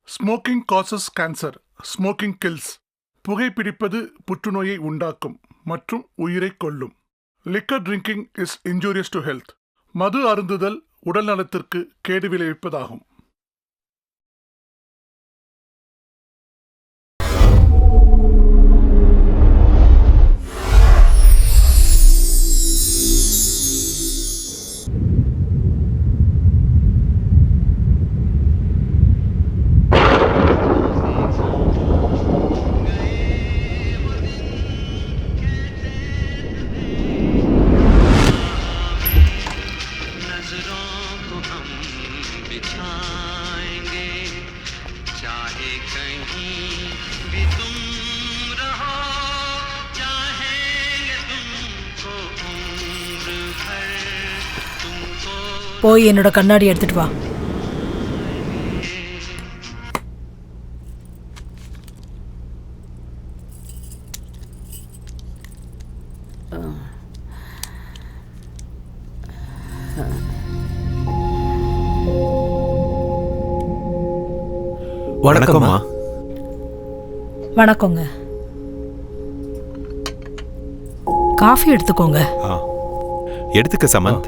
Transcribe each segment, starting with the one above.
Smoking causes cancer, smoking kills. புகைப்பிடிப்பது புற்றுநோயை உண்டாக்கும் மற்றும் உயிரை கொல்லும். Liquor drinking is injurious to health. மது அருந்துதல் உடல் நலத்திற்கு கேடு விளைவிப்பதாகும். போய் என்னோட கண்ணாடி எடுத்துட்டு வா. வணக்கம்மா. வணக்கங்க. காஃபி எடுத்துக்கோங்க. எடுத்துக்க சமந்த்.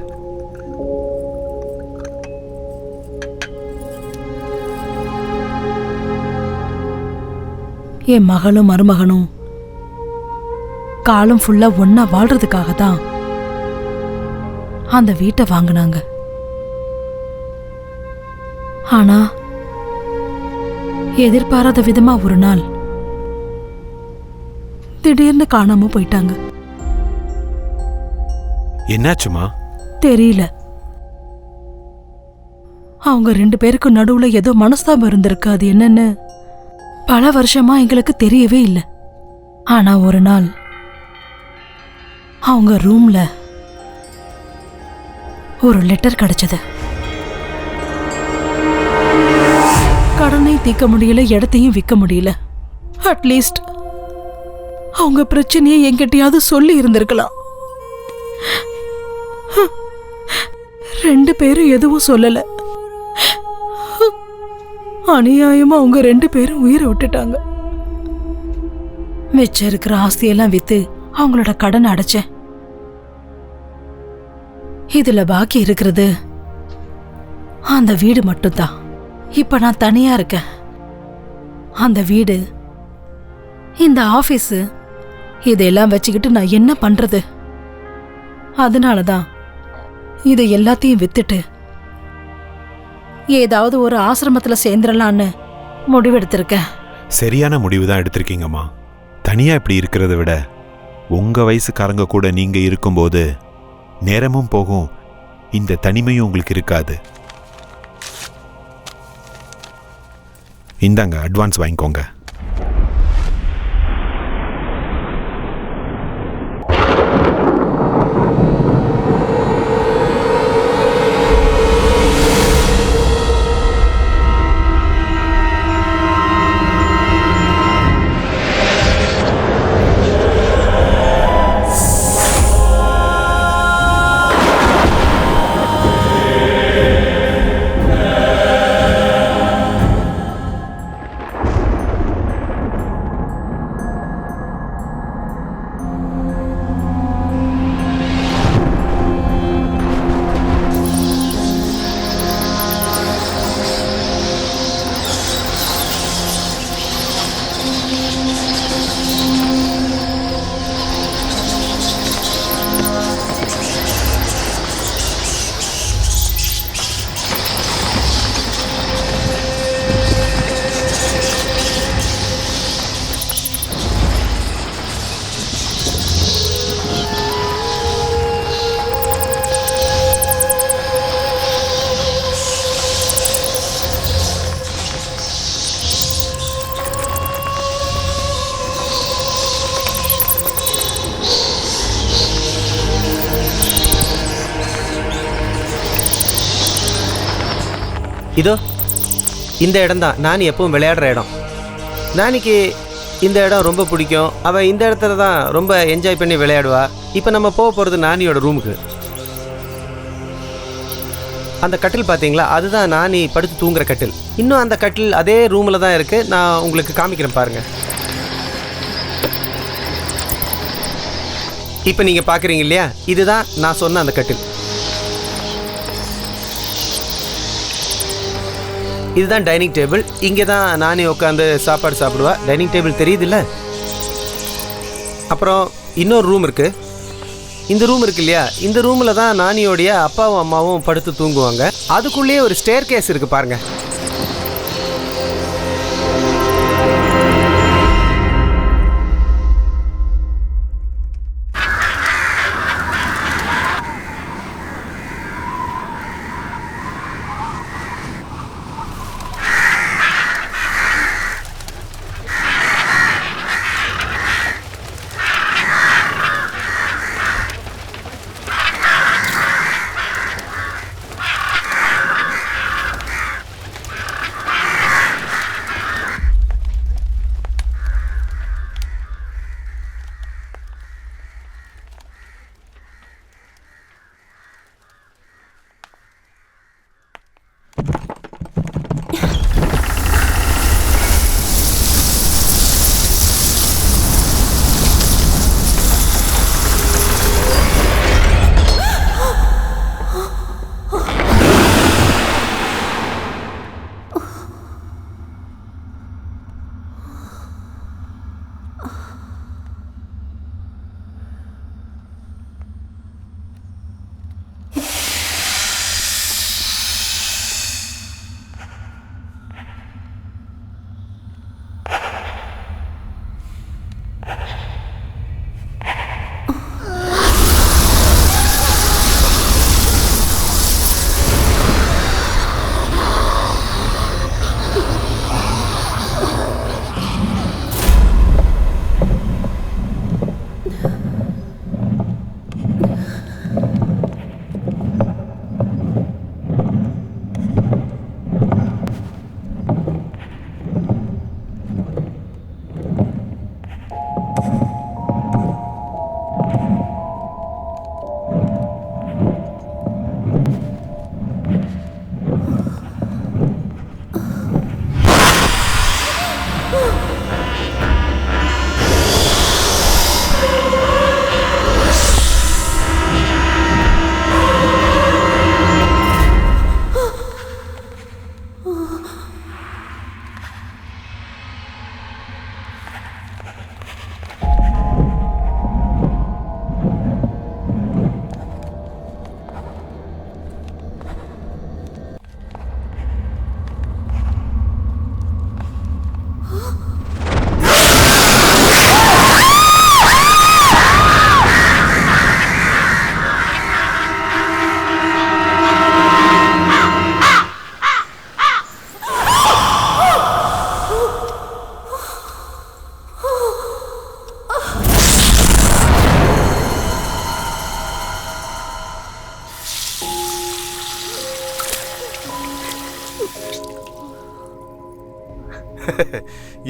என் மகளும் மருமகனும் காலம் ஃபுல்லா ஒன்னா வாழ்றதுக்காக தான் அந்த வீட்டை வாங்கினாங்க. ஆனா எதிர்பாராத விதமா ஒரு நாள் திடீர்னு காணாம போயிட்டாங்க. என்னாச்சுமா? தெரியல. அவங்க 2 பேருக்கு நடுவுல ஏதோ மனஸ்தாபம் இருந்திருக்கு. அது என்னன்னு பல வருஷமா எங்களுக்கு தெரியவே இல்லை. ஆனா ஒரு நாள் அவங்க ரூம்ல ஒரு லெட்டர் கிடைச்சது. கடனை தீர்க்க முடியல, இடத்தையும் விற்க முடியல. அட்லீஸ்ட் அவங்க பிரச்சனையை என்கிட்டயாவது சொல்லி இருந்திருக்கலாம். 2 பேரும் எதுவும் சொல்லல. அநியாயமா அவங்க 2 பேரும் உயிரை விட்டுட்டாங்க. மிச்சம் இருக்கிற ஆஸ்தியெல்லாம் வித்து அவங்களோட கடனை அடைச்சேன். இதுல பாக்கி இருக்கிறது அந்த வீடு மட்டும்தான். இப்ப நான் தனியா இருக்கேன். அந்த வீடு, இந்த ஆபீஸ், இதெல்லாம் வச்சுக்கிட்டு நான் என்ன பண்றது? அதனாலதான் இதை எல்லாத்தையும் வித்துட்டு ஏதாவது ஒரு ஆசிரமத்துல சேர்ந்துடலான்னு முடிவெடுத்திருக்கேன். சரியான முடிவு தான் எடுத்திருக்கீங்கம்மா. தனியா இப்படி இருக்கிறத விட உங்க வயசுக்காரங்க கூட நீங்க இருக்கும்போது நேரமும் போகும், இந்த தனிமையும் உங்களுக்கு இருக்காது. இந்தாங்க, அட்வான்ஸ் வாங்கிக்கோங்க. இதோ இந்த இடம் தான் நான் எப்பவும் விளையாடுற இடம். நாளைக்கு இந்த இடம் ரொம்ப பிடிக்கும். அவள் இந்த இடத்துல தான் ரொம்ப என்ஜாய் பண்ணி விளையாடுவா. இப்போ நம்ம போக போகிறது நானியோட ரூமுக்கு. அந்த கட்டில் பார்த்தீங்களா, அதுதான் நானி படுத்து தூங்குற கட்டில். இன்னும் அந்த கட்டில் அதே ரூமில் தான் இருக்குது. நான் உங்களுக்கு காமிக்கிறேன் பாருங்கள். இப்போ நீங்கள் பார்க்குறீங்க இல்லையா, இதுதான் நான் சொன்ன அந்த கட்டில். இதுதான் டைனிங் டேபிள். இங்கே தான் நானே உட்காந்து சாப்பாடு சாப்பிடுவா. டைனிங் டேபிள் தெரியுதுல்ல. அப்புறம் இன்னொரு ரூம் இருக்குது. இந்த ரூம் இருக்கு இல்லையா, இந்த ரூமில் தான் நானியோடைய அப்பாவும் அம்மாவும் படுத்து தூங்குவாங்க. அதுக்குள்ளேயே ஒரு ஸ்டேர் கேஸ் இருக்குது பாருங்கள்.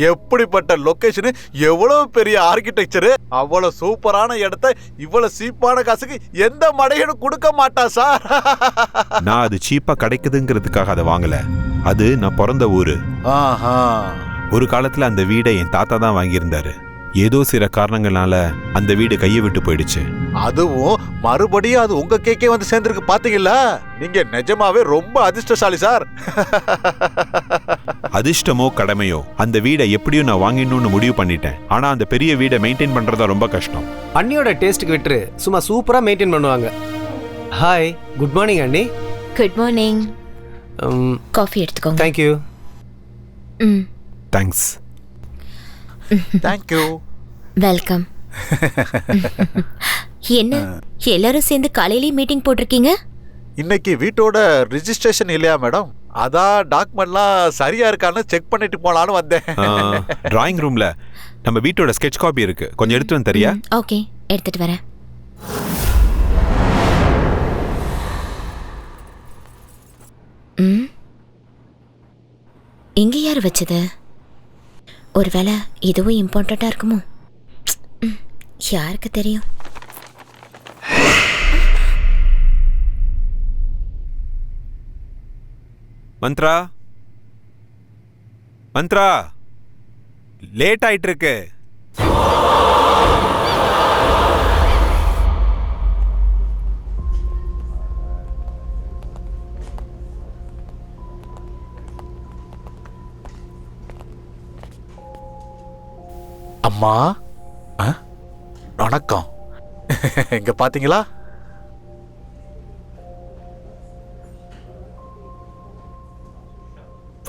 எப்படிப்பட்ட லொகேஷன், எவ்வளவு பெரிய ஆர்கிடெக்சர், அவ்வளவு சூப்பரான இடத்த இவ்வளவு சீப்பான காசுக்கு எந்த மடையனும் கொடுக்க மாட்டா சார். நான் அது சீப்பா கிடைக்குதுங்கிறதுக்காக அதை வாங்கல. அது நான் பிறந்த ஊரு. ஒரு காலத்துல அந்த வீடை என் தாத்தா தான் வாங்கியிருந்தாரு. ஏதோ சில காரணங்களால அந்த வீடு கையை விட்டு போயிடுச்சு. அதுவும் மறுபடியும் அது உங்க கேக்கே வந்து சேர்ந்திருக்கு பாத்தீங்களா? நீங்க நிஜமாவே ரொம்ப அதிர்ஷ்டசாலி சார். அதிர்ஷ்டமோ கடமையோ, அந்த வீடை எப்படியும் நான் வாங்கிடணும்னு முடிவு பண்ணிட்டேன். ஆனா அந்த பெரிய வீடை மெயின்டைன் பண்றதா ரொம்ப கஷ்டம். அண்ணியோட டேஸ்ட்டுக்கு விட்டுரு, சும்மா சூப்பரா மெயின்டைன் பண்ணுவாங்க. ஹாய், குட் மார்னிங் அண்ணி. Good morning. காஃபி எடுத்துக்கோங்க. தேங்க்யூ. தேங்க்ஸ். தேங்க்யூ. வெல்கம். என்ன எல்லாரும் சேர்ந்து காலையிலேயே மீட்டிங் போட்டிருக்கீங்க? இன்னைக்கு வீட்டோட ரிஜிஸ்ட்ரேஷன் இல்லையா மேடம்? அதான் டாக்குமெண்ட்லாம் சரியா இருக்கான்னு செக் பண்ணிட்டு போலான்னு வந்தேன். டிராயிங் ரூம்ல நம்ம வீட்டோட ஸ்கெட்ச் காப்பி இருக்கு, கொஞ்சம் எடுத்து வந்து தரியா? ஓகே, எடுத்துட்டு வரேன். இங்க யார் வச்சது? ஒருவேளை இதுவும் இம்பார்ட்டண்டா இருக்குமோ? யாருக்கு தெரியும்? மந்த்ரா மந்த்ரா, லேட் ஆயிட்டு இருக்கு. அம்மா, வணக்கம். இங்க பாத்தீங்களா?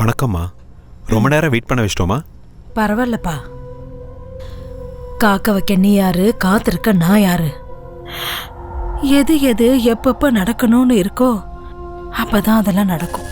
வணக்கம்மா. ரொம்ப நேரம் வெயிட் பண்ண வச்சிட்டோமா? பரவாயில்லப்பா. காக்க வைக்க நீ யாரு, காத்திருக்க நான் யாரு? எது எது எப்பப்ப நடக்கணும்னு இருக்கோ அப்பதான் அதெல்லாம் நடக்கும்.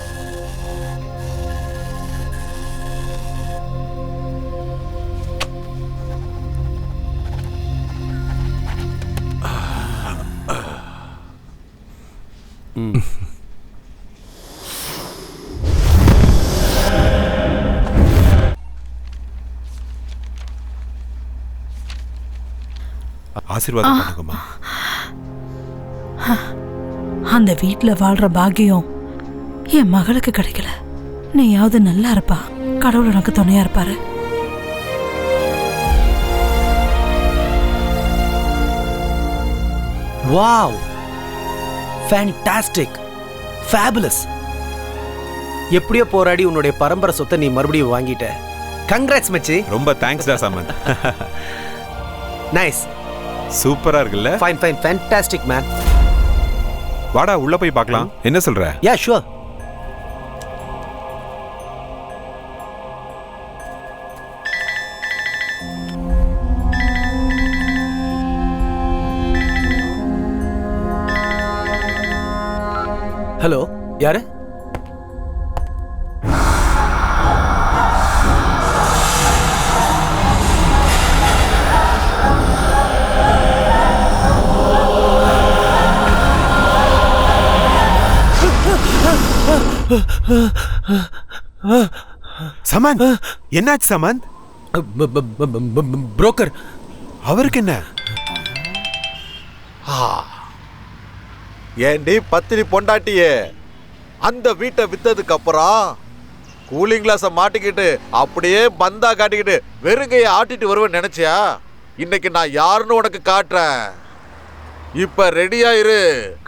ஆசீர்வாதம் பண்ணுங்கம்மா. அந்த வீட்ல வாழ்ற பாக்கியம் என் மகளுக்கு கிடைக்கல. நீயாவது நல்லா இருப்பா. கடவுள் உனக்கு துணையா இருப்பாரு. Wow, fantastic, fabulous. எப்படியோ போராடி உன்னுடைய பரம்பரை சொத்தை நீ மறுபடியும் வாங்கிட்ட. கங்க்ராட்ஸ் மச்சி. ரொம்ப தேங்க்ஸ் டா சமந்த். நைஸ், சூப்பரா இருக்குல்ல? Fine fine, fantastic man. வாடா உள்ள போய் பார்க்கலாம். என்ன சொல்ற? Yeah sure. ஹலோ, யாரு? சமந்த், என்னாச்சு சமந்த்? புரோக்கர். அவருக்கு என்ன? ஏண்டி பத்தினி பொண்டாட்டியே, அந்த வீட்டை வித்ததுக்கு அப்புறம் கூலிங் கிளாஸை மாட்டிக்கிட்டு அப்படியே பந்தா காட்டிக்கிட்டு வெறுங்கையை ஆட்டிட்டு வருவேன்னு நினைச்சியா? இன்னைக்கு நான் யாருன்னு உனக்கு காட்டுறேன். இப்ப ரெடியா இரு.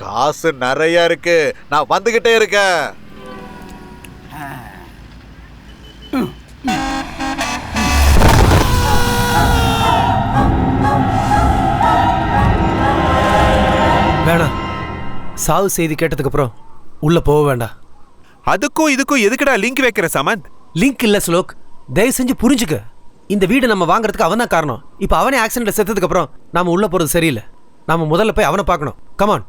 காசு நிறைய இருக்கு, நான் வந்துகிட்டே இருக்கேன். வேணாம், சாவு செய்தி கேட்டதுக்கு அப்புறம் உள்ள போக வேண்டாம். அதுக்கும் இதுக்கும் எதுக்குடா லிங்க் வைக்கிற சமந்த்? லிங்க் இல்ல ஸ்லோக், தயவு செஞ்சு புரிஞ்சுக்க. இந்த வீடு நம்ம வாங்குறதுக்கு அவன் தான் காரணம். இப்போ அவனே ஆக்சிடென்ட்ல செத்ததுக்கு அப்புறம் நாம உள்ள போறது சரியில்லை. நாம முதல்ல போய் அவனை பார்க்கணும். கமான்.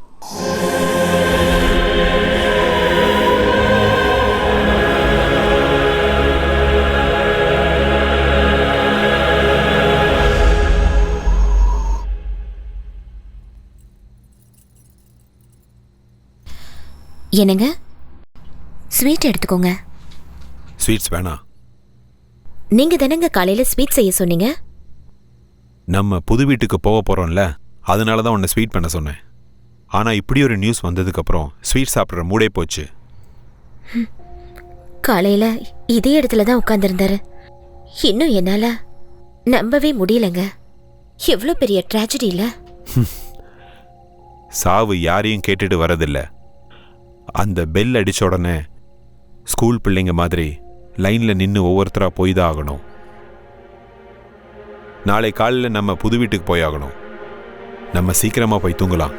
என்னங்க, ஸ்வீட் எடுத்துக்கோங்க. ஸ்வீட்ஸ் வேணாம். நீங்க தானங்க காலையில ஸ்வீட் செய்ய சொன்னீங்க. நம்ம புது வீட்டுக்கு போக போறோம்ல, அதனால தான் உன்னை ஸ்வீட் பண்ண சொன்னேன். ஆனா இப்படி ஒரு நியூஸ் வந்ததுக்கு அப்புறம் ஸ்வீட் சாப்பிட்ற மூடே போச்சு. காலையில இதே இடத்துல தான் உட்கார்ந்துருந்தாரு. இன்னும் என்னால நம்பவே முடியலங்க. எவ்வளவு பெரிய ட்ராஜடி இல்ல? சாவு யாரையும் கேட்டுட்டு வரதில்ல. அந்த பெல் அடிச்ச உடனே ஸ்கூல் பிள்ளைங்க மாதிரி லைன்ல நின்று ஒவ்வொருத்தரா போய் தான் ஆகணும். நாளை காலையில் நம்ம புது வீட்டுக்கு போய் ஆகணும். நம்ம சீக்கிரமா போய் தூங்கலாம்.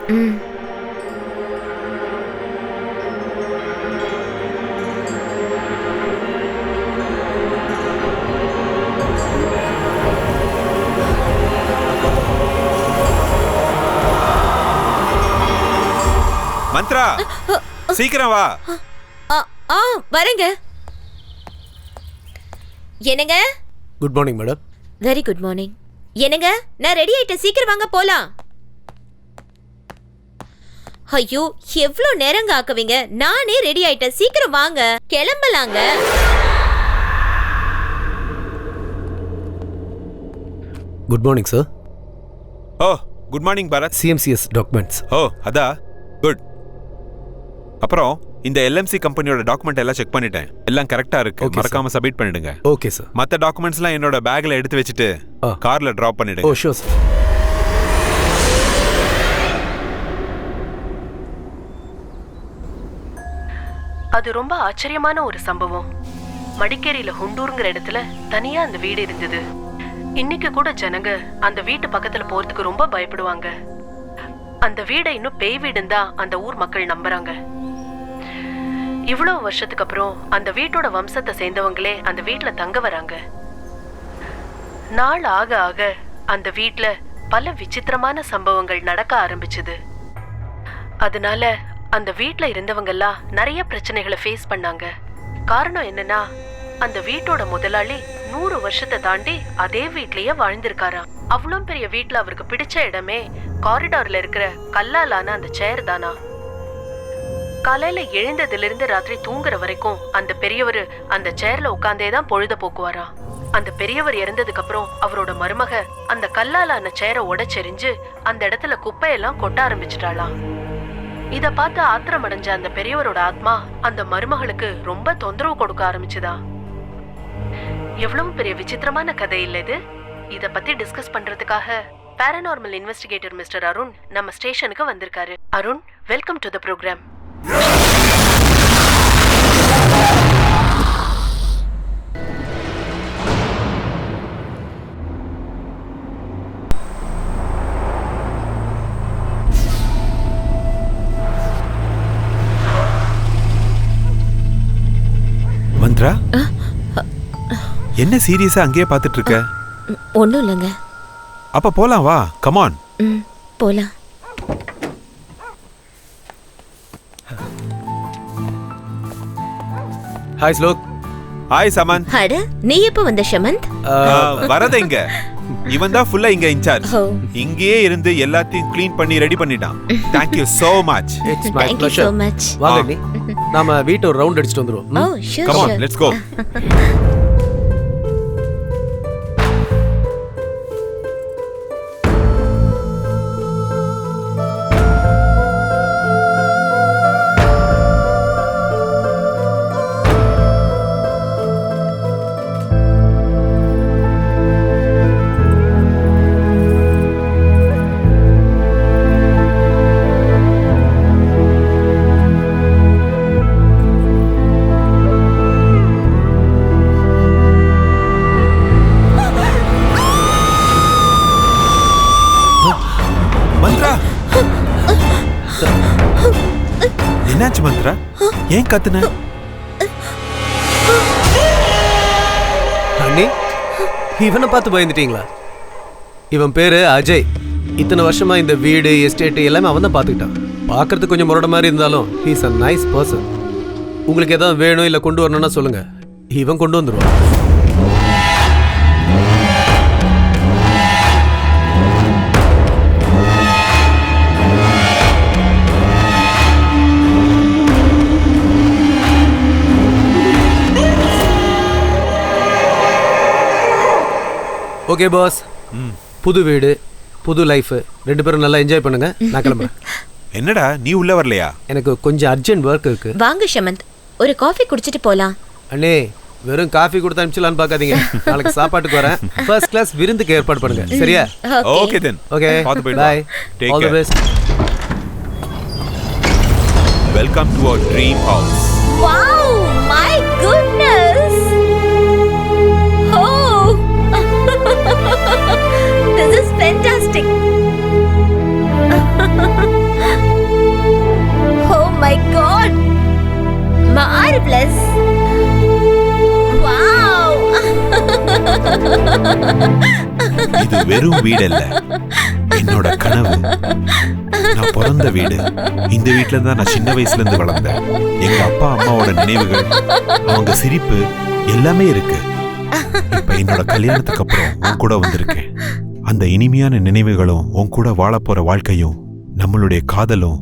மந்த்ரா, சீக்கிரம் வா. வரேங்க. என்னங்க? Good morning madam. Very good morning. என்னங்க, நான் ரெடி ஆயிட்டேன், சீக்கிரம் வாங்க போலாம். ஐயோ, எவ்வளவு நேரங்க ஆக்குவீங்க? நானே ரெடி ஆயிட்டேன், சீக்கிரம் வாங்க, கிளம்பலாங்க. Good morning sir. Oh, good morning Bharat. CMCS documents. Oh, அதா குட். அப்புறம் இந்த LMC கம்பெனியோட டாக்குமெண்ட் எல்லாம் செக் பண்ணிட்டேன். எல்லாம் கரெக்டா இருக்கு. Okay, மறக்காம சப்மிட் பண்ணிடுங்க. Okay sir. மத்த டாக்குமெண்ட்ஸ்லாம் என்னோட பேக்ல எடுத்து வச்சுட்டு கார்ல டிராப் ஓ பண்ணிடுங்க. Sure sir. அது ரொம்ப ஆச்சரியமான ஒரு சம்பவம். மடிக்கேரியில ஹுண்டூருங்கிற இடத்துல தனியா அந்த வீடு இருந்தது. இன்னைக்கு கூட ஜனங்க அந்த வீட்டு பக்கத்துல போறதுக்கு ரொம்ப பயப்படுவாங்க. அந்த வீடை இன்னும் பேய் வீடுன்னு தான் அந்த ஊர் மக்கள் நம்புறாங்க. இவ்வளவு வருஷத்துக்கு அப்புறம் அந்த வீட்டோட வம்சத்தை சேர்ந்தவங்களே அந்த வீட்டுல தங்க வராங்க. நாள் ஆக ஆக அந்த வீட்டுல பல விசித்திரமான சம்பவங்கள் நடக்க ஆரம்பிச்சது. அதனால அந்த வீட்டுல இருந்தவங்கெல்லாம் நிறைய பிரச்சனைகளை ஃபேஸ் பண்ணாங்க. காரணம் என்னன்னா, அந்த வீட்டோட முதலாளி 100 வருஷத்தை தாண்டி அதே வீட்லயே வாழ்ந்திருக்காராம். அவ்வளோ பெரிய வீட்டுல அவருக்கு பிடிச்ச இடமே காரிடார்ல இருக்கிற கல்லாலான அந்த சேர் தானா. காலையில எழுந்ததுல இருந்து ராத்திரி தூங்குற வரைக்கும் அந்த பெரியவர் அந்த சேர்ல உட்கார்ந்தே தான் பொழுத போக்குவாராம். அந்த பெரியவர் இறந்ததுக்கு அப்புறம் அவரோட மருமக அந்த கல்லாலான சேரை உடைச்செறிஞ்சு அந்த இடத்துல குப்பையெல்லாம் கொட்ட ஆரம்பிச்சிட்டாளாம். இத பார்த்து ஆத்திரம் அடைஞ்ச அந்த பெரியவரோட ஆத்மா அந்த மருமகளுக்கு ரொம்ப தொந்தரவு கொடுக்க ஆரம்பிச்சுதா. எவ்வளவு பெரிய விசித்திரமான கதை இல்ல இது. இத பத்தி டிஸ்கஸ் பண்றதுக்காக பாராநார்மல் இன்வெஸ்டிகேட்டர் மிஸ்டர் அருண் நம்ம ஸ்டேஷனுக்கு வந்திருக்காரு. Arun, welcome to the programme. Mantra, என்ன சீரியஸா அங்கேயே பார்த்துட்டு இருக்க? ஒன்றும் இல்லைங்க. அப்ப போலாம் வா. கமான். போலாம். ஹாய் ஸ்லோக். ஹாய் சமந்த். அட, நீ எப்போ வந்த ஷமந்த்? வரத இங்க இவன் தான் ஃபுல்லா இங்க இன்சார்ஜ். ஓ. இங்கேயே இருந்து எல்லாத்தையும் க்ளீன் பண்ணி ரெடி பண்ணிட்டான். Thank you so much. It's my Thank you pleasure. so much. வாங்க நீ. நாம வீட்டை ஒரு ரவுண்ட் அடிச்சிட்டு வந்துருவோம். Oh, sure, Come on, sure. let's go. Mantra, என்னாச்சு மந்த்ரா? ஏன் கத்துன? அண்ணி, இவனை பார்த்து பயந்துட்டீங்களா? இவன் பேரு அஜய். இத்தனை வருஷமா இந்த வீடு எஸ்டேட் எல்லாமே அவன் தான் பார்த்துக்கிட்டான். பார்க்கறதுக்கு கொஞ்சம் முரட மாதிரி இருந்தாலும் ஹீஸ் அ நைஸ் பர்சன். உங்களுக்கு எதாவது வேணும் இல்லை கொண்டு வரணும்னா சொல்லுங்க, இவன் கொண்டு வந்துடுவான். ஓகே பாஸ், புது வீடு புது லைஃப், 2 பேரும் நல்லா என்ஜாய் பண்ணுங்க. நான் கிளம்புறேன். என்னடா நீ உள்ள வரலையா? எனக்கு கொஞ்சம் அர்ஜென்ட் ஒர்க் இருக்கு. வாங்க ஷமந்த், ஒரு காஃபி குடிச்சிட்டு போலாம். அண்ணே, வெறும் காஃபி கொடுத்து அனுப்பிச்சலான்னு பார்க்காதீங்க. நாளைக்கு சாப்பாட்டுக்கு வரேன். ஃபர்ஸ்ட் கிளாஸ் விருந்துக்கு ஏற்பாடு பண்ணுங்க. சரியா? Okay then. ஓகே, பார்த்து போயிடு. Bye. Take all the care. Best. Welcome to our dream house. Wow, my goodness. Oh. This is fantastic. Oh my god. Marvelous. Wow. இது வெறும் வீடு இல்ல, என்னோட கனவு. நான் பிறந்த வீடு. இந்த வீட்டுல தான் நான் சின்ன வயசுல இருந்து வளர்ந்தேன். எங்க அப்பா அம்மாவோட நினைவுகள், அவங்க சிரிப்பு எல்லாமே இருக்கு. இப்ப என்னோட கல்யாணத்துக்கு அப்புறம் உன் கூட வந்திருக்கேன். அந்த இனிமையான நினைவுகளும் உன் கூட வாழ போற வாழ்க்கையும் நம்மளுடைய காதலும்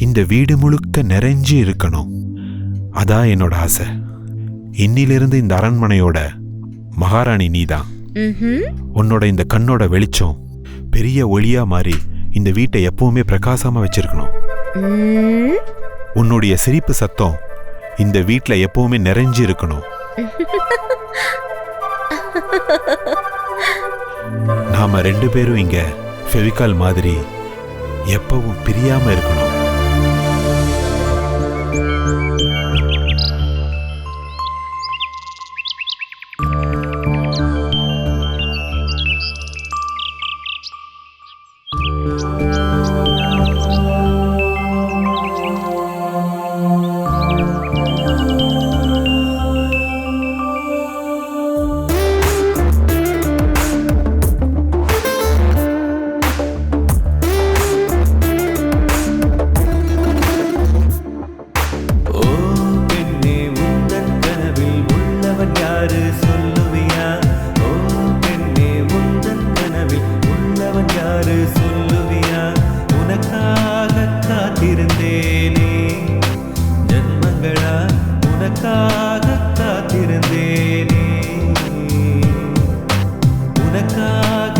இந்த வீடு முழுக்க நிறைஞ்சு இருக்கணும். அதான் என்னோட ஆசை. இன்னிலிருந்து இந்த அரண்மனையோட மகாராணி நீதான். உன்னோட இந்த கண்ணோட வெளிச்சம் பெரிய ஒளியா மாறி இந்த வீட்டை எப்பவுமே பிரகாசமா வச்சிருக்கணும். உன்னுடைய சிரிப்பு சத்தம் இந்த வீட்டில் எப்பவுமே நிறைஞ்சு இருக்கணும். நாம 2 பேரும் இங்க ஃபெவிகால் மாதிரி எப்பவும் பிரியாம இருக்கணும். உனக்காக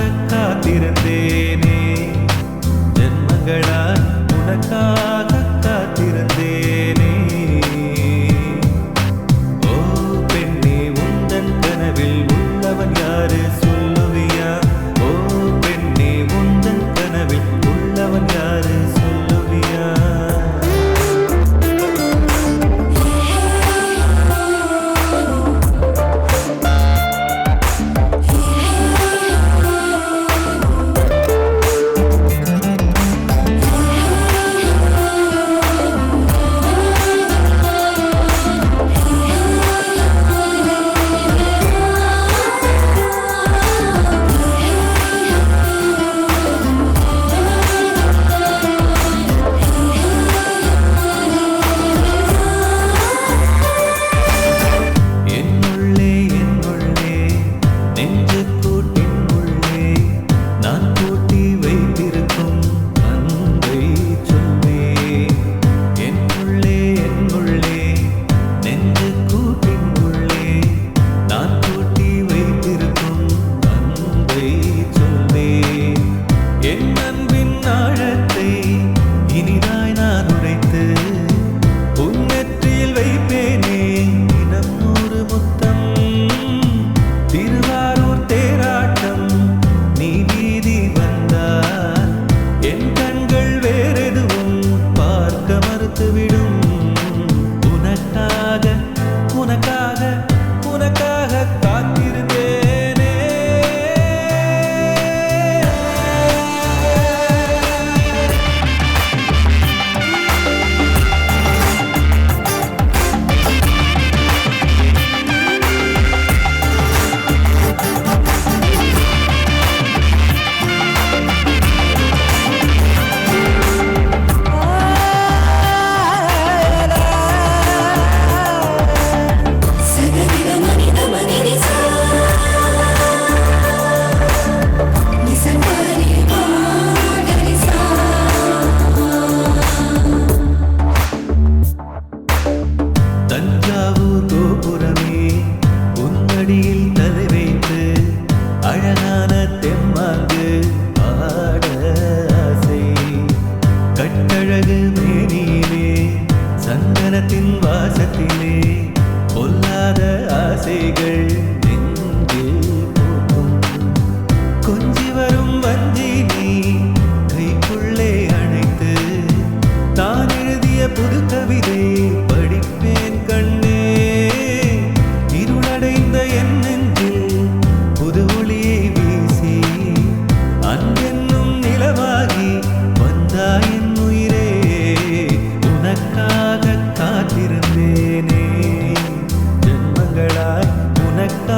காத்திருந்தேனே ஜென்மங்களாய் உனக்காக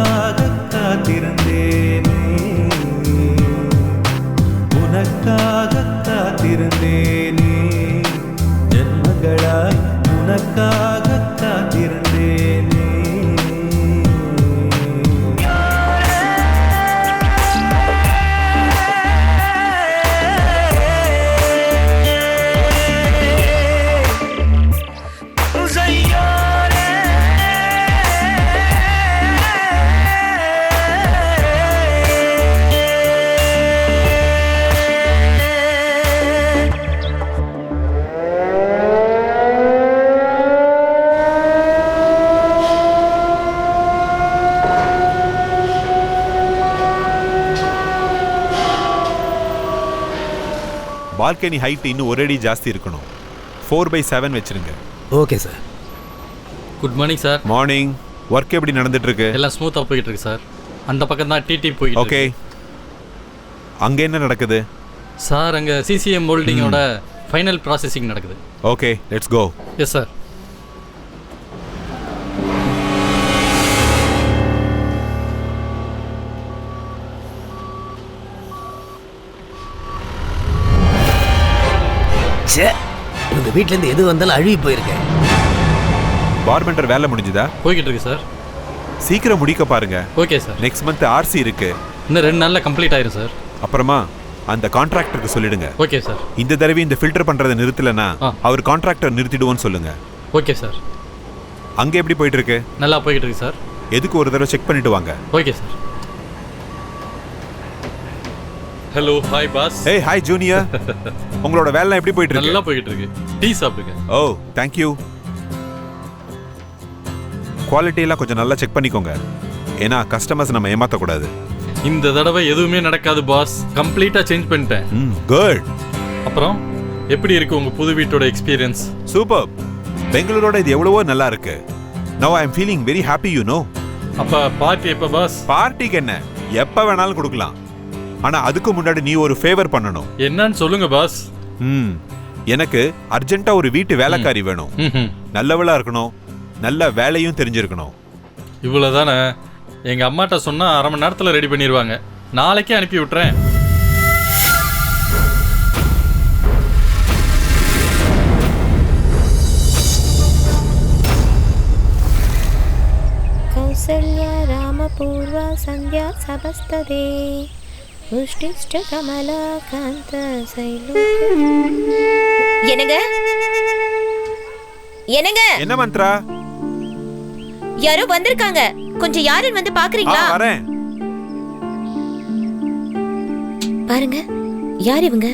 பால்கனி ஹைட் இன்னும் ஒரு அடி ஜாஸ்தி இருக்கணும். 4/7 வச்சிருங்க. Okay sir. Good morning sir. Morning. Work எப்படி நடந்துட்டு இருக்கு? எல்லாம் ஸ்மூத்தாக போயிட்டு இருக்கு சார். அந்த பக்கம் தான் டிடி போயிட்டு ஓகே. அங்கே என்ன நடக்குது? சார் அங்கே சிசிஎம் மோல்டிங்கோட ஃபைனல் ப்ராசஸிங் நடக்குது. Okay, let's go. Yes sir. உங்க வீட்ல இருந்து எது வந்தாலும் அழுகி போயிருக்கேன். பார்பெண்டர் வேலை முடிஞ்சுதா? போய்கிட்டு இருக்கு சார். சீக்கிரம் முடிக்க பாருங்க. Okay sir. Next month RC இருக்கு. இன்னும் 2 நாளில் கம்ப்ளீட் ஆயிரும் சார். அப்புறமா அந்த கான்ட்ராக்டருக்கு சொல்லிடுங்க. Okay sir. இந்த தடவை இந்த ஃபில்டர் பண்றதை நிறுத்தலைன்னா ஆ. அவர் கான்ட்ராக்டர் நிறுத்திடுவோன்னு சொல்லுங்க. Okay sir. அங்க எப்படி போயிட்டு இருக்கு? நல்லா போய்கிட்டு இருக்கு சார். எதுக்கு ஒரு தடவை செக் பண்ணிட்டு வாங்க. Okay sir. Hello, hi boss. ஏய் ஹாய் ஜூனியர். உங்களோட வேலை எப்படி போயிட்டு இருக்கு? நல்லா போய்கிட்டு இருக்கு. டீ சாப்பிடுங்க. ஓ தேங்க் யூ. குவாலிட்டி எல்லாம் கொஞ்சம் நல்லா செக் பண்ணிக்கோங்க. ஏன்னா கஸ்டமர்ஸ் நம்ம ஏமாத்தக்கூடாது. இந்த தடவை எதுவுமே நடக்காது பாஸ். கம்ப்ளீட்டாக சேஞ்ச் பண்ணிட்டேன். குட். அப்புறம் எப்படி இருக்கு உங்க புது வீட்டோட எக்ஸ்பீரியன்ஸ்? சூப்பர். பெங்களூரோட இது எவ்வளவோ நல்லா இருக்கு. Now I am feeling very happy you know. அப்ப பார்ட்டி எப்ப பாஸ்? பார்ட்டிக்கு என்ன எப்ப வேணாலும் கொடுக்கலாம். ஆனா அதுக்கு முன்னாடி நீ ஒரு ஃபேவர் பண்ணணும். என்னன்னு சொல்லுங்க பாஸ். எனக்கு அர்ஜென்ட்டா ஒரு வீட்டு வேலைக்காரி வேணும். நல்லவளா இருக்கணும், நல்ல வேலையும் தெரிஞ்சிருக்கணும். இவ்வளவுதானே? எங்க அம்மாட்ட சொன்னா 1/2 மணி நேரத்துல ரெடி பண்ணிடுவாங்க. நாளைக்கே அனுப்பி விட்டுறேன். கௌசல்யா ராமபூர்வா சந்தியா சபஸ்ததே உஷ்டிஷ்ட கமலா காந்த சைலோ. என்னங்க என்னங்க? என்ன மந்த்ரா? யாரோ வந்திருக்காங்க. கொஞ்சம் யாருன்னு வந்து பாக்குறீங்களா? வரேன். பாருங்க, யார் இவங்க?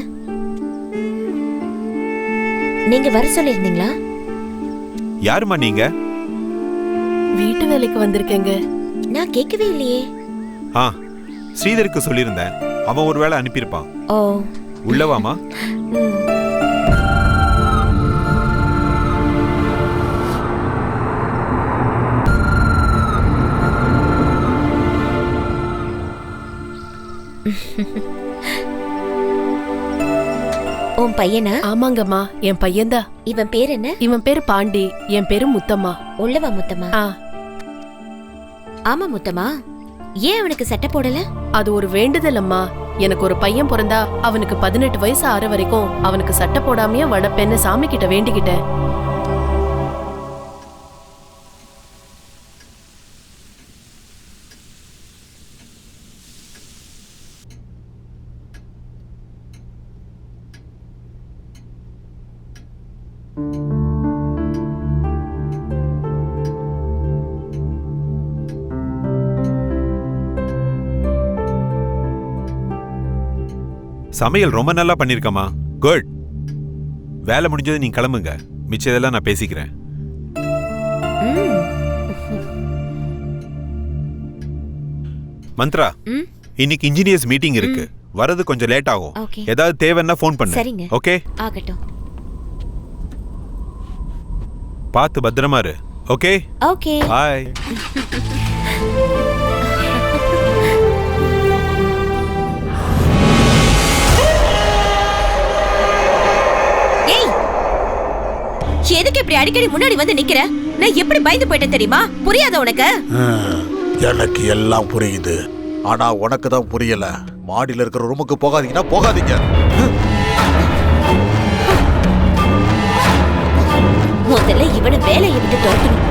நீங்க வர சொல்லிருந்தீங்களா? யாருமா நீங்க? வீட்டு வேலைக்கு வந்திருக்கேங்க. நான் கேட்கவே இல்லையே. ஸ்ரீதருக்கு சொல்லியிருந்தேன். அவன் ஒரு வேளை அனுப்பியிருப்பான். ஓ, உள்ளவாமா? உன் பையனா? ஆமாங்கம்மா, என் பையன்தான். இவன் பேர் என்ன? இவன் பேரு பாண்டி, என் பேரு முத்தம்மா. உள்ளவா முத்தம்மா? ஆமா முத்தம்மா. ஏன் அவனுக்கு சட்டை போடல? அது ஒரு வேண்டுதல் அம்மா. எனக்கு ஒரு பையன் பிறந்தா அவனுக்கு 18 வயசு ஆற வரைக்கும் அவனுக்கு சட்டை போடாமையே வளர்ப்பேன்னு சாமி கிட்ட வேண்டிக்கிட்டேன். சமையல் ரொம்ப நல்லா பண்ணிருக்கமா. குட். வேலை முடிஞ்சது நீங்க கிளம்புங்க. மிச்சதெல்லாம் நான் பேசிக்கிறேன். மந்த்ரா, இன்னைக்கு இன்ஜினியர்ஸ் மீட்டிங் இருக்கு. வரது கொஞ்சம் லேட் ஆகும். ஏதாவது தேவைன்னா ஃபோன் பண்ணு. சரிங்க. ஓகே? ஆகட்டும். பார்த்து பத்திரமா இரு. ஓகே? ஓகே. பாய். எதுக்கு இப்படி அடிக்கடி முன்னாடி வந்து நிக்கிற? நான் எப்படி பயந்து போயிட்டேன் தெரியுமா? புரியாத உனக்கு? எனக்கு எல்லாம் புரியுது. ஆனா உனக்கு தான் புரியல. மாடியில இருக்கிற ரூமுக்கு போகாதீங்கன்னா போகாதீங்க. முதல்ல இவனை வேலையை விட்டு துரத்தணும்.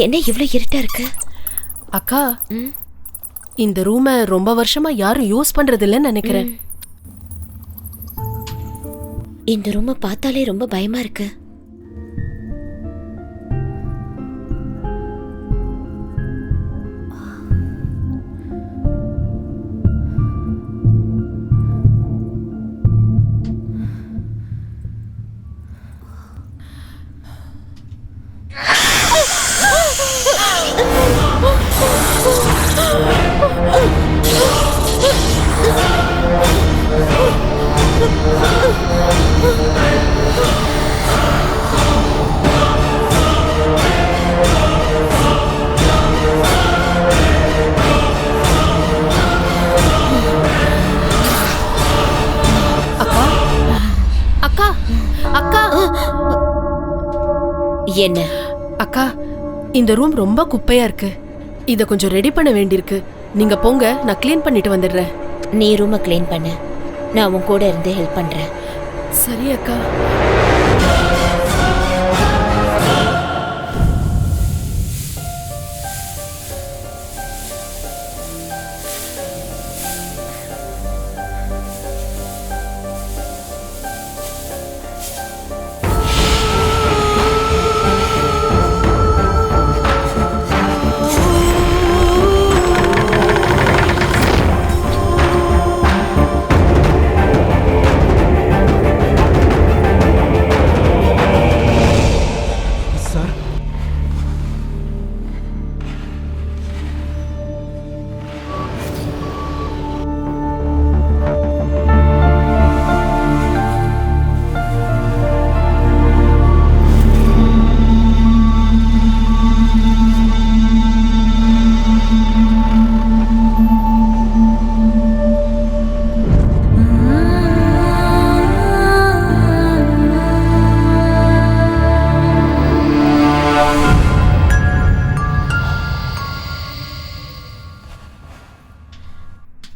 என்ன இவ்வளவு இருட்டா இருக்கு? அக்கா, இந்த ரூமை ரொம்ப வருஷமா யாரும் யூஸ் பண்றது இல்லைன்னு நினைக்கிறேன். இந்த ரூமை பார்த்தாலே ரொம்ப பயமா இருக்கு. அக்கா அக்கா என்ன? அக்கா, இந்த ரூம் ரொம்ப குப்பையா இருக்கு. இத கொஞ்சம் ரெடி பண்ண வேண்டியிருக்கு. நீங்க போங்க, நான் க்ளீன் பண்ணிட்டு வந்துடுறேன். நீ ரூமை க்ளீன் பண்ணு, நான் உன் கூட இருந்து ஹெல்ப் பண்றேன். சரி அக்கா.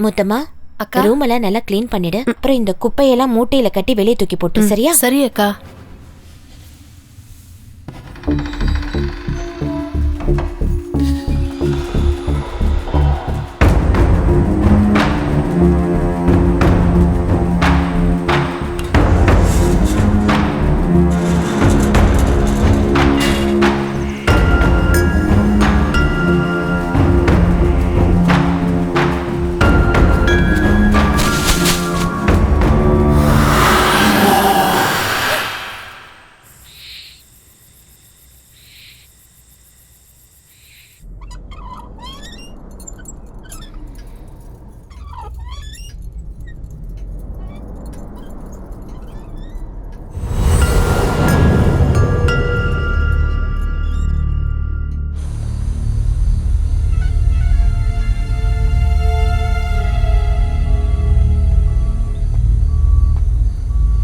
முத்தம்மா, அக்கா. ரூம் எல்லாம் நல்லா க்ளீன் பண்ணிடு. அப்புறம் இந்த குப்பையெல்லாம் மூட்டையில கட்டி வெளியே தூக்கி போட்டு, சரியா? சரி அக்கா.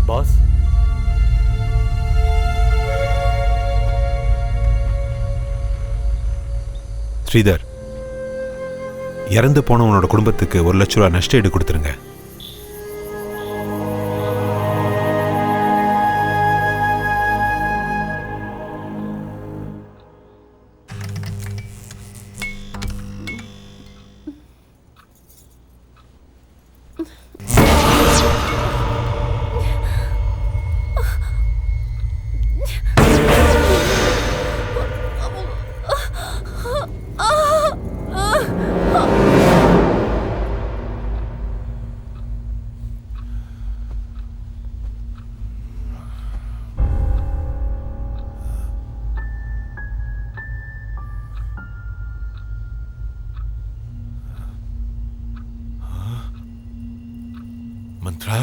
பாஸ், ஸ்ரீதர், இறந்து போனவனோட குடும்பத்துக்கு 1 லட்ச ரூபா நஷ்ட ஈடு கொடுத்துருங்க. மந்த்ரா,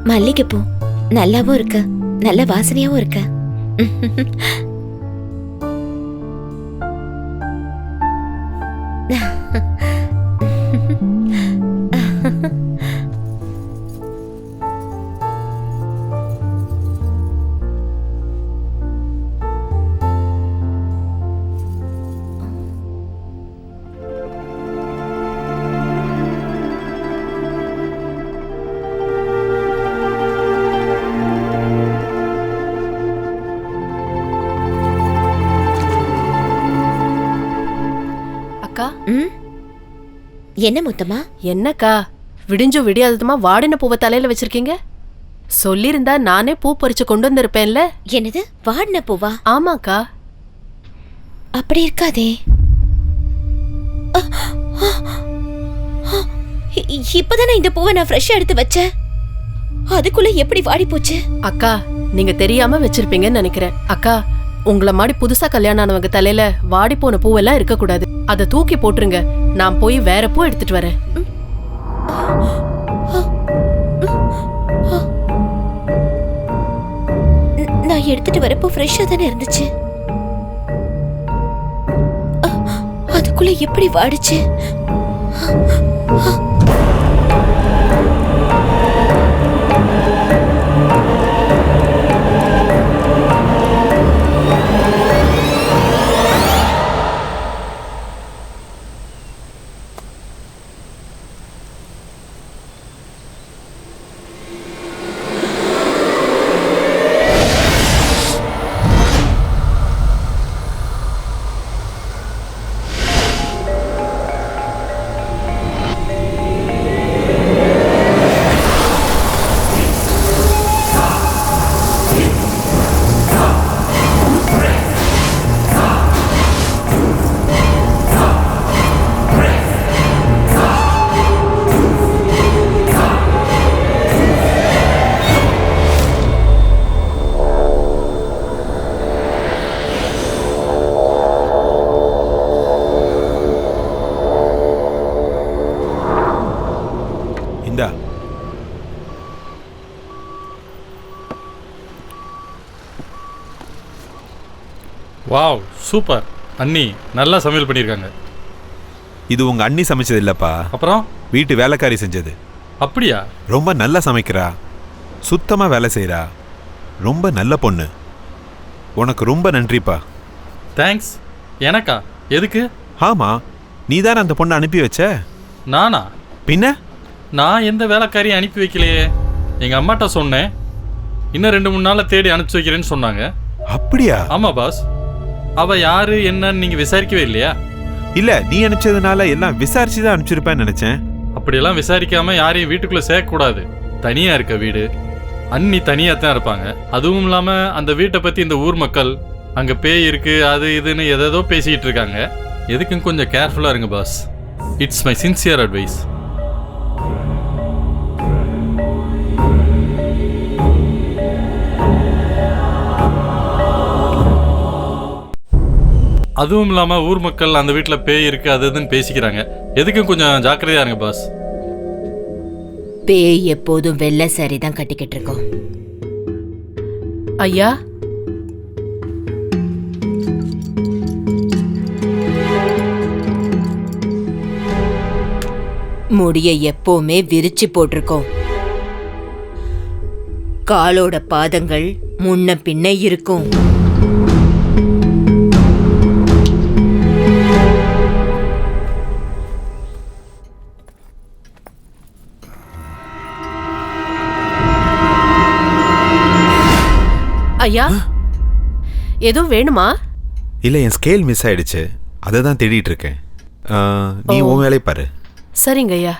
மல்லிகைப்பூ நல்லாவும் இருக்கு, நல்ல வாசனையாவும் இருக்கு. என்ன முத்தமா? என்னக்கா விடிஞ்சோ விடியாததுமா வாடின பூவை தலையில வச்சிருக்கீங்க? சொல்லிருந்தா நானே பூ பறிச்சு கொண்டு வந்திருப்பேன்ல. என்னது வாடின பூவா? ஆமாக்கா. அப்படி இருக்காதே. இப்பதானே இந்த பூவை நான் ஃப்ரெஷ்ஷா எடுத்து வச்சேன். அதுக்குள்ள எப்படி வாடி போச்சு? அக்கா நீங்க தெரியாம வச்சிருப்பீங்கன்னு நினைக்கிறேன். அக்கா உங்களை மாதிரி புதுசா கல்யாணம் ஆனவங்க தலையில வாடி போன பூவெல்லாம் இருக்க கூடாது. அதை தூக்கி போட்டுருங்க. நான் போய் வேற பூ எடுத்துட்டு வரேன். நான் எடுத்துட்டு வரப்போ ஃப்ரெஷ்ஷா தானே இருந்துச்சு. அதுக்குள்ள எப்படி வாடிச்சு? Wow super. அண்ணி நல்லா சமையல் பண்ணியிருக்காங்க. இது உங்க அண்ணி சமைச்சது இல்லப்பா, அப்புறம் வீட்டு வேலைக்காரி செஞ்சது. அப்படியா? ரொம்ப நல்லா சமைக்கிறா, சுத்தமா வேலை செய்யறா, ரொம்ப நல்ல பொண்ணு. உனக்கு ரொம்ப நன்றிப்பா. தேங்க்ஸ். எனக்கா? எதுக்கு? ஆமா, நீ தானே அந்த பொண்ணை அனுப்பி வச்ச. நானா? பின்ன நான் எந்த வேலைக்காரியும் அனுப்பி வைக்கலையே. எங்க அம்மாட்ட சொன்னேன், இன்னும் 2-3 நாள்ல தேடி அனுப்பிச்சு வைக்கிறேன்னு சொன்னாங்க. அப்படியா? ஆமா பாஸ். அவ யாரு என்னன்னு நீங்க விசாரிக்கவே இல்லையா? இல்ல, நீ அனுப்பிச்சதுனால எல்லாம் விசாரிச்சு தான் அனுப்பிச்சிருப்பேன்னு நினைச்சேன். அப்படியெல்லாம் விசாரிக்காம யாரையும் வீட்டுக்குள்ள சேர்க்க கூடாது. தனியா இருக்க வீடு, அண்ணி தனியா தான் இருப்பாங்க. அதுவும் இல்லாம அந்த வீட்டை பத்தி இந்த ஊர் மக்கள் அங்க பேய் இருக்கு அது இதுன்னு எதோ பேசிட்டு இருக்காங்க. எதுக்கும் கொஞ்சம் கேர்ஃபுல்லா இருங்க boss. It's my sincere advice. அதுவும் இல்லாம ஊர் மக்கள் அந்த வீட்டுல பேய் இருக்கு அது இதுன்னு பேசிக்கிறாங்க. எதுக்கும் கொஞ்சம் ஜாக்கிரதையா இருங்க பாஸ். பேய் எப்போதும் வெள்ளை சாரி தான் கட்டிக்கிட்டு இருக்கோம். ஐயா முடிய எப்பவுமே விரிச்சு போட்டிருக்கோம். காலோட பாதங்கள் முன்ன பின்ன இருக்கும். ஐயா ஏதோ வேணுமா? இல்ல, என் ஸ்கேல் மிஸ் ஆயிடுச்சு, அதை தான் தேடிட்டு இருக்கேன். நீ உன் வேலையை பாரு. சரிங்க ஐயா.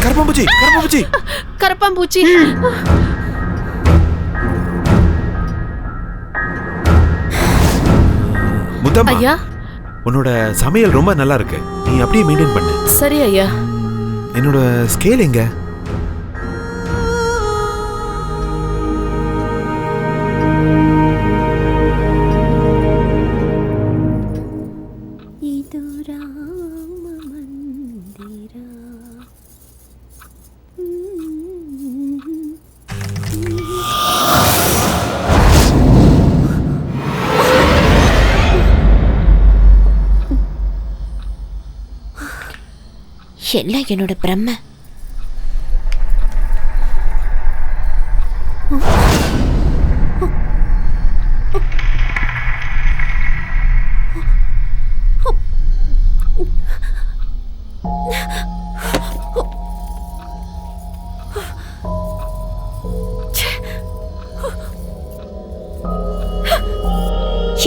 கரப்பாம்பூச்சி, கரப்பாம்பூச்சி, கரப்பாம்பூச்சி. முத்தம்மா, ஐயா உன்னோட சமையல் ரொம்ப நல்லா இருக்கு, நீ அப்படியே மெயின்டைன் பண்ணு. சரி ஐயா. என்னோட ஸ்கேல் எங்க? எல்லாம் என்னோட பிரம்ம.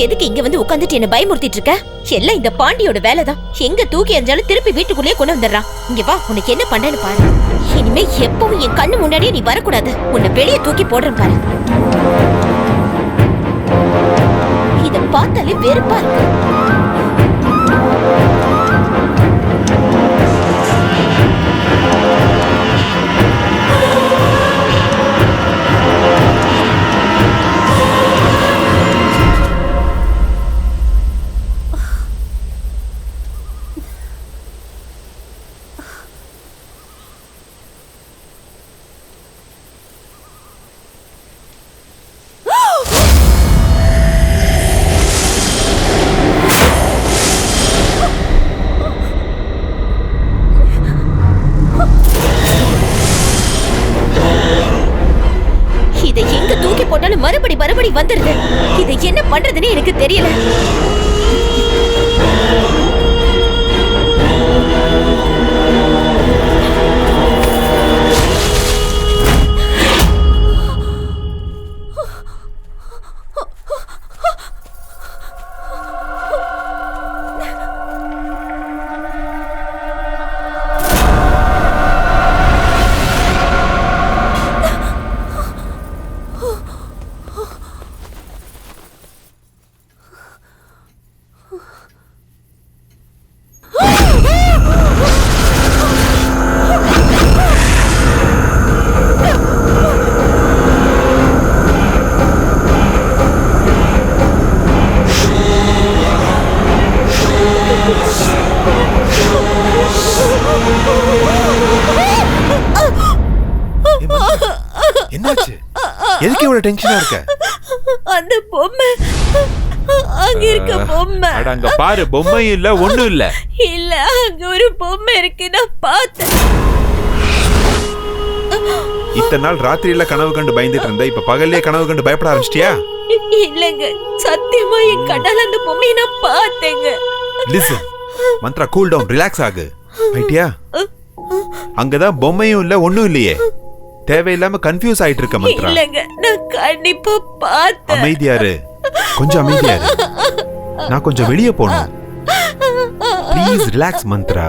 எதுக்கு இங்க வந்து உட்காந்துட்டு என்ன பயமுறுத்திட்டு இருக்க? எல்லாம் இந்த பாண்டியோட வேலைதான். எங்க தூக்கி எறிஞ்சாலும் திருப்பி வீட்டுக்குள்ளேயே கொண்டு வந்துடுறான். இங்க வா, உனக்கு என்ன பண்ணேன்னு பாரு. இனிமே எப்பவும் என் கண்ணு முன்னாடியே நீ வரக்கூடாது. உன்னை வெளியே தூக்கி போடுறேன் பாரு. இத பார்த்தாலே வெறுப்பா இருக்கு. மறுபடி வந்துருது. இதை என்ன பண்றதுன்னு எனக்கு தெரியல. எதுக்கு இவ்வளவு டென்ஷனா இருக்க? அந்த பொம்மை அங்க இருக்க பொம்மை. அட அங்க பாரு, பொம்மையும் இல்ல ஒண்ணும் இல்ல. இல்ல, அங்க ஒரு பொம்மை இருக்கு, நான் பார்த்தேன். இத்தனை நாள் ராத்திரியில கனவு கண்டு பயந்துட்டு இருந்த, இப்ப பகல்லே கனவு கண்டு பயப்பட ஆரம்பிச்சிட்டியா? இல்லங்க, சத்தியமா என் கண்ணால அந்த பொம்மையை நான் பார்த்தேங்க. Listen Mantra, cool down, relax ஆகு. ரைட்டியா? அங்கதான் பொம்மையும் இல்ல ஒண்ணும் இல்லையே. தேவையில்லாம கன்ஃபியூஸ் ஆயிட்டு இருக்க மந்த்ரா. இல்லங்க, நான் கண்டிப்பா பார்த்தேன். அமைதியாரு, கொஞ்சம் அமைதியாரு. நான் கொஞ்சம் வெளியே போகணும். ப்ளீஸ் ரிலாக்ஸ் மந்த்ரா,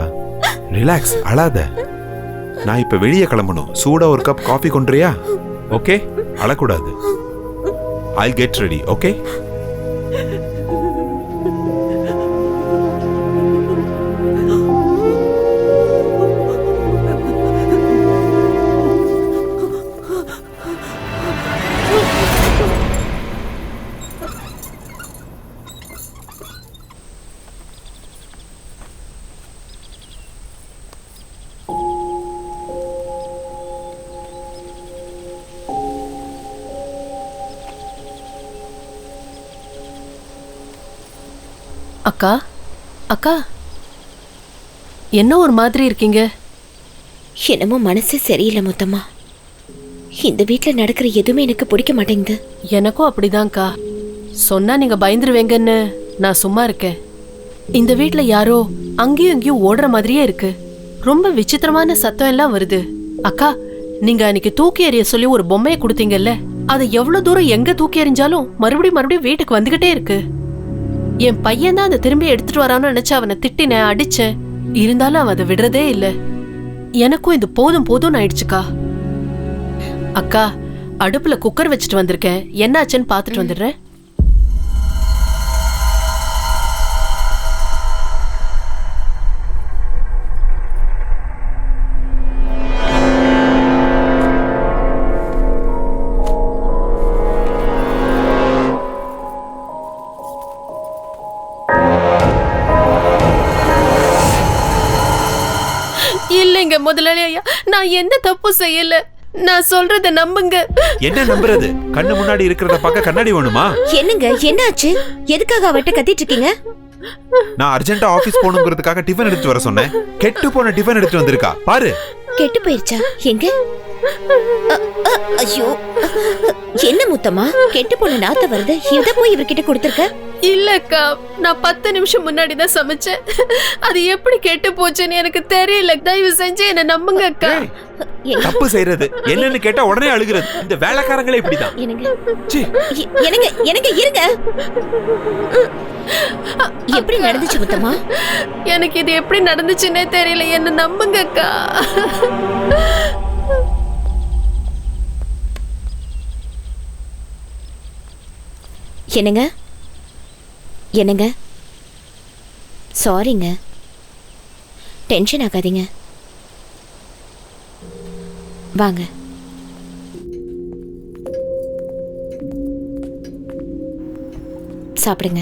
ரிலாக்ஸ், அழாத. நான் இப்ப வெளியே கிளம்பணும். சூடா ஒரு கப் காஃபி கொண்டுறியா? ஓகே, அழக்கூடாது. I'll get ready, okay? அக்கா, அக்கா, என்ன ஒரு மாதிரி இருக்கீங்க? என்னமோ மனசே சரியில்லை முத்தம்மா. இந்த வீட்டுல நடக்கிற எதுவுமே எனக்கு பிடிக்க மாட்டேங்குது. எனக்கும் அப்படிதான்க்கா. சொன்னா நீங்க பயந்துருவேங்கன்னு நான் சும்மா இருக்கேன். இந்த வீட்டுல யாரோ அங்கேயும் இங்கேயும் ஓடுற மாதிரியே இருக்கு. ரொம்ப விசித்திரமான சத்தம் எல்லாம் வருது. அக்கா, நீங்க அன்னைக்கு தூக்கி எறிய சொல்லி ஒரு பொம்மையை கொடுத்தீங்கல்ல, அதை எவ்வளவு தூரம் எங்க தூக்கி எறிஞ்சாலும் மறுபடியும் வீட்டுக்கு வந்துகிட்டே இருக்கு. என் பையன் தான் அதை திரும்பி எடுத்துட்டு வரான்னு நினைச்சு அவனை திட்டினேன், அடிச்சேன். இருந்தாலும் அவன் அதை விடுறதே இல்லை. எனக்கும் இது போதும் போதும்னு ஆயிடுச்சுக்கா. அக்கா, அடுப்புல குக்கர் வச்சுட்டு வந்திருக்கேன், என்னாச்சுன்னு பாத்துட்டு வந்துடுறேன். இல்லைங்க முதலாளி ஐயா, நான் எந்த தப்பு செய்யல. நான் சொல்றத நம்புங்க. என்ன நம்புறது? கண்ணு முன்னாடி இருக்கிறத பார்க்க கண்ணாடி வேணுமா? என்னங்க என்னாச்சு? எதுக்காக அவட்ட கத்திட்டு இருக்கீங்க? நான் அர்ஜென்ட்டா ஆபீஸ் போகணுங்கிறதுக்காக டிஃபன் எடுத்து வர சொன்னேன். கெட்டு போன டிஃபன் எடுத்து வந்திருக்கா பாரு. கெட்டு போயிருச்சா? எங்க? ஐயோ, என்ன முத்தம்மா கெட்டு போன நாத்த வருது? இத போய் இவர்கிட்ட கொடுத்துருக்க? இல்லக்கா, நான் 10 நிமிஷம் முன்னாடி தான் சமைச்சேன். அது எப்படி கெட்டு போச்சுன்னு எனக்கு தெரியல. தயவு செஞ்சு என்ன நம்புங்க அக்கா. தப்பு செய்யறது என்னன்னு கேட்டா உடனே அழுகிறது. இந்த வேலைக்காரங்களே இப்படிதான். எனக்கு இருங்க. எப்படி நடந்துச்சு முத்தம்மா? எனக்கு இது எப்படி நடந்துச்சுன்னே தெரியல. என்ன நம்புங்க அக்கா. என்னங்க என்னங்க? சாரிங்க, டென்ஷன் ஆகாதீங்க. வாங்க. சாப்பிடுங்க.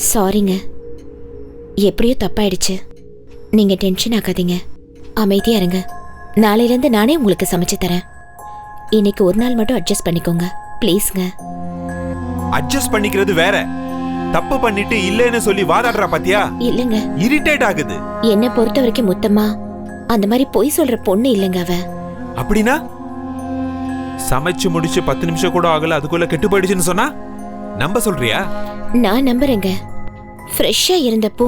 சாரிங்க, எப்படியோ தப்பாயிடுச்சு. நீங்க டென்ஷன் ஆகாதீங்க, அமைதியா இருங்க. நாளையிலேருந்து நானே உங்களுக்கு சமைச்சு தரேன். இன்னைக்கு ஒரு நாள் மட்டும் அட்ஜஸ்ட் பண்ணிக்கோங்க ப்ளீஸ்ங்க. அட்ஜஸ்ட் பண்ணிக்கிறது வேற, தப்பு பண்ணிட்டு இல்லன்னு சொல்லி வாதாடுறா பாத்தியா? இல்லங்க, இரிட்டேட் ஆகுது. என்ன பொறுத்த வரைக்கும் முத்தம்மா அந்த மாதிரி பொய் சொல்ற பொண்ணு இல்லங்க அவ. அப்படின்னா சமைச்சு முடிச்சு 10 நிமிஷம் கூட ஆகல, அதுக்குள்ள கெட்டு போயிடுச்சுன்னு சொன்னா நம்ப சொல்றியா? நான் நம்புறேங்க. ஃப்ரெஷ்ஷா இருந்தப்போ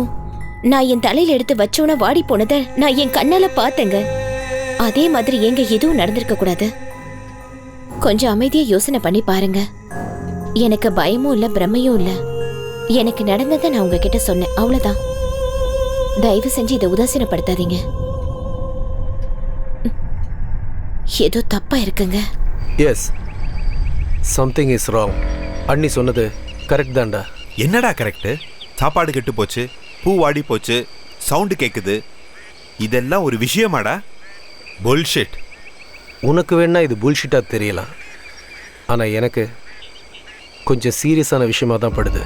நான் என் தலையில எடுத்து வச்சோன்னா வாடி போனதை நான் என் கண்ணால பார்த்தேங்க. அதே மாதிரி எங்க எதுவும் நடந்திருக்க கூடாது. கொஞ்சம் அமைதியா யோசனை பண்ணி பாருங்க. எனக்கு பயமும் இல்ல, பிரமையும் இல்ல. எனக்கு நடந்ததை நான் உங்ககிட்ட சொன்னேன், அவ்வளவுதான். தயவு செஞ்சு இதை உதாசீனப்படுத்தாதீங்க. ஏதோ தப்பா இருக்குங்க. Yes, something is wrong. அண்ணி சொன்னது கரெக்ட் தான்டா. என்னடா கரெக்ட்? சாப்பாடு கெட்டு போச்சு, பூ வாடி போச்சு, சவுண்டு கேக்குது, இதெல்லாம் ஒரு விஷயமாடா? புல்ஷிட். உனக்கு வேணா இது புல்ஷிட்டா தெரியலாம், ஆனா எனக்கு கொஞ்சம் சீரியஸான விஷயமா தான் படுது.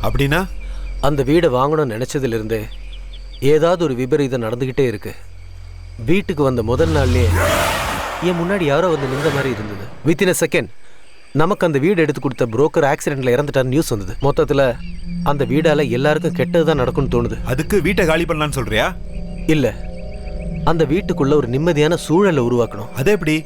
அப்படின்னா அந்த வீடை வாங்கணும்னு நினைச்சதுலேருந்தே ஏதாவது ஒரு விபரீதம் நடந்துகிட்டே இருக்கு. வீட்டுக்கு வந்த முதல் நாள்லயே என் முன்னாடி யாரோ வந்து நின்ற மாதிரி இருந்தது. வித்தின் அ செகண்ட் நமக்கு அந்த வீடு எடுத்து கொடுத்த புரோக்கர் ஆக்சிடென்ட்ல இறந்துட்டான்னு நியூஸ் வந்தது. மொத்தத்துல அந்த வீடால எல்லாருக்கும் கெட்டதுதான் நடக்கும்னு தோணுது. அதுக்கு வீட்டை காலி பண்ணலான்னு சொல்றியா? இல்ல, அந்த வீட்டுக்குள்ள ஒரு நிம்மதியான சூழலை உருவாக்கணும். அது எப்படி?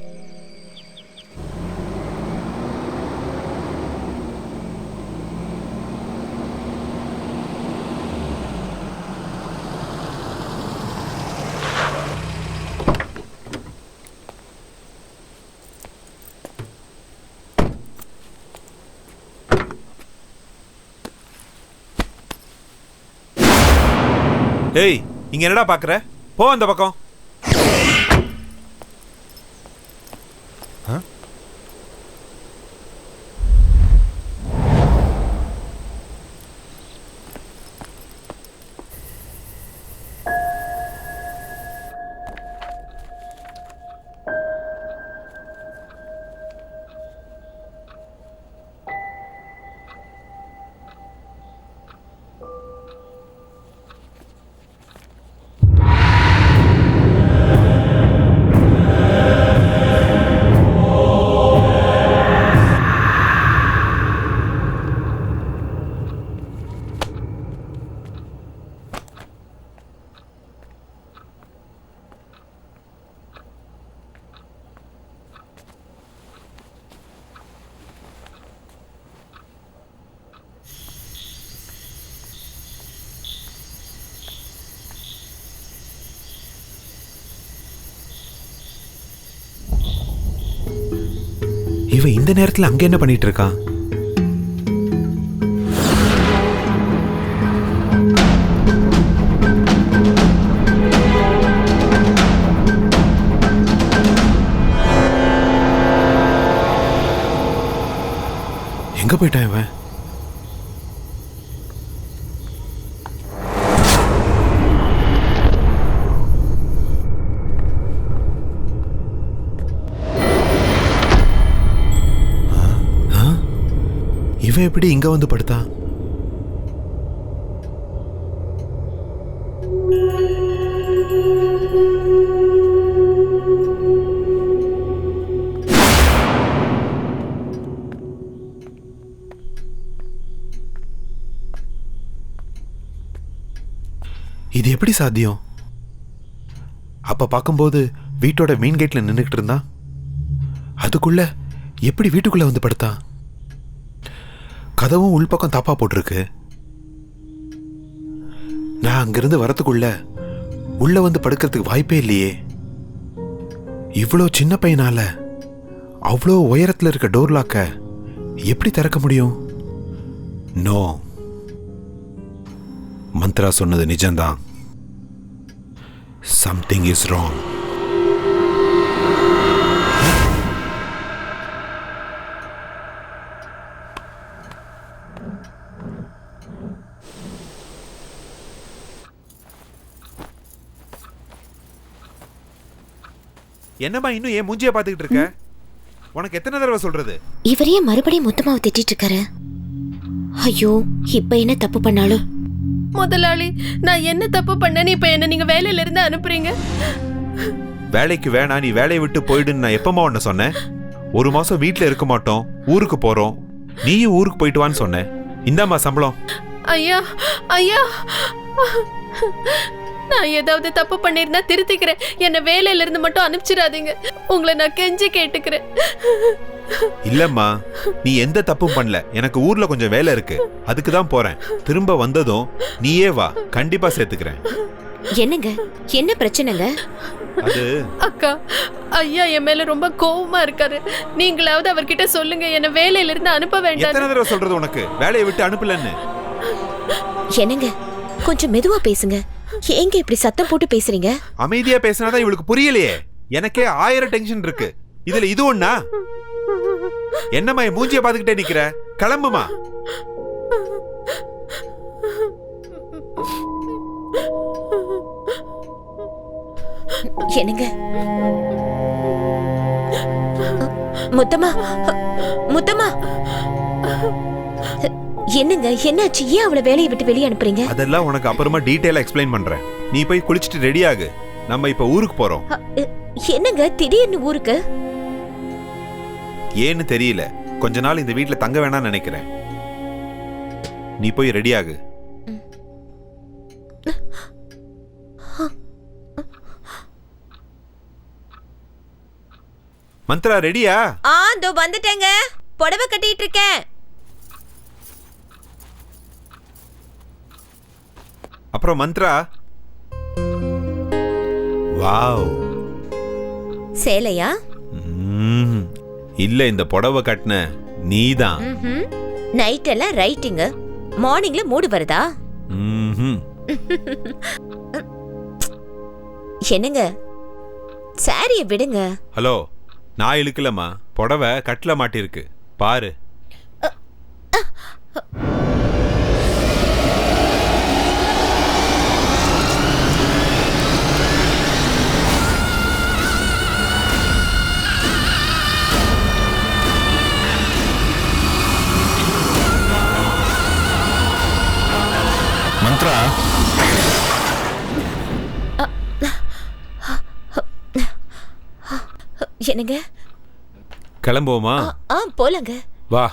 ஏய், இங்க என்னடா பாக்குற? போ அந்த பக்கம். இவன் இந்த நேரத்துல அங்க என்ன பண்ணிட்டு இருக்கான்? எங்க போயிட்டான் இவன்? இவன் எப்படி இங்க வந்து படுத்தான்? இது எப்படி சாத்தியம்? அப்ப பார்க்கும்போது வீட்டோட மெயின் கேட்ல நின்றுகிட்டு இருந்தான். அதுக்குள்ள எப்படி வீட்டுக்குள்ள வந்து படுத்தான்? கதவும் உள்பக்கம் தாப்பா போட்டிருக்கு. நான் அங்கிருந்து வரத்துக்குள்ள உள்ள வந்து படுக்கிறதுக்கு வாய்ப்பே இல்லையே. இவ்வளோ சின்ன பையனால அவ்வளோ உயரத்தில் இருக்க டோர் லாக்க எப்படி திறக்க முடியும்? நோ, மந்த்ரா சொன்னது நிஜம்தான். Something is wrong. என்னம்மா இன்னும் ஏன் மூஞ்சிய பாத்துக்கிட்டு இருக்க? உனக்கு எத்தனை தடவை சொல்றது? இவரையே மறுபடியும் முத்தமாவை திட்டிட்டு இருக்காரு. ஐயோ, இப்ப என்ன தப்பு பண்ணாலும்? முதலாளி, நான் என்ன தப்பு பண்ணேன்னு இப்ப என்ன நீங்க வேலையில இருந்து அனுப்புறீங்க? வேலைக்கு வேணா, நீ வேலையை விட்டு போயிடுன்னு நான் எப்பமா உன்ன சொன்னேன்? 1 மாசம் வீட்டுல இருக்க மாட்டோம், ஊருக்கு போறோம். நீயும் ஊருக்கு போயிட்டு வான்னு சொன்னேன். இந்தாம்மா சம்பளம். ஐயா ஐயா, நான் ஏதாவது தப்பு பண்ணிருந்தா திருத்திக்கிறேன். என்ன வேலையில இருந்து மட்டும் அனுப்பிச்சிடாதீங்க. உங்களை நான் கெஞ்சி கேட்டுக்கிறேன். இல்லம்மா, நீ எந்த தப்பும் பண்ணல. எனக்கு ஊர்ல கொஞ்சம் வேலை இருக்கு, அதுக்கு தான் போறேன். திரும்ப வந்ததும் நீயே வா, கண்டிப்பா சேர்த்துக்கிறேன். என்னங்க, என்ன பிரச்சனைங்க? அது அக்கா, ஐயா என் மேல ரொம்ப கோவமா இருக்காரு. நீங்களாவது அவர்கிட்ட சொல்லுங்க, என்ன வேலையில இருந்து அனுப்ப வேண்டாம். எத்தனை தடவை சொல்றது உனக்கு வேலையை விட்டு அனுப்பலன்னு? என்னங்க, கொஞ்சம் மெதுவா பேசுங்க. ஏங்க இப்படி சத்தம் போட்டு பேசுறீங்க? அமைதியா பேசினாதான் இவளுக்கு புரியலையே. எனக்கே 1000 டென்ஷன் இருக்கு, இதுல இது ஒண்ணா? என்னம்மா மூஞ்சிய பாத்துக்கிட்டே நிக்கிற? கிளம்புமா. என்னங்க, முத்தம்மா, முத்தம்மா, என்னங்க என்னாச்சு? ஏன் அவளை வேலையை விட்டு வெளியே அனுப்புறீங்க? அதெல்லாம் உனக்கு அப்புறமா டீடைலா எக்ஸ்பிளைன் பண்றேன். நீ போய் குளிச்சிட்டு ரெடி ஆகு, நம்ம இப்ப ஊருக்கு போறோம். என்னங்க திடீர்னு ஊருக்கு? ஏன்னு தெரியல, கொஞ்ச நாள் இந்த வீட்டுல தங்க வேணாம்னு நினைக்கிறேன். நீ போய் ரெடி ஆகு. மந்த்ரா ரெடியா? இதோ வந்துட்டேங்க. புடவை கட்டிட்டு இருக்கேன். அப்புறம் மந்த்ரா, வாவ், சேலையா? இல்ல, இந்த புடவை கட்டின நீதான். நைட் எல்லாம் ரைட்டிங், மார்னிங்ல மூடு வருதா? என்னங்க, சாரிய விடுங்க. ஹலோ, நான் இழுக்கலம்மா, புடவை கட்டில மாட்டிருக்கு பாரு. மந்த்ரா, என்னங்க, கிளம்புவோமா? போலங்க. வா.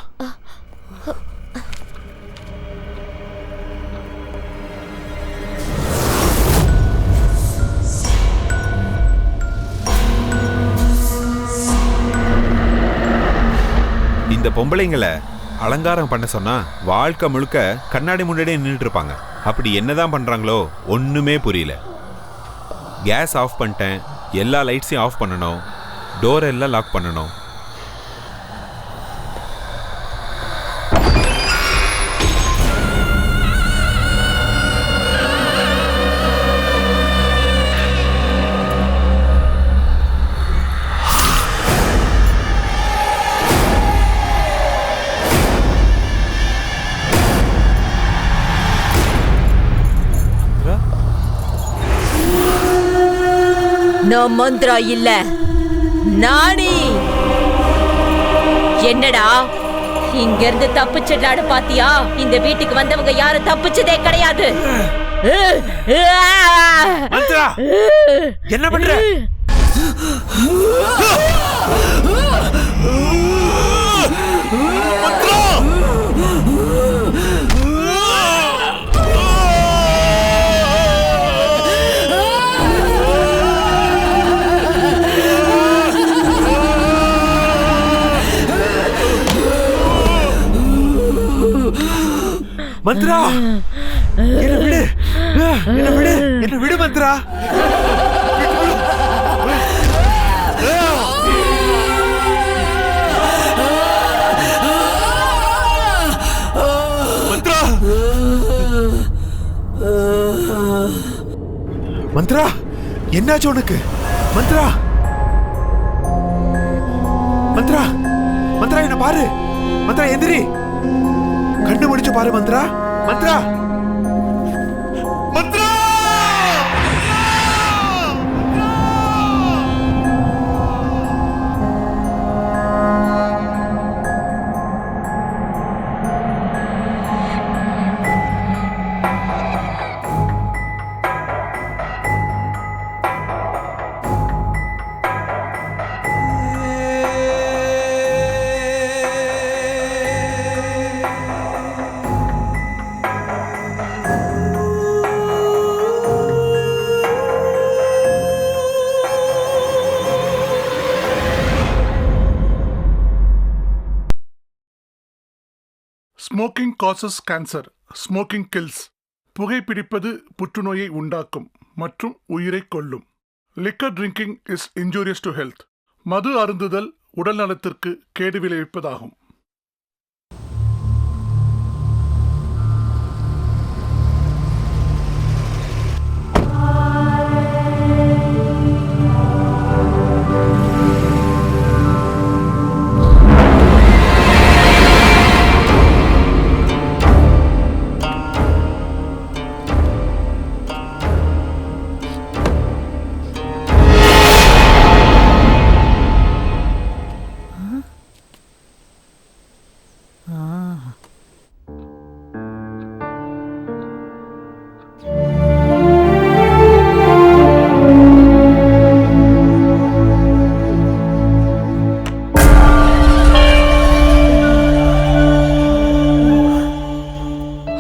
இந்த பொம்பளைங்களை அலங்காரம் பண்ண சொன்னா வாழ்க்கை முழுக்க கண்ணாடி முன்னாடியே நின்றுட்டு இருப்பாங்க. அப்படி என்னதான் பண்றாங்களோ ஒண்ணுமே புரியல. கேஸ் ஆஃப் பண்ணிட்டேன், எல்லா லைட்ஸையும் ஆஃப் பண்ணணும், டோர் எல்லாம் லாக் பண்ணணும். நான் மந்த்ரா இல்ல, நானே. என்னடா இங்க இருந்து தப்பிச்சிடலான்னு பாத்தியா? இந்த வீட்டுக்கு வந்தவங்க யாரும் தப்பிச்சதே கிடையாது. மந்த்ரா, என்ன பண்ற? மந்த்ரா என்ன விடு, என்ன விடு, என்ன விடு மந்த்ரா. மந்த்ரா மந்த்ரா என்னாச்சு உனக்கு? மந்த்ரா மந்த்ரா மந்த்ரா என்ன பாரு. மந்த்ரா எந்திரி, கண்ணு முடிச்சு பாரு. Mantra Mantra Mantra. Smoking causes cancer, smoking kills. புகைப்பிடிப்பது புற்றுநோயை உண்டாக்கும் மற்றும் உயிரை கொல்லும். Liquor drinking is injurious to health. மது அருந்துதல் உடல் நலத்திற்கு கேடு விளைவிப்பதாகும்.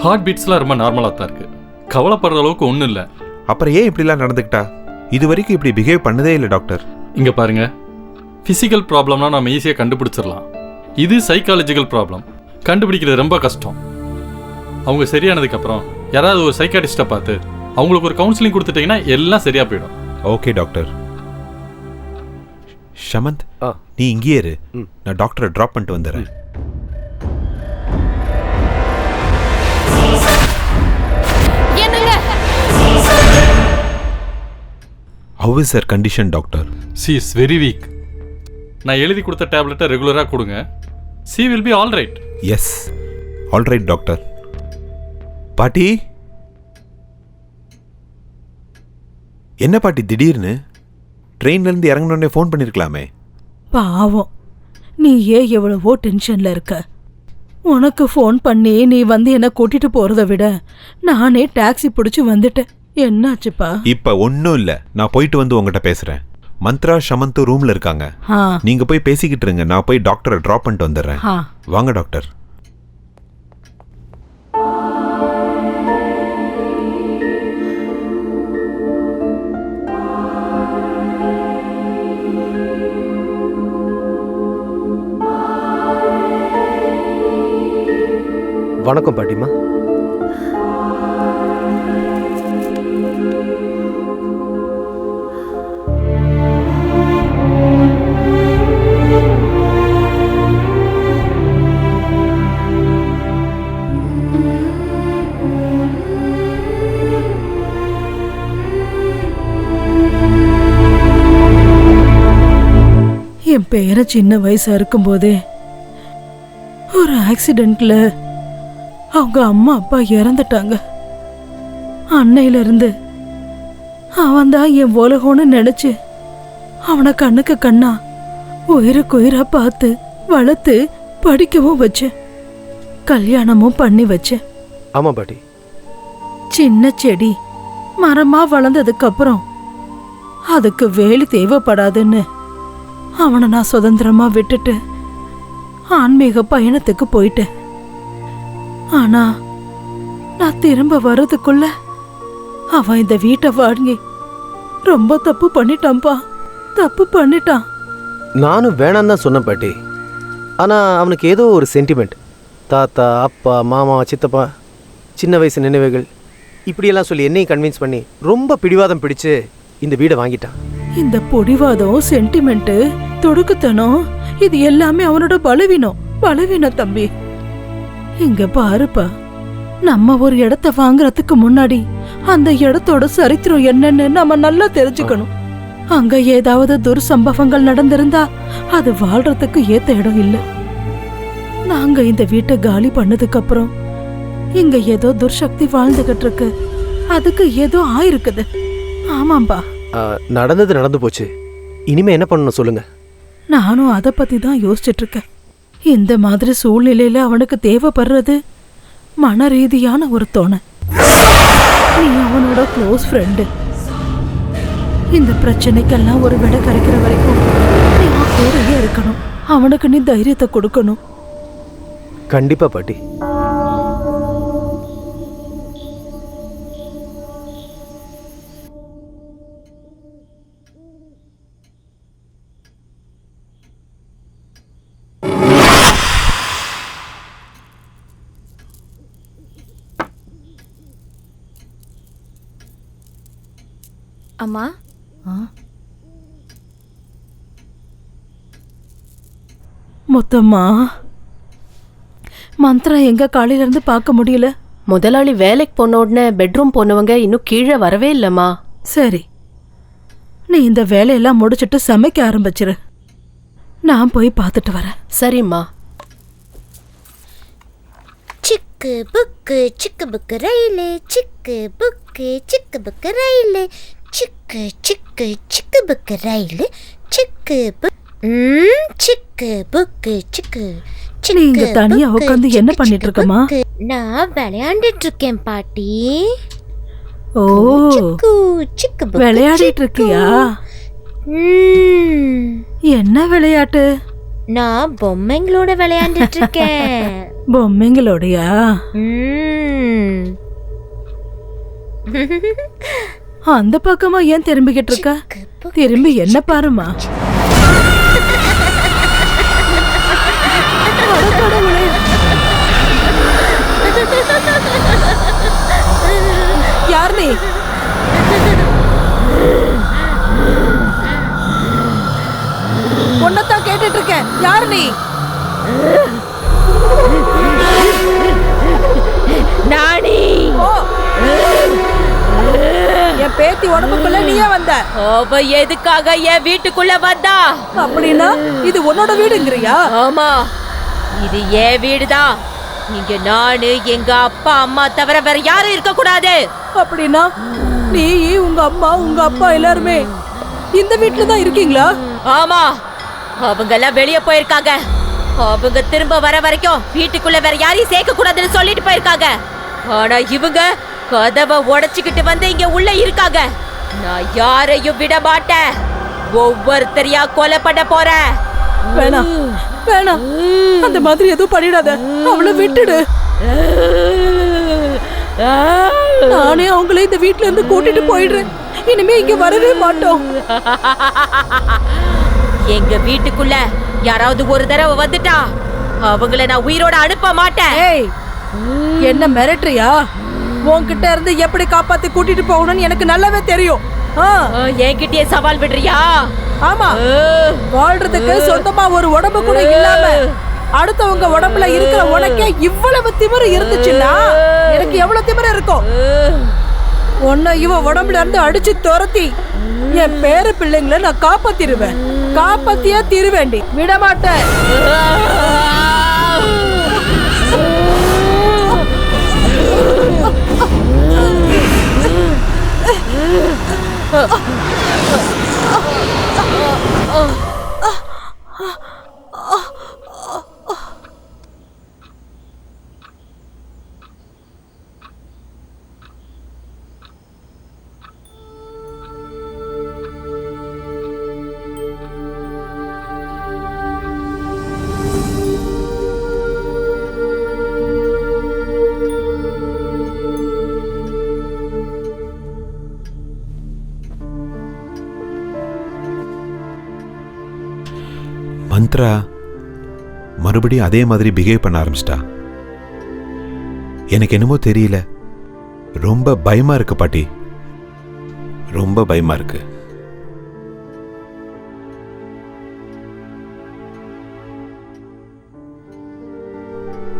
ஹார்ட் பீட்ஸ்லாம் ரொம்ப நார்மலாக தான் இருக்கு, கவலைப்படுற அளவுக்கு ஒன்றும் இல்லை. அப்புறம் ஏன் இப்படிலாம் நடந்துக்கிட்டா? இது வரைக்கும் இப்படி பிஹேவ் பண்ணதே இல்லை டாக்டர். இங்கே பாருங்க, ஃபிசிக்கல் ப்ராப்ளம்னா நம்ம ஈஸியாக கண்டுபிடிச்சிடலாம். இது சைக்காலஜிக்கல் ப்ராப்ளம், கண்டுபிடிக்கிறது ரொம்ப கஷ்டம். அவங்க சரியானதுக்கப்புறம் யாராவது ஒரு சைக்காட்டிஸ்ட்டை பார்த்து அவங்களுக்கு ஒரு கவுன்சிலிங் கொடுத்துட்டிங்கன்னா எல்லாம் சரியாக போயிடும். Okay doctor. ஷமந்த், நீ இங்கேயே இரு, நான் டாக்டரை ட்ராப் பண்ணிட்டு வந்துடுறேன். How is her condition, doctor? She is very weak. நான் எழுதி கொடுத்த டேப்லெட்டை ரெகுலராக கொடுங்க. She will be all right. Yes, all right, doctor. பாட்டி, என்ன பாட்டி திடீர்னு ட்ரெயின்லேருந்து இறங்கினோடனே ஃபோன் பண்ணியிருக்கலாமே. பாவம், நீ ஏன் எவ்வளவோ டென்ஷன்ல இருக்க. உனக்கு ஃபோன் பண்ணி நீ வந்து என்ன கூட்டிட்டு போறதை விட நானே டாக்ஸி பிடிச்சு வந்துட்டேன். என்னாச்சுப்பா? இப்ப ஒன்னும் இல்ல, நான் போயிட்டு வந்து உங்ககிட்ட பேசுறேன். மந்த்ரா ஷமந்த் ரூம்ல இருக்காங்க, நீங்க போய் பேசிக்கிட்டு இருங்க, நான் போய் டாக்டரை டிராப் பண்ணிட்டு வந்துடுறேன். வாங்க டாக்டர். வணக்கம் பாட்டிமா. என் பேர சின்ன வயசா இருக்கும்போதே ஒரு ஆக்சிடென்ட்ல அவங்க அம்மா அப்பா இறந்துட்டாங்க. அன்னையில இருந்து அவன் தான் என் உலகம்னு நினைச்சு அவனை கண்ணுக்கு கண்ணா உயிருக்கு உயிரா பார்த்து வளர்த்து படிக்கவும் வச்சேன், கல்யாணமும் பண்ணி வச்சேன். ஆமா பாட்டி. சின்ன செடி மரமா வளர்ந்ததுக்கு அப்புறம் அதுக்கு வேலி தேவைப்படாதுன்னு அவனை நான் சுதந்திரமா விட்டுட்டு ஆன்மீக பயணத்துக்கு போயிட்டேன். ஆனா நான் திரும்ப வர்றதுக்குள்ள அவன் இந்த வீட்டை வாங்கி ரொம்ப தப்பு பண்ணிட்டான்ப்பா, தப்பு பண்ணிட்டான். நானும் வேணாம் தான் சொன்னேன் பாட்டி. ஆனா அவனுக்கு ஏதோ ஒரு சென்டிமெண்ட். தாத்தா, அப்பா, மாமா, சித்தப்பா சின்ன வயசு நினைவுகள் இப்படியெல்லாம் சொல்லி என்னையும் கன்வின்ஸ் பண்ணி ரொம்ப பிடிவாதம் பிடிச்சு இந்த வீடை வாங்கிட்டான். இந்த பொடிவாதம், சென்டிமெண்ட், தொடுக்குத்தனம் இது எல்லாமே அவனோட பலவீனம் தம்பி. இங்க பாருப்பா, நம்ம ஒரு இடத்த வாங்குறதுக்கு முன்னாடி அந்த இடத்தோட சரித்திரம் என்னன்னு நம்ம நல்லா தெரிஞ்சுக்கணும். அங்க ஏதாவது துர்சம்பவங்கள் நடந்திருந்தா அது வாழ்றதுக்கு ஏத்த இடம் இல்ல. நாங்க இந்த வீட்டை காலி பண்ணதுக்கு அப்புறம் இங்க ஏதோ துர்சக்தி வாழ்ந்துகிட்டு இருக்கு, அதுக்கு ஏதோ ஆயிருக்குது. ஆமாம்பா. நடந்தது நடந்து போச்சு, இனிமே என்ன பண்ணணும் சொல்லுங்க. நானும் அதை பத்தி தான் யோசிச்சுட்டு இருக்கேன். இந்த மாதிரி சூழ்நிலையில அவனுக்கு தேவைப்படுறது மன ரீதியான ஒரு துணை. நீ அவனோட க்ளோஸ் ஃப்ரெண்டு. இந்த பிரச்சனைக்கெல்லாம் ஒரு விட கிடைக்கிற வரைக்கும் நீ அவன் கூடயே இருக்கணும். அவனுக்கு நீ தைரியத்தை கொடுக்கணும். கண்டிப்பா பாட்டி. அம்மா, மொத்தமா மந்த்ரா எங்க காலையில இருந்து பார்க்க முடியல. முதலாளி வேலைக்கு போன உடனே பெட்ரூம் போனவங்க இன்னும் கீழே வரவே இல்லம்மா. சரி, நீ இந்த வேலையெல்லாம் முடிச்சிட்டு சமைக்க ஆரம்பிச்சிரு. நான் போய் பார்த்துட்டு வரேன். சரிம்மா. சிக்கு புக்கு ரயிலு, சிக்கு புக்கு ரயிலு, சிக்கு புக்கு ரயிலு, சிக்கு புக்கு சிக்கு. நீ இங்க தனியா உட்காந்து என்ன பண்ணிட்டு இருக்கமா? நான் விளையாண்டுட்டு இருக்கேன் பாட்டி. ஓ, விளையாடிட்டு இருக்கியா? என்ன விளையாட்டு? நான் பொம்மைங்களோட விளையாண்டுட்டு இருக்கேன். பொம்மைங்களோடயா? அந்த பக்கமா ஏன் திரும்பிக்கிட்டு இருக்க? திரும்பி என்ன பாருமா. யார் நீ? ஒன்னதான் கேட்டுட்டு இருக்கேன். யார் நீ? நானி. என் பேத்தி உடம்புக்குள்ள நீயே வந்த. அவ எதுக்காக என் வீட்டுக்குள்ள வந்தா? அப்படின்னா இது உன்னோட வீடுங்கறியா? ஆமா, இது என் வீடுதான். இங்க நானு, எங்க அப்பா அம்மா தவிர வேற யாரும் இருக்க கூடாது. அப்படின்னா நீ, உங்க அம்மா, உங்க அப்பா எல்லாருமே இந்த வீட்டுல தான் இருக்கீங்களா? ஆமா, அவங்க எல்லாம் வெளியே போயிருக்காங்க. அவங்க திரும்ப வர வரைக்கும் வீட்டுக்குள்ள வேற யாரையும் சேர்க்க கூடாதுன்னு சொல்லிட்டு போயிருக்காங்க. ஆனா இவங்க கதவை உடைச்சுக்கிட்டு வந்து இங்க உள்ள இருக்காங்க. நான் யாரையும் விட மாட்டேன். ஒவ்வொருத்தரையா கொலை பண்ண போறேன். வேணாம் வேணாம், அந்த மாதிரி எதுவும் பண்ணிடாத. அவளை விட்டுடு. நானே அவங்களே இந்த வீட்டுல இருந்து கூட்டிட்டு போயிடுறேன். இனிமே இங்க வரவே மாட்டோம். எங்க வீட்டுக்குள்ள யாராவது ஒரு தடவை வந்துட்டா அவங்கள நான் உயிரோட அனுப்ப மாட்டேன். என்ன மிரட்டுறியா? உன்கிட்ட இருந்து எப்படி காப்பாத்தி கூட்டிட்டு போகணும்னு எனக்கு நல்லாவே தெரியும். என்கிட்டயே சவால் விடுறியா? ஆமா, வாழ்றதுக்கு சொந்தமா ஒரு உடம்பு கூட இல்லாம அடுத்தவங்க உடம்புல இருக்கிற உனக்கே இவ்வளவு திமிரு இருந்துச்சுன்னா எனக்கு எவ்வளவு திமிரு இருக்கும்? உன்னை இவ உடம்புல இருந்து அடிச்சு துரத்தி என் பேர பிள்ளைங்களை நான் காப்பாத்திருவேன். காப்பாத்தியா திருவேண்டி விட மாட்டேன். மந்த்ரா மறுபடியும் அதே மாதிரி பிஹேவ் பண்ண ஆரம்பிச்சிட்டா. எனக்கு என்னமோ தெரியல, ரொம்ப பயமா இருக்கு பாட்டி, ரொம்ப பயமா இருக்கு.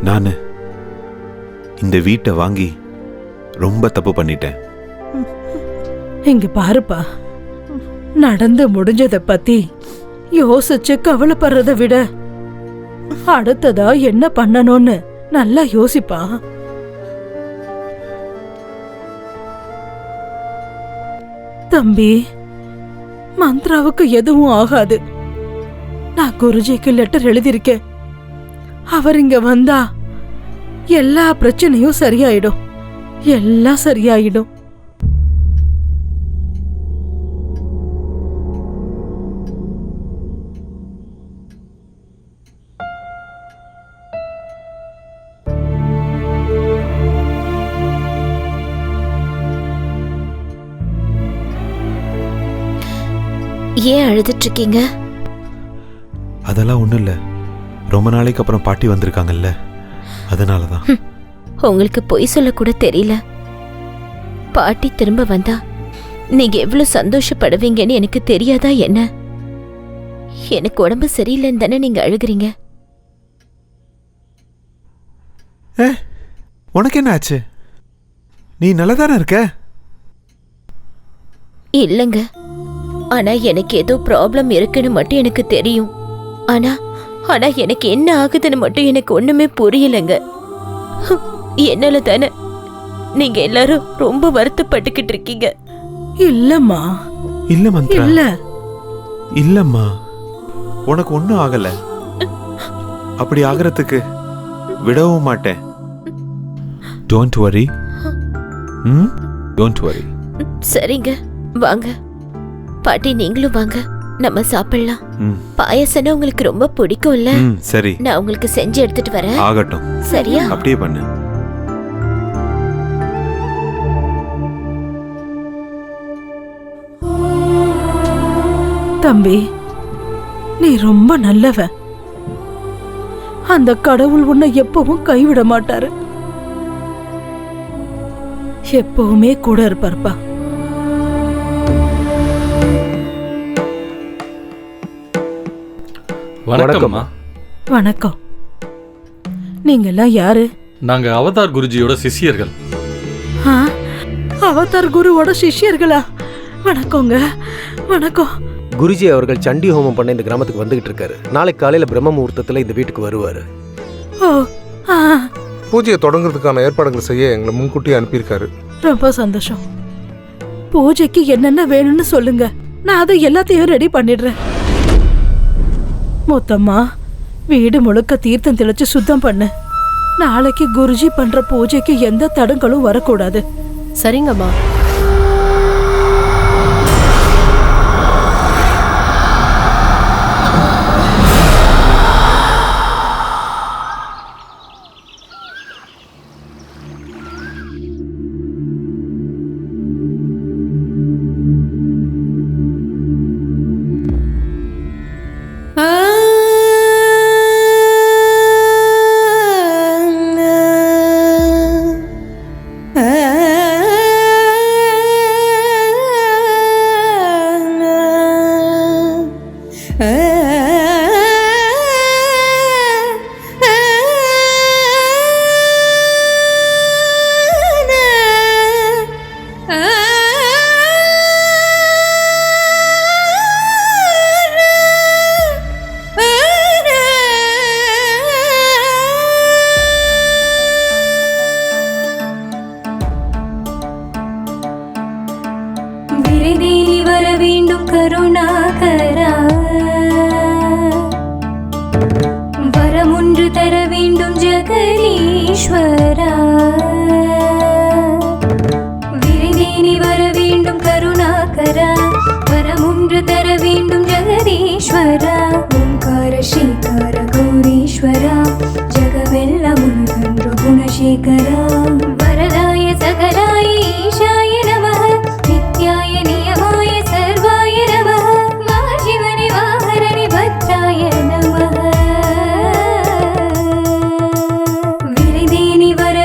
நான் இந்த வீட்டை வாங்கி ரொம்ப தப்பு பண்ணிட்டேன். இங்க பாருப்பா, நடந்து முடிஞ்சதை பத்தி யோசிச்சு கவலைப்படுறதை விட அடுத்ததா என்ன பண்ணணும்னு நல்லா யோசிப்பா. தம்பி, மந்த்ராவுக்கு எதுவும் ஆகாது. நான் குருஜிக்கு லெட்டர் எழுதியிருக்கேன். அவர் இங்க வந்தா எல்லா பிரச்சனையும் சரியாயிடும், எல்லாம் சரியாயிடும். ஏன் அழுதுட்டு இருக்கீங்க? அதெல்லாம் ஒண்ணும் இல்ல, ரொம்ப நாளைக்கு அப்புறம் பாட்டி வந்திருக்காங்கல்ல, அதனாலதான். உங்களுக்கு பொய் சொல்ல கூட தெரியல. பாட்டி திரும்ப வந்தா நீங்க எவ்வளவு சந்தோஷப்படுவீங்கன்னு எனக்கு தெரியாதா என்ன? எனக்கு உடம்பு சரியில்லைன்னு தானே நீங்க அழுகுறீங்க. உனக்கு என்ன ஆச்சு? நீ நல்லதானே இருக்க? இல்லங்க, ஆனா எனக்கு ஏதோ ப்ராப்ளம் இருக்குன்னு மட்டும் எனக்கு தெரியும். ஆனா ஆனா எனக்கு என்ன ஆகுதுன்னு மட்டும் எனக்கு ஒண்ணுமே புரியலங்க. என்னால தானே நீங்க எல்லாரும் ரொம்ப வருத்தப்பட்டுக்கிட்டு இருக்கீங்க. இல்லம்மா, இல்ல மந்த்ரா, இல்ல இல்லம்மா, உனக்கு ஒண்ணும் ஆகல. அப்படி ஆகிறதுக்கு விடவும் மாட்டேன். Don't worry. Don't worry. சரிங்க, வாங்க பாட்டி, நீங்களும் வாங்க, நம்ம சாப்பிடலாம். பாயசம்னா உங்களுக்கு ரொம்ப பிடிக்கும்ல? சரி, நான் உங்களுக்கு செஞ்சு எடுத்துட்டு வரேன். ஆகட்டும். சரியா? அப்படியே பண்ணு. தம்பி, நீ ரொம்ப நல்லவன். அந்த கடவுள் உன்னை எப்பவும் கைவிட மாட்டாரு, எப்பவுமே கூட இருப்பார்ப்பா. வணக்கம்மா. வணக்கம். நீங்க எல்லாம் யாரு? நாங்க அவதார் குருஜியோட சிஷ்யர்கள். ஆ, அவதார் குருவோட சிஷ்யர்களா? வணக்கங்க, வணக்கம். குருஜி அவர்கள் சண்டி ஹோமம் பண்ண இந்த கிராமத்துக்கு வந்துகிட்டு இருக்காரு. நாளைக்கு காலையில பிரம்ம முகூர்த்தத்துல இந்த வீட்டுக்கு வருவாரு. ஓ, ஆ, பூஜையை தொடங்குறதுக்கான ஏற்பாடுகள் செய்ய எங்களை முன்கூட்டி அனுப்பியிருக்காரு. ரொம்ப சந்தோஷம். பூஜைக்கு என்னென்ன வேணும்னு சொல்லுங்க, நான் அதை எல்லாத்தையும் ரெடி பண்ணிடுறேன். மொத்தமா வீடு முழுக்க தீர்த்தம் தெளிச்சு சுத்தம் பண்ணு. நாளைக்கு குருஜி பண்ற பூஜைக்கு எந்த தடங்களும் வரக்கூடாது. சரிங்கம்மா.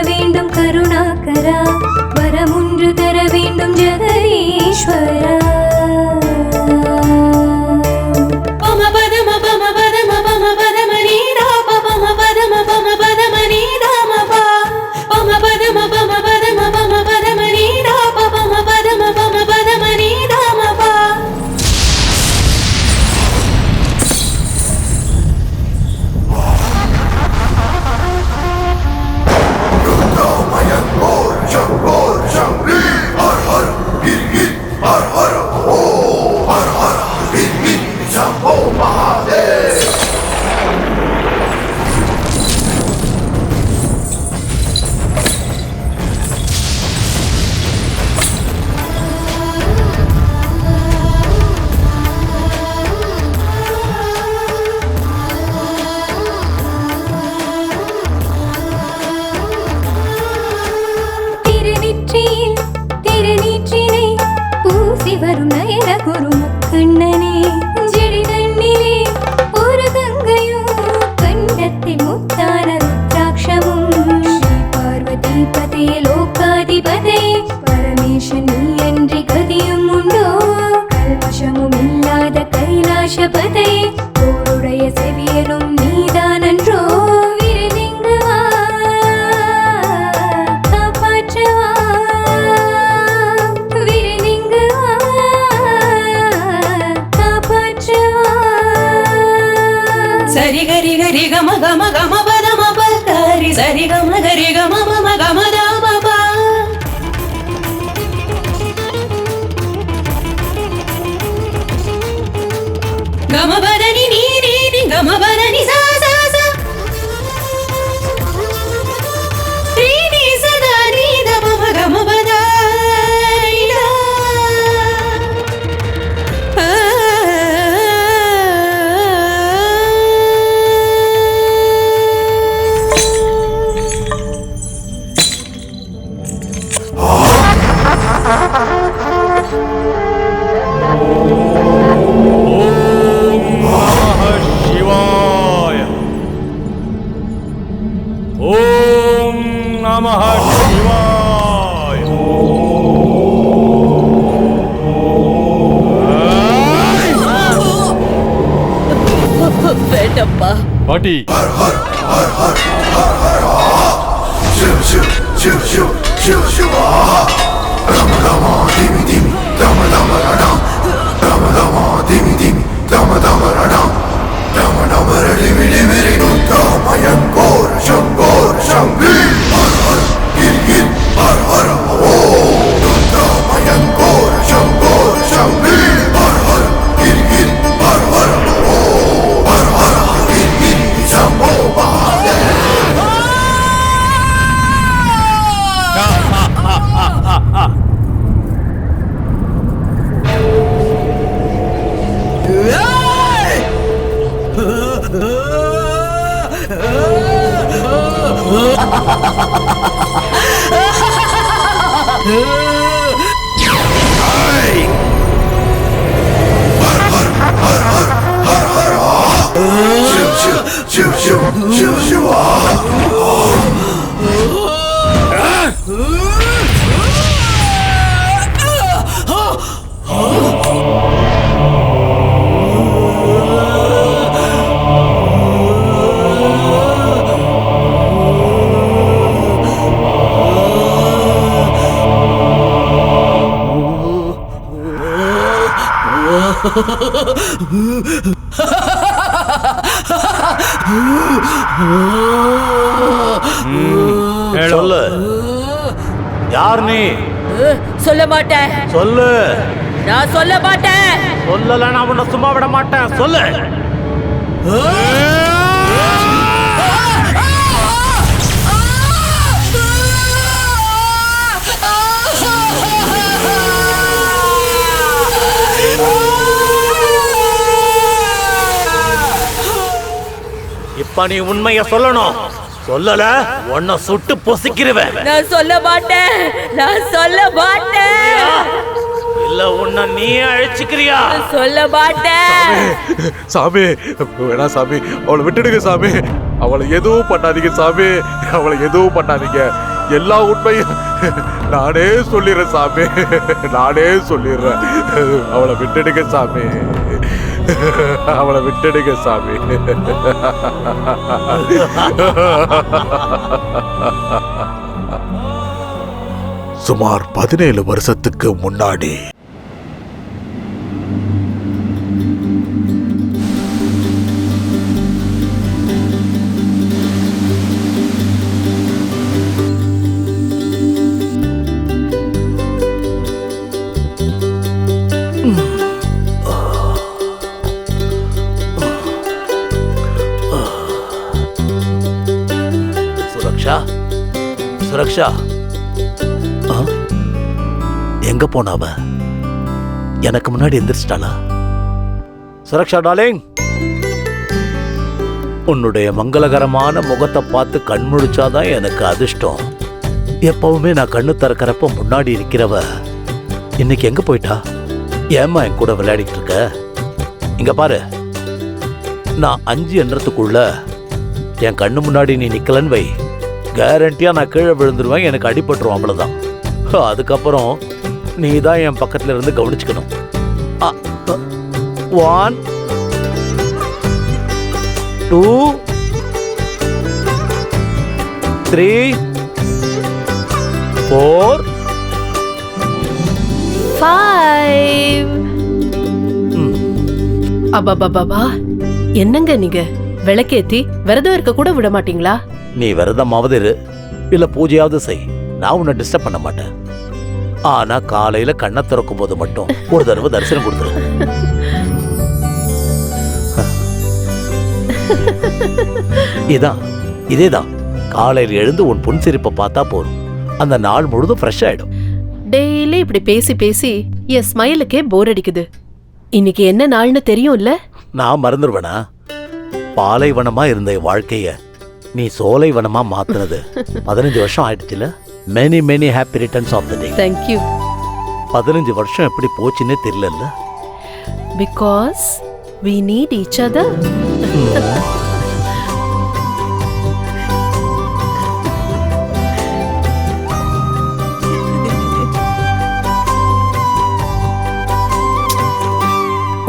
வேண்டும் வரும் நயன குரு கண்ணனே ஜெடி தண்ணிலே ஒரு கங்கையும் கண்டத்தில் முத்தான ருத்ராட்சமும் ஸ்ரீ பார்வதி பதே லோகாதிபதே பரமேசன் நீ அன்றி கதியும் உண்டோ கல்மஷமும் இல்லாத கைலாசபதே தோளுடைய செவியனும் நீதானன்றோ விருதிங்கவா காப்பாற்றவா விருதிங்கவா காப்பாற்றவா சரி கரி கரி கம கம கம பத மபல்காரி சரி கம கரி கம மம கம தா பபா கம பதனி நீ நீ நீ கம பதனி சா சா சா நீ நீ சதா நீ த மம கம பதா நீலா வேண்டப்பா பாட்டி சொல்லு, யார் நீ? சொல்ல மாட்டேன். சொல்லு. நான் சொல்ல மாட்டேன். சொல்லல, நான் உன்னை சும்மா விட மாட்டேன். சொல்லு. இப்ப நீ உண்மைய சொல்லணும். சொல்லல உன்னை சுட்டு பொசிக்கிறவன். நான் சொல்ல மாட்டேன். நான் சொல்ல மாட்டேன். இல்ல உன்னை நீ அழிச்சுக்கிறியா? சொல்ல மாட்டேன். சாமி வேணா சாமி, அவளை விட்டுடுங்க சாமி. அவளை எதுவும் பண்ணாதீங்க சாமி. அவளை எதுவும் பண்ணாதீங்க. எல்லா உண்மையும் நானே சொல்லிடுறேன் சாமி. நானே சொல்லிடுறேன். அவளை விட்டுடுங்க சாமி. அவளை விட்டுடுங்க சாமி. சுமார் 17 வருஷத்துக்கு முன்னாடி சுரக்ஷா எங்க போனாவ? எனக்கு முன்னாடி எந்திரிச்சிட்டாளா? சுரக்ஷா டார்லிங், உன்னுடைய மங்களகரமான முகத்தை பார்த்து கண் முழிச்சாதான் எனக்கு அதிர்ஷ்டம். எப்பவுமே நான் கண்ணு திறக்கிறப்ப முன்னாடி இருக்கிறவ இன்னைக்கு எங்க போயிட்டா? ஏம்மா என் கூட விளையாடிட்டு இருக்க? இங்க பாரு, நான் 5 எண்ணத்துக்குள்ள என் கண்ணு முன்னாடி நீ நிக்கலன்னு வை, கேரண்டியா நான் கீழே விழுந்துருவேன், எனக்கு அடிபட்டுரும், அவ்வளவுதான். அதுக்கப்புறம் நீ தான் என் பக்கத்துல இருந்து கவனிச்சுக்கணும். 1 2 3 4 5. அபாபாபா, என்னங்க நீங்க விளக்கேத்தி விரதம் இருக்க கூட விட மாட்டீங்களா? நீ விரதமாவது இரு, இல்ல பூஜையாவது செய், நான் உன்னை டிஸ்டர்ப் பண்ண மாட்டேன். ஆனா காலையில கண்ணை திறக்கும் போது மட்டும் ஒரு தடவை தரிசனம் கொடுத்துரு. இதேதான் காலையில எழுந்து உன் புன்சிரிப்பை பார்த்தா போதும், அந்த நாள் முழுதும் ஃப்ரெஷ் ஆயிடும். டெய்லி இப்படி பேசி பேசி என் ஸ்மைலுக்கே போர் அடிக்குது. இன்னைக்கு என்ன நாள்னு தெரியும்ல? நான் மறந்துடுவேனா? பாலைவனமா இருந்த என் வாழ்க்கைய நீ சோலைவனமா மாத்துனது 15 வருஷம் ஆயிடுச்சுல. Many many happy returns of the day. Thank you. 15 வருஷம் எப்படி போச்சுன்னே தெரியல. Because we need each other.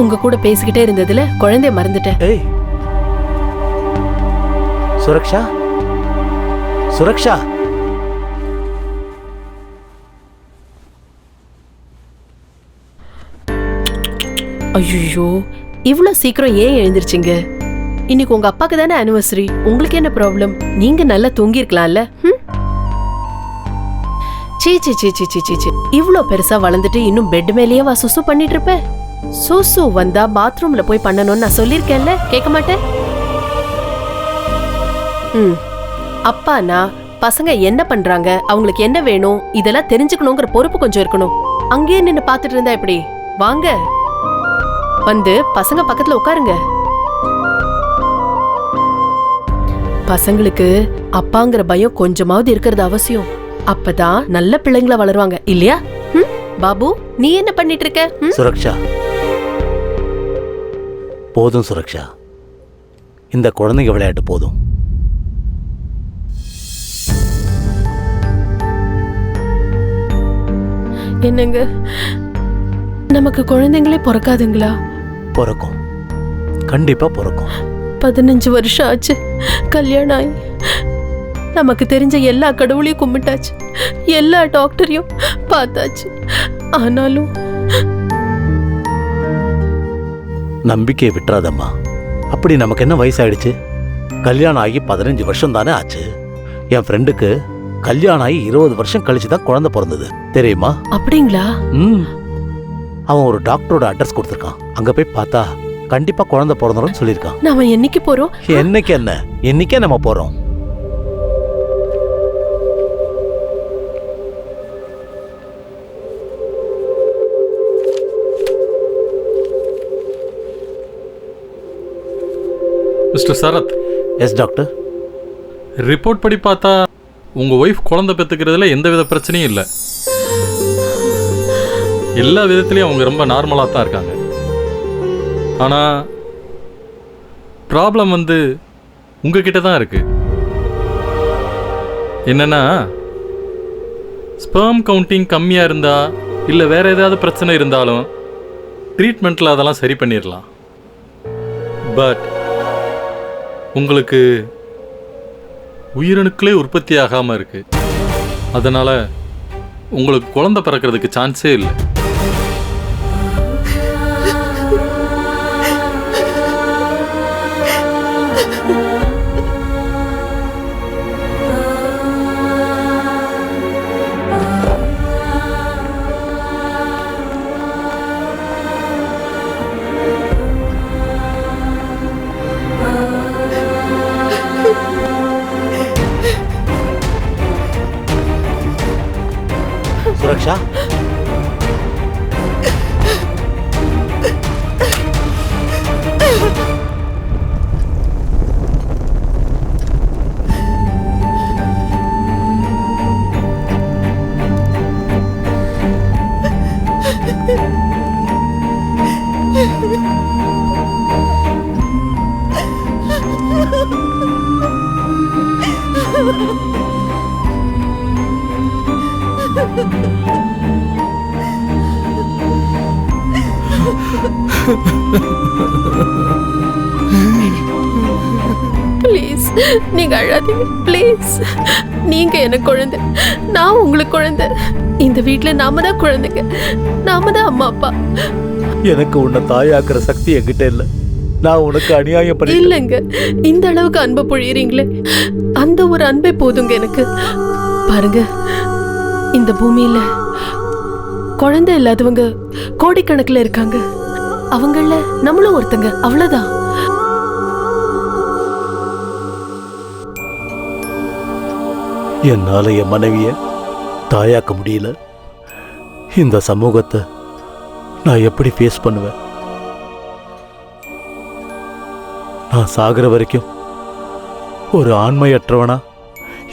உங்க கூட பேசிக்கிட்டே இருந்ததுல குழந்தைய மறந்துட்டேன். ஏய் சுரக்ஷா, சுரக்ஷா. ஐயோ, இவ்ளோ சீக்கிரம் ஏன் எழுந்திருச்சீங்க? இன்னைக்கு உங்க அப்பாக்கு தானே ஆனிவர்சரி, உங்களுக்கு என்ன ப்ராப்ளம்? நீங்க நல்லா தூங்கி இருக்கலாம்ல. சீ சீ சீ சீ சீ சீ, இவ்ளோ பெருசா வளர்ந்துட்டு இன்னும் பெட் மேலேயே வா சுசு பண்ணிட்டு இருப்ப? சுசு வந்தா பாத்ரூம்ல போய் பண்ணணும்னு நான் சொல்லிருக்கேன்ல, கேட்க மாட்டேன். அப்பானா பசங்க என்ன பண்றாங்க, அவங்களுக்கு என்ன வேணும், இதெல்லாம் தெரிஞ்சுக்கணுங்கிற பொறுப்பு கொஞ்சம் இருக்கணும். அங்கேயே நின்னு பாத்துட்டு இருந்தா எப்படி? வாங்க, வந்து பசங்க பக்கத்துல உட்காருங்க. பசங்களுக்கு அப்பாங்கிற பயம் கொஞ்சமாவது இருக்கிறது அவசியம். அப்பதான் நல்ல பிள்ளைங்களா வளருவாங்க, இல்லையா? பாபு, நீ என்ன பண்ணிட்டு இருக்க? சுரக்ஷா, போதும் சுரக்ஷா, இந்த குழந்தைங்க விளையாட்டு போதும். என்னங்க, நமக்கு குழந்தைங்களே பிறக்காதுங்களா? பிறக்கும், கண்டிப்பா பிறக்கும். 15 வருஷம் ஆச்சு கல்யாணம் ஆகி. நமக்கு தெரிஞ்ச எல்லா கடவுளையும் கும்பிட்டாச்சு, எல்லா டாக்டரையும் பார்த்தாச்சு. ஆனாலும் நம்பிக்கையை விட்டுறாதம்மா. அப்படி நமக்கு என்ன வயசாயிடுச்சு? கல்யாணம் ஆகி 15 வருஷம் தானே ஆச்சு. என் ஃப்ரெண்டுக்கு கல்யாணம் ஆகி 20 வருஷம் கழிச்சு தான் குழந்தை பிறந்தது, தெரியுமா? அப்படிங்களா? அவன் ஒரு டாக்டரோட அட்ரஸ் கொடுத்துருக்கான், அங்க போய் பார்த்தா கண்டிப்பா குழந்தை பிறந்தோம்னு சொல்லியிருக்கான். நாம என்னைக்கு போறோம்? என்னைக்கு என்ன, என்னைக்கே நம்ம போறோம். Mister Sarath. Yes doctor. Report படி பார்த்தா உங்க ஒய்ஃப் குழந்தை பெற்றுக்கிறதுல எந்த வித பிரச்சனையும் இல்லை. எல்லா விதத்துலையும் அவங்க ரொம்ப நார்மலாக தான் இருக்காங்க. ஆனால் ப்ராப்ளம் வந்து உங்ககிட்ட தான் இருக்கு. என்னன்னா, ஸ்பெர்ம் கவுண்டிங் கம்மியாக இருந்தா இல்லை வேற ஏதாவது பிரச்சனை இருந்தாலும் ட்ரீட்மெண்ட்டில் அதெல்லாம் சரி பண்ணிடலாம். பட் உங்களுக்கு உயிரணுக்களே உற்பத்தி ஆகாமல் இருக்கு. அதனால உங்களுக்கு குழந்தை பிறக்கிறதுக்கு சான்ஸே இல்லை. சுரக்ஷா, ப்ளீஸ் நீங்க அழாதீங்க ப்ளீஸ். நீங்க எனக்கு குழந்தை, நான் உங்களுக்கு குழந்தை. இந்த வீட்ல நாம தான் குழந்தைங்க, நாம தான் அம்மா அப்பா. எனக்கு உன்னை தாயாக்குற சக்தி என்கிட்ட இல்ல. நான் உனக்கு அநியாயம் பண்ணி இல்லைங்க, இந்த அளவுக்கு அன்பை பொழியறீங்களே, அந்த ஒரு அன்பே போதுங்க எனக்கு. பாருங்க, இந்த பூமியில குழந்தை இல்லாதவங்க கோடிக்கணக்கில் இருக்காங்க. அவங்கள நம்மளும் ஒருத்தங்க, அவ்வளவுதான். என்னால என் மனைவிய தாயாக்க முடியல. இந்த சமூகத்தை நான் எப்படி ஃபேஸ் பண்ணுவேன்? நான் சாகிற வரைக்கும் ஒரு ஆண்மையற்றவனா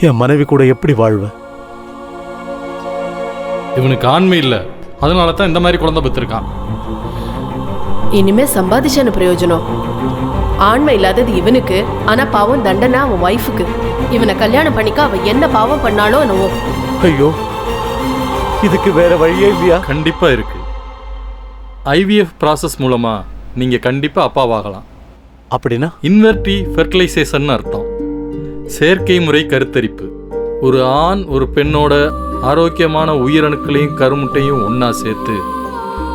என் மனைவி கூட எப்படி வாழ்வேன்? இவனுக்கு ஆண்மை இல்லை, அதனால தான் இந்த மாதிரி குழந்தை பெற்றிருக்கான். இனிமே சம்பாதிச்சான பிரயோஜனம். ஆண்மை இல்லாதது இவனுக்கு, ஆனா பாவம் தண்டனை அவன் ஒய்ஃபுக்கு. இவனை கல்யாணம் பண்ணிக்க அவ என்ன பாவம் பண்ணாலும் என்னவோ. ஐயோ, இதுக்கு வேற வழியே இல்லையா? கண்டிப்பா இருக்கு. ஐவிஎஃப் ப்ராசஸ் மூலமா நீங்க கண்டிப்பா அப்பாவாகலாம். அப்படின்னா இன்வெர்டி ஃபெர்டிலைசேஷன் அர்த்தம். செயற்கை முறை கருத்தரிப்பு. ஒரு ஆண் ஒரு பெண்ணோட ஆரோக்கியமான உயிரணுக்களையும் கருமுட்டையும் ஒன்றா சேர்த்து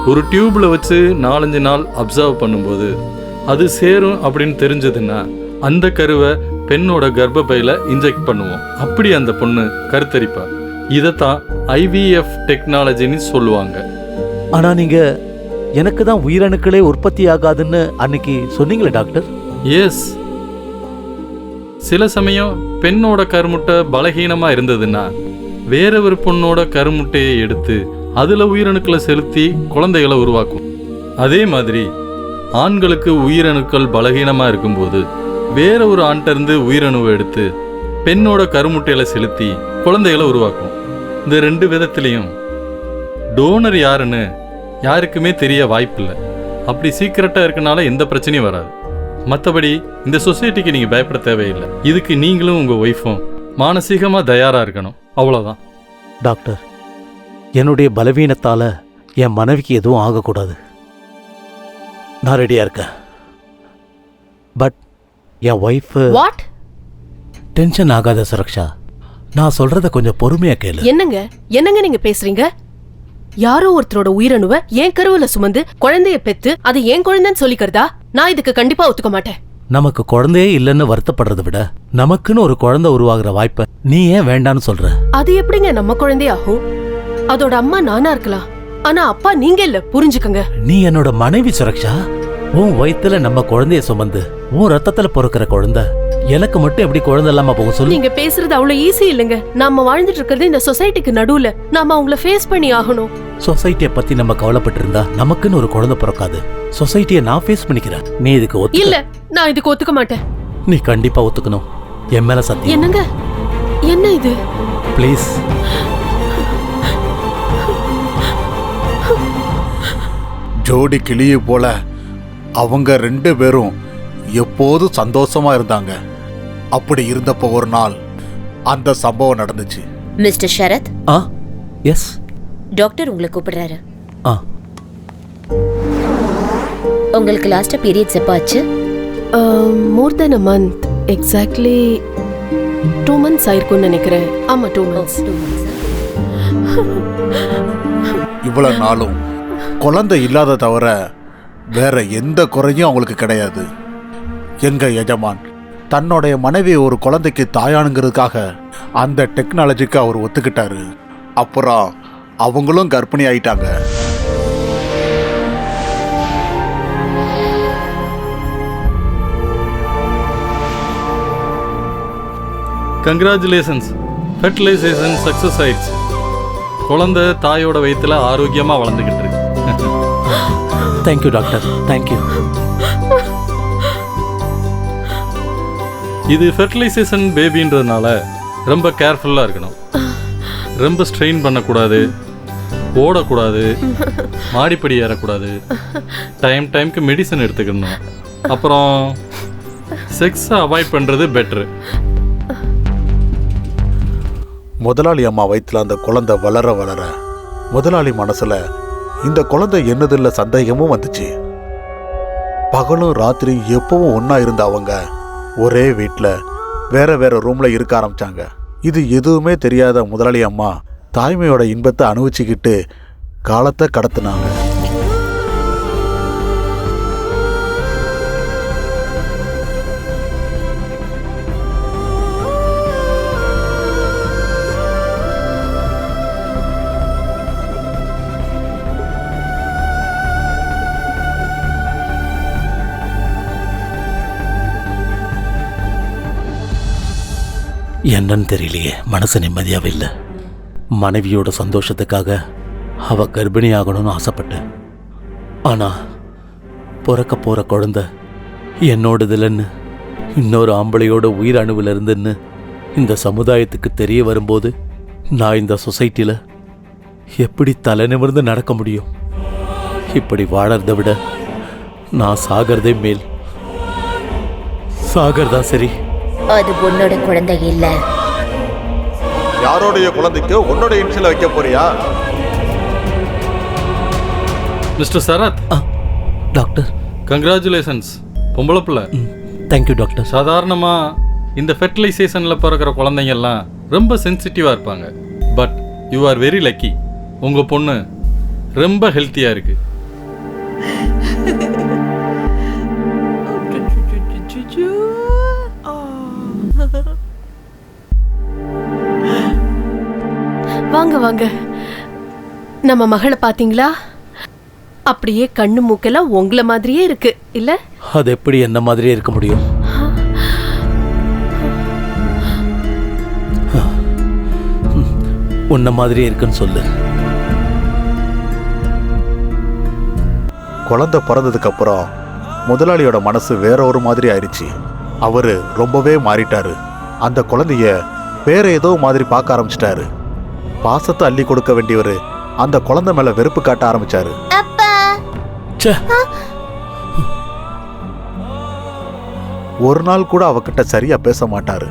ஒரு டியூப்பில் வச்சு 4-5 நாள் அப்சர்வ் பண்ணும்போது அது சேரும் அப்படின்னு தெரிஞ்சதுன்னா அந்த கருவை பெண்ணோட கர்ப்பப்பையில் இன்ஜெக்ட் பண்ணுவோம். அப்படி அந்த பொண்ணு கருத்தரிப்பா. இதைத்தான் ஐவிஎஃப் டெக்னாலஜின்னு சொல்லுவாங்க. ஆனா நீங்க எனக்கு தான் உயிரணுக்களே உற்பத்தி ஆகாதுன்னு அன்னைக்கு சொன்னீங்களே டாக்டர். எஸ், சில சமயம் பெண்ணோட கருமுட்டை பலகீனமாக இருந்ததுன்னா வேற ஒரு பொண்ணோட கருமுட்டையை எடுத்து அதில் உயிரணுக்களை செலுத்தி குழந்தைகளை உருவாக்கும். அதே மாதிரி ஆண்களுக்கு உயிரணுக்கள் பலகீனமாக இருக்கும்போது வேற ஒரு ஆண்கிட்டருந்து உயிரணுவை எடுத்து பெண்ணோட கருமுட்டையில் செலுத்தி குழந்தைகளை உருவாக்கும். இந்த 2 விதத்திலையும் டோனர் யாருன்னு யாருக்குமே தெரிய வாய்ப்பில்லை. அப்படி சீக்கிரட்டாக இருக்கனால எந்த பிரச்சனையும் வராது. மற்றபடி இந்த சொசைட்டிக்கு நீங்கள் பயப்பட தேவையில்லை. இதுக்கு நீங்களும் உங்கள் ஒய்ஃபும் மானசீகமாக தயாராக இருக்கணும், அவ்வளோதான். டாக்டர், என்னுடைய பலவீனத்தால என் மனைவிக்கு எதுவும் ஆகக்கூடாது. நான் ரெடியா இருக்கேன். But N wife what? Tension ஆகாத சுரக்ஷா, நான் சொல்றத கொஞ்சம் பொறுமையா கேளு. என்னங்க நீங்க பேசுறீங்க? யாரோ ஒருத்தரோட உயிரணுவை என் கருவுல சுமந்து குழந்தைய பெத்து அது என் குழந்தைன்னு சொல்லிக்கிறதா? நான் இதுக்கு கண்டிப்பா ஒத்துக்க மாட்டேன். நமக்கு குழந்தையே இல்லைன்னு வருத்தப்படுறதை விட நமக்குன்னு ஒரு குழந்தை உருவாகிற வாய்ப்பை நீ ஏன் வேண்டான்னு சொல்ற? அது எப்படிங்க நம்ம குழந்தையாகும்? அதோட அம்மா நானா இருக்கலாம், ஆனா அப்பா நீங்க இல்ல, புரிஞ்சுக்கங்க. நீ என்னோட மனைவி சுரக்ஷா. உன் வயித்துல நம்ம குழந்தைய சுமந்து உன் ரத்தத்துல பொறுக்கிற குழந்தை எனக்கு மட்டும் எப்படி குழந்தை இல்லாம போக சொல்லு? நீங்க பேசுறது அவ்வளவு ஈஸி இல்லைங்க. நாம வாழ்ந்துட்டு இருக்கிறது இந்த சொசைட்டிக்கு நடுவுல. நாம அவங்கள ஃபேஸ் பண்ணி ஆகணும். சொசைட்டியை பத்தி நம்ம கவலைப்பட்டு இருந்தா நமக்குன்னு ஒரு குழந்தை பிறக்காது. சொசைட்டியை நான் ஃபேஸ் பண்ணிக்கிறேன். நீ இதுக்கு ஒத்து? இல்ல, நான் இதுக்கு ஒத்துக்க மாட்டேன். நீ கண்டிப்பா ஒத்துக்கணும். என் மேல சத்தியம். என்னங்க, என்ன இது? ப்ளீஸ். ஜோடி கிளியை போல அவங்க 2 பேரும் எப்போதும் சந்தோஷமா இருந்தாங்க. அப்படி இருந்தப்போ ஒரு நாள் அந்த சம்பவம் நடந்துச்சு. மிஸ்டர் ஷரத். எஸ். டாக்டர் உங்களை கூப்பிடுறாரு. உங்களுக்கு லாஸ்டா பீரியட்ஸ் எப்ப ஆச்சு? மோர் தென் a month. எக்ஸாக்ட்லி 2 months ஆயிருக்கும்னு நினைக்கிறேன். ஆமா, 2 months. இவ்வளவு நாளும் குழந்தை இல்லாத தவிர வேற எந்த குறையும் அவங்களுக்கு கிடையாது. எங்க எஜமான் தன்னுடைய மனைவி ஒரு குழந்தைக்கு தாயானுங்கிறதுக்காக அந்த டெக்னாலஜிக்கு அவர் ஒத்துக்கிட்டாரு. அப்புறம் அவங்களும் கர்ப்பிணி ஆயிட்டாங்க. கங்க்ராச்சுலேஷன்ஸ், ஃபெர்டிலைசேஷன் சக்ஸஸ் ஆயிடுச்சு. குழந்தை தாயோட வயிற்றுல ஆரோக்கியமாக வளர்ந்துக்கிட்டு இருக்கு. Thank you doctor, thank you. இது ஃபெர்டிலைசேஷன் பேபின்றதுனால ரொம்ப கேர்ஃபுல்லாக இருக்கணும். ரொம்ப ஸ்ட்ரெயின் பண்ணக்கூடாது, ஓடக்கூடாது, மாடிப்படி ஏறக்கூடாது, டைம்க்கு மெடிசன் எடுத்துக்கணும். அப்புறம் செக்ஸை அவாய்ட் பண்ணுறது பெட்ரு. முதலாளி அம்மா வயிற்றுல அந்த குழந்தை வளர வளர முதலாளி மனசுல இந்த குழந்தை என்னதில்ல சந்தேகமும் வந்துச்சு. பகலும் ராத்திரி எப்பவும் ஒன்னா இருந்த அவங்க ஒரே வீட்டில் வேற வேற ரூம்ல இருக்க ஆரம்பிச்சாங்க. இது எதுவுமே தெரியாத முதலாளி அம்மா தாய்மையோட இன்பத்தை அனுபவிச்சுக்கிட்டு காலத்தை கடத்தினாங்க. என்னன்னு தெரியலையே, மனசு நிம்மதியாகவே இல்லை. மனைவியோட சந்தோஷத்துக்காக அவ கர்ப்பிணி ஆகணும்னு ஆசைப்பட்டேன். ஆனால் பிறக்க போகிற குழந்தை என்னோடதுலன்னு இன்னொரு ஆம்பளையோட உயிர் அணுவில் இருந்துன்னு இந்த சமுதாயத்துக்கு தெரிய வரும்போது நான் இந்த சொசைட்டியில் எப்படி தலை நிமிர்ந்து நடக்க முடியும்? இப்படி வாழறதை விட நான் சாகிறதே மேல். சாகிறதா சரி. அது உன்னோட குழந்தை இல்ல. யாரோடைய குழந்தைக்கு உன்னோட இன்சியல் வைக்க போறியா? மிஸ்டர் சரத். Doctor, congratulations. பொம்பளை பிள்ளை. Thank you doctor. சாதாரணமாக இந்த ஃபெர்டிலைசேஷனில் பிறக்கிற குழந்தைங்கெல்லாம் ரொம்ப சென்சிட்டிவாக இருப்பாங்க. But you are very lucky. உங்கள் பொண்ணு ரொம்ப ஹெல்த்தியாக இருக்குது. வாங்க வாங்க. நம்ம மகளை பாத்தீங்களா? அப்படியே கண்ணு மூக்கெல்லாம் உங்களை மாதிரியே இருக்கு இல்ல? அது எப்படி என்ன மாதிரியே இருக்க முடியும்? உன்ன மாதிரியே இருக்குன்னு சொல்லு. குழந்தை பிறந்ததுக்கு அப்புறம் முதலாளியோட மனசு வேற ஒரு மாதிரி ஆயிடுச்சு. அவரு ரொம்பவே மாறிட்டாரு. அந்த குழந்தைய வேற ஏதோ மாதிரி பார்க்க ஆரம்பிச்சிட்டாரு. பாசத்தை அள்ளி கொடுக்க வேண்டியவரு அந்த குழந்தை மேல வெறுப்பு காட்ட ஆரம்பிச்சாரு. ஒரு நாள் கூட அவகிட்ட சரியா பேச மாட்டாரு,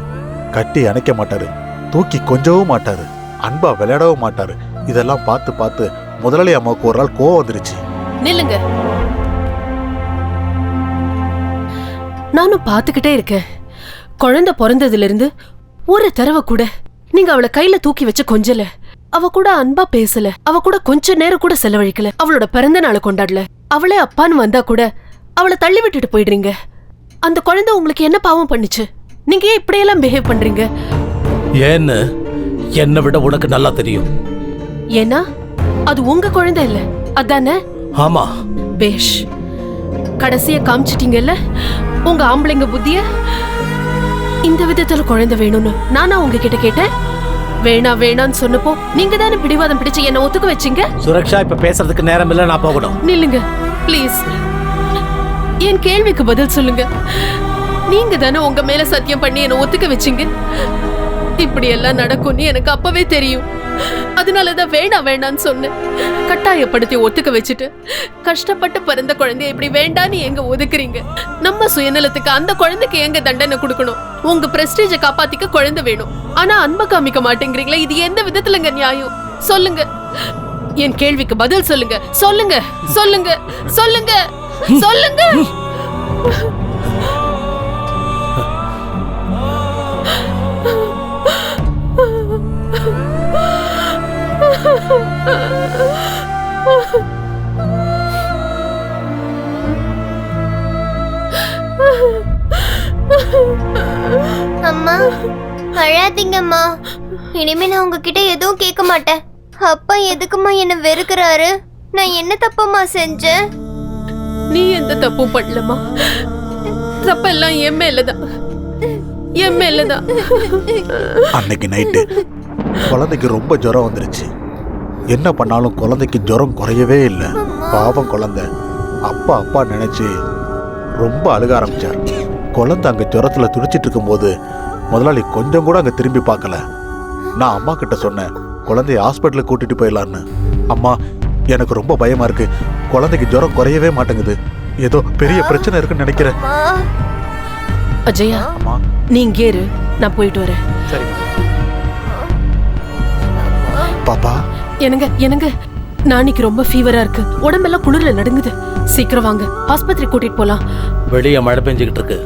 கட்டி அணைக்க மாட்டாரு, தூக்கி கொஞ்சவும் மாட்டாரு, அன்பா விளையாடவும் மாட்டாரு. இதெல்லாம் பார்த்து பார்த்து முதலாளி அம்மாவுக்கு ஒரு நாள் கோவம் வந்துருச்சு. நில்லுங்க. நானும் பார்த்துக்கிட்டே இருக்கேன். குழந்தை பிறந்ததுல இருந்து ஒரு தடவை கூட நீங்க அவளை கையில தூக்கி வச்சு கொஞ்சல, அவ கூட அன்பா பேசல, அவ கூட கொஞ்ச நேரம் கூட செலவழிக்கல, அவளோட பிறந்த நாளை கொண்டாடல. அவளே அப்பான்னு வந்தா கூட அவளை தள்ளி விட்டுட்டு போயிடுறீங்க. அந்த குழந்தை உங்களுக்கு என்ன பாவம் பண்ணுச்சு? நீங்க ஏன் இப்படியெல்லாம் பிஹேவ் பண்றீங்க? ஏன்னு என்னை விட உனக்கு நல்லா தெரியும். ஏன்னா அது உங்க குழந்தை இல்ல, அதானே? ஆமா. பேஷ், கடைசியா காமிச்சிட்டீங்கல்ல உங்க ஆம்பளைங்க புத்திய. இந்த விதத்துல குழந்தை வேணும்னு நானா உங்ககிட்ட கேட்டேன்? வேணா வேணான்னு சொன்னப்போ நீங்க தானே பிடிவாதம் பிடிச்சு என்ன ஒத்துக்க வச்சீங்க. சுரக்ஷா, இப்ப பேசுறதுக்கு நேரம் இல்ல, நான் போகணும். நில்லுங்க ப்ளீஸ். என் கேள்விக்கு பதில் சொல்லுங்க. நீங்க தானே உங்க மேல சத்தியம் பண்ணி என்ன ஒத்துக்க வச்சீங்க. இப்படி எல்லாம் நடக்கும்னு எனக்கு அப்பவே தெரியும். அதனாலதான் வேணா வேணான்னு சொன்னேன். கட்டாயப்படுத்தி ஒத்துக்க வச்சுட்டு கஷ்டப்பட்டு பிறந்த குழந்தைய இப்படி வேண்டான்னு எங்க ஒதுக்குறீங்க? நம்ம சுயநலத்துக்கு அந்த குழந்தைக்கு எங்க தண்டனை கொடுக்கணும்? உங்க பிரஸ்டீஜை காப்பாத்திக்க குழந்தை வேணும், ஆனா அன்பை காமிக்க மாட்டேங்கிறீங்களா? இது எந்த விதத்துலங்க நியாயம்? சொல்லுங்க. என் கேள்விக்கு பதில் சொல்லுங்க. சொல்லுங்க சொல்லுங்க சொல்லுங்க சொல்லுங்க. அம்மா, அழாதீங்கம்மா. இனிமே நான் உங்ககிட்ட எதுவும் கேட்க மாட்டேன். அப்பா எதுக்குமா என்ன வெறுக்கிறாரு? நான் என்ன தப்பம்மா செஞ்சேன்? நீ எந்த தப்பும் பண்ணலமா. தப்பெல்லாம் என் மேலதான், என் மேலதான். அன்னைக்கு நைட்டு குழந்தைக்கு ரொம்ப ஜுரம் வந்துருச்சு. என்ன பண்ணாலும் குழந்தைக்கு ஜுரம் குறையவே இல்லை. பாவம் குழந்தை அப்பா அப்பா நினைச்சு ரொம்ப அழுக ஆரம்பிச்சார். குழந்தை அங்க ஜுரத்துல துடிச்சிட்டு இருக்கும்போது முதலாளி கொஞ்சம் கூட அங்க திரும்பி பார்க்கல. நான் அம்மா கிட்ட சொன்னேன், குழந்தைய ஹாஸ்பிட்டலுக்கு கூட்டிட்டு போயிடலான்னு. அம்மா, எனக்கு ரொம்ப பயமா இருக்கு, குழந்தைக்கு ஜுரம் குறையவே மாட்டேங்குது, ஏதோ பெரிய பிரச்சனை இருக்குன்னு நினைக்கிறேன். அஜயா, நீ இங்கே இரு, நான் போயிட்டு வரேன். சரி. பாப்பா எனக்கு நாளைக்கு ரொம்ப ஃபீவரா இருக்கு, உடம்பெல்லாம் குளிர்ல நடுங்குது. சீக்கிரம் வாங்க, ஆஸ்பத்திரி கூட்டிட்டு போலாம். வெளியே மழை பெஞ்சுக்கிட்டு இருக்கு,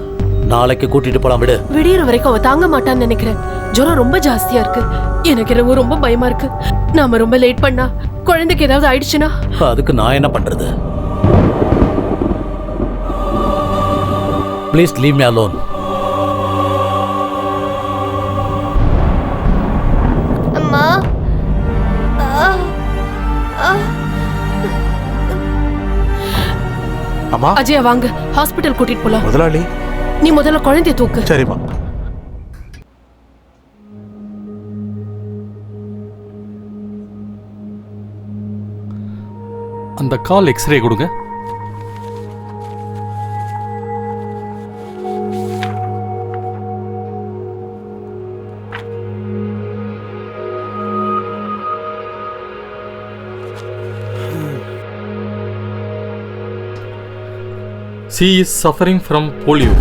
நாளைக்கு கூட்டிட்டு போலாம் விடு. விடியற வரைக்கும் அவ தாங்க மாட்டான்னு நினைக்கிறேன். ஜுரம் ரொம்ப ஜாஸ்தியா இருக்கு. எனக்கு என்னவோ ரொம்ப பயமா இருக்கு. நாம ரொம்ப லேட் பண்ணா குழந்தைக்கு ஏதாவது ஆயிடுச்சுன்னா அதுக்கு நான் என்ன பண்றது? Please leave me alone. அம்மா அம்மா அஜயா வாங்க, ஹாஸ்பிட்டல் கூட்டிட்டு போலாம். முதலாளி நீ முதல்ல குழந்தைய தூக்கு. சரிம்மா. அந்த கால் எக்ஸ்ரே கொடுங்க. She is suffering from polio.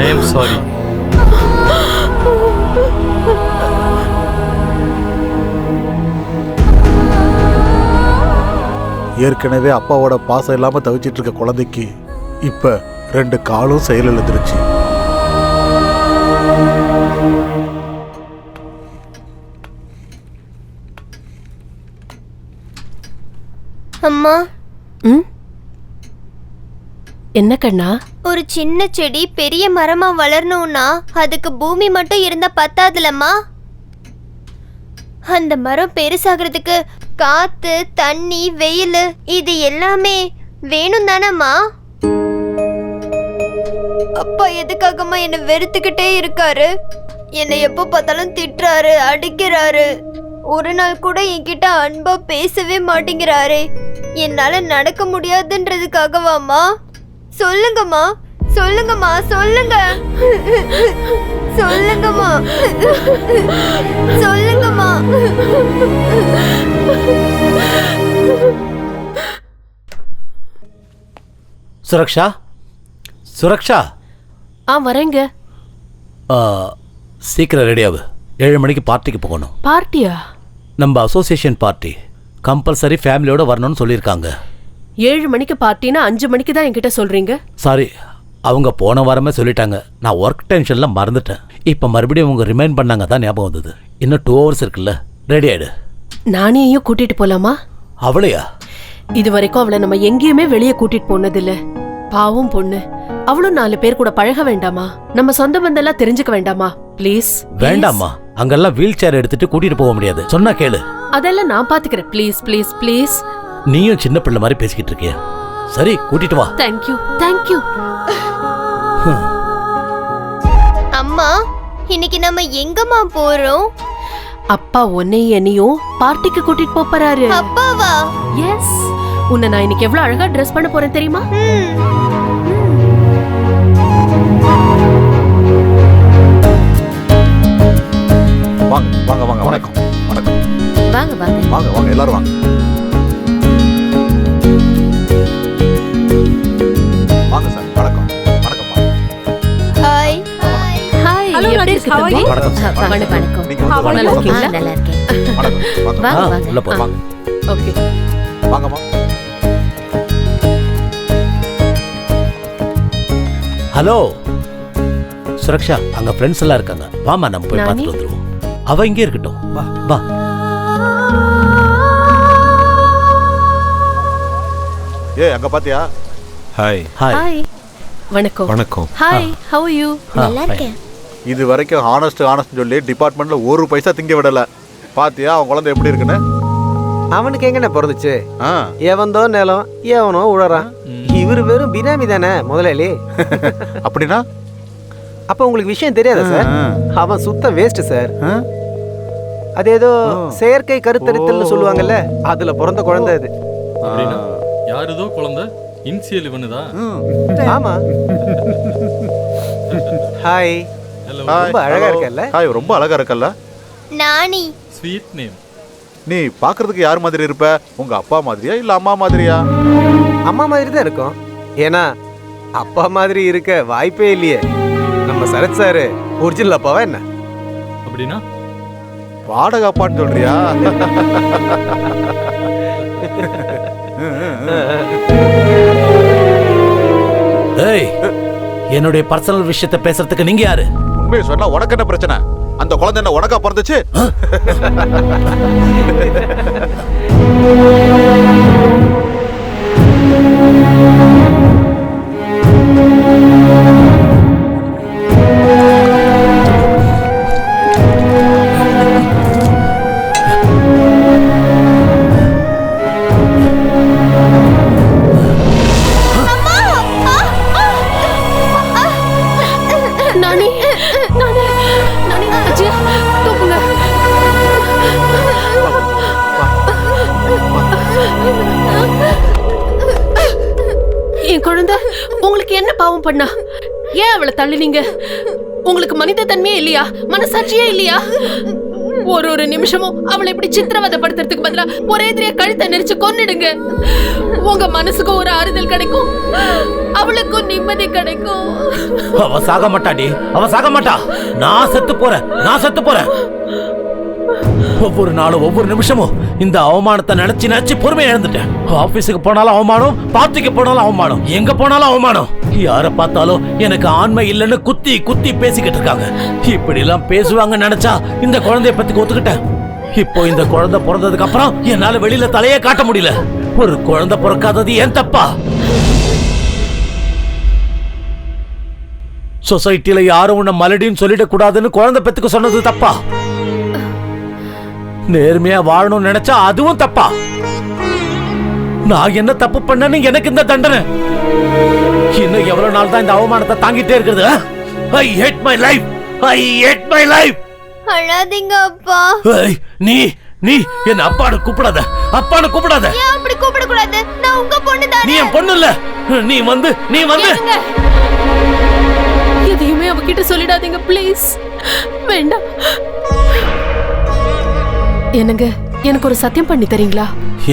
I am sorry. ஏற்கனவே அப்பாவோட பாசம் இல்லாம தவிச்சிட்டு இருக்க குழந்தைக்கு இப்ப 2 காலும் செயலிழந்துருச்சு. அம்மா என்ன கண்ணா? ஒரு சின்ன செடி பெரிய மரமா வளரணும்னா அதுக்கு பூமி மட்டும் இருந்தா பத்தாதுலம்மா. அந்த மரம் பெருசாகிறதுக்கு காத்து, தண்ணி, வெயில் இது எல்லாமே வேணும் தானம்மா. அப்பா எதுக்காகம்மா என்ன வெறுத்துக்கிட்டே இருக்காரு? என்னை எப்போ பார்த்தாலும் திட்டுறாரு, அடிக்கிறாரு. ஒரு நாள் கூட என்கிட்ட அன்பா பேசவே மாட்டேங்கிறாரே. என்னால நடக்க முடியாதுன்றதுக்காகவாம்மா? சொல்லுங்கம்மா, சொல்லுங்கம்மா, சொல்லுங்க, சொல்லுங்கம்மா, சொல்லுங்கம்மா. சுரக்ஷா, சுரக்ஷா. வரேங்க. சீக்கிரம் ரெடியாவு, 7 மணிக்கு பார்ட்டிக்கு போகணும். பார்ட்டியா? நம்ம அசோசியேஷன் பார்ட்டி கம்பல்சரி ஃபேமிலியோட வரணும்னு சொல்லியிருக்காங்க. 7 மணிக்கு பார்ட்டினா 5 மணிக்கு தான் என்கிட்ட சொல்றீங்க? சாரி, அவங்க போன வாரமே சொல்லிட்டாங்க. நான் ஒர்க் டென்ஷன்ல மறந்துட்டேன். இப்போ மறுபடியும் அவங்க ரிமைண்ட் பண்ணாங்க தான் ஞாபகம் வந்தது. இன்னும் 2 hours இருக்குல்ல, ரெடி ஆயிடு. நானேயும் கூட்டிட்டு போலாமா? அவளையா? இது வரைக்கும் அவளை நம்ம எங்கேயுமே வெளியே கூட்டிட்டு போனதில்ல. பாவம் பொண்ணு, அவளும் 4 பேர் கூட பழக வேண்டாமா? நம்ம சொந்த பந்தெல்லாம் தெரிஞ்சுக்க வேண்டாமா? ப்ளீஸ். வேண்டாமா, அங்கெல்லாம் வீல் சேர் எடுத்துட்டு கூட்டிட்டு போக முடியாது. சொன்னா கேளு. அதெல்லாம் நான் பாத்துக்கிறேன். Please please please. நீயும் சின்ன பிள்ளை மாதிரி பேசிக்கிட்டு இருக்கிய. சரி, கூட்டிட்டு வா. Thank you thank you. அம்மா, இன்னைக்கு நம்ம எங்கம்மா போறோம்? அப்பா உன்னையும் என்னையும் பார்ட்டிக்கு கூட்டிட்டு போறாரு. அப்பாவா? எஸ். உன்னை நான் இன்னைக்கு எவ்வளவு அழகா ட்ரெஸ் பண்ண போறேன் தெரியுமா? வாங்க வாங்க வாங்க. வணக்கம் வணக்கம். வாங்க வாங்க வாங்க வாங்க, எல்லாரும் வாங்க. வாங்க சார். வணக்கம் வணக்கம். Hi hi. Hello, எப்படி Rajesh, இருக்கு how are தம்பி? you? வணக்கம். வணக்கம். நீங்க வந்து நல்லா வணக்கம். இருக்கீங்களா? நல்லா இருக்கேன். வணக்கம் வாங்க. வாங்க வாங்க. உள்ள போ. வாங்க ஓகே. வாங்கம்மா. ஹலோ சுரக்ஷா, அங்க ஃப்ரெண்ட்ஸ் எல்லாம் இருக்காங்க. வாமா, நம்ம போய் நானி? பார்த்துட்டு வந்துருவோம். அவ இங்கே இருக்கட்டும். வா வா. அங்க பாத்தியா? ஹாய். ஹாய். ஹாய். வணக்கம். வணக்கம். Hi, how are you? நல்லா இருக்கேன். இது வரைக்கும் ஹானஸ்ட் சொல்லி டிபார்ட்மெண்ட்ல 1 பைசா திங்க விடல. பாத்தியா அவன் குழந்தை எப்படி இருக்குன்னு? அவனுக்கு எங்கண்ணே பிறந்துச்சு? ஆ. எவன்தோ நிலம் எவனோ உழறான். இவரு வெறும் பினாமி தானே முதலாளி. அப்படின்னா அப்ப உங்களுக்கு விஷயம் தெரியாதா சார்? அவன் சுத்த வேஸ்ட் சார். அது ஏதோ செயற்கை கருத்தரித்தல்னு சொல்லுவாங்கல்ல, அதுல பிறந்த குழந்தை அது. அப்படின்னா யாருதோ குழந்தை இன்சியல் இவனுதா? ஆமா. ஹாய். ரொம்ப அழகா இருக்கல்ல? ஹாய், ரொம்ப அழகா இருக்கல்ல? நானி. Sweet name. நீ பாக்குறதுக்கு யார் மாதிரி இருப்ப? உங்க அப்பா மாதிரியா இல்ல அம்மா மாதிரியா? அம்மா மாதிரி தான் இருக்கும். ஏன்னா அப்பா மாதிரி இருக்க வாய்ப்பே இல்லையே. நம்ம சரத் சாரு ஒரிஜினல் அப்பாவா என்ன? அப்படின்னா வாடகை அப்பான்னு சொல்றியா? ஏய், என்னுடைய பர்சனல் விஷயத்தை பேசுறதுக்கு நீங்க யாரு? உண்மையை சொன்னா உனக்கு என்ன பிரச்சனை? அந்த குழந்தை என்ன உனக்கா பிறந்துச்சு? நானி நானி நானி அஜய் தூக்குங்க. என் குழந்தை உங்களுக்கு என்ன பாவம் பண்ணா? ஏன் அவளை தள்ளினீங்க? உங்களுக்கு மனித தன்மையே இல்லையா? மனசாட்சியே இல்லையா? ஒரு நிமிஷமும் அவளை இப்படி சித்திரவதைப்படுத்துறதுக்கு பதிலா ஒரே எதிரியா கழுத்தை நெரிச்சு கொன்னிடுங்க. உங்க மனசுக்கும் ஒரு ஆறுதல் கிடைக்கும், அவளுக்கும் நிம்மதி கிடைக்கும். அவ சாக மாட்டாடி, அவ சாக மாட்டா. நான் செத்து போறேன். ஒவ்வொரு நாளும் ஒவ்வொரு நிமிஷமும் இந்த அவமானத்தை நினைச்சு பொறுமையை இழந்துட்டேன். ஆபீஸுக்கு போனாலும் அவமானம், பார்ட்டிக்கு போனாலும் அவமானம், எங்க போனாலும் அவமானம். யார பார்த்தாலும் எனக்கு ஆண்மை இல்லைன்னு குத்தி பேசிக்கிட்டு இருக்காங்க. இப்படி எல்லாம் பேசுவாங்கன்னு நினைச்சா இந்த குழந்தைய பத்தி ஒத்துக்கிட்டேன். இப்போ இந்த குழந்தை பிறந்ததுக்கு அப்புறம் என்னால வெளியில தலையே காட்ட முடியல. ஒரு குழந்தை பிறக்காதது ஏன் தப்பா? சொசைட்டில யாரும் உன்னை மலடின்னு சொல்லிட கூடாதுன்னு குழந்தை பெத்துக்கு சொன்னது தப்பா? நேர்மையா வாழணும்னு நினைச்சா அதுவும் தப்பா? நான் என்ன தப்பு பண்ணேன்னு எனக்கு இந்த தண்டனை? இன்னும் எவ்வளவு நாள் தான் இந்த அவமானத்தை தாங்கிட்டே இருக்குது? I hate my life. அழாதீங்க அப்பா. நீ என்ன அப்பான்னு கூப்பிடாத. ஏன் அப்படி கூப்பிட கூடாது? நான் உங்க பொண்ணு தானே. நீ என் பொண்ணு இல்ல. நீ வந்து எதையுமே அவகிட்ட சொல்லிடாதீங்க ப்ளீஸ். வேண்டாம். என்னங்க, எனக்கு ஒரு சத்தியம் பண்ணி தரீங்களா?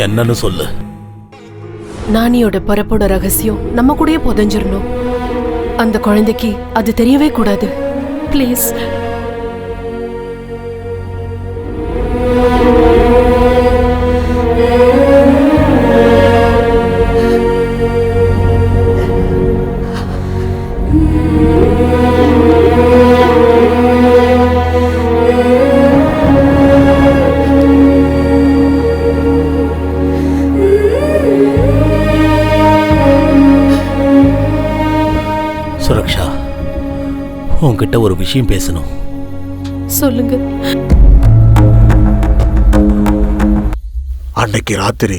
என்னன்னு சொல்லு. நானியோட பிறப்போட ரகசியம் நம்ம கூடயே புதைஞ்சிரணும். அந்த குழந்தைக்கு அது தெரியவே கூடாது. ப்ளீஸ். சுரக்ஷா, உன்கிட்ட ஒரு விஷயம் பேசணும். சொல்லுங்க. அன்னைக்கு ராத்திரி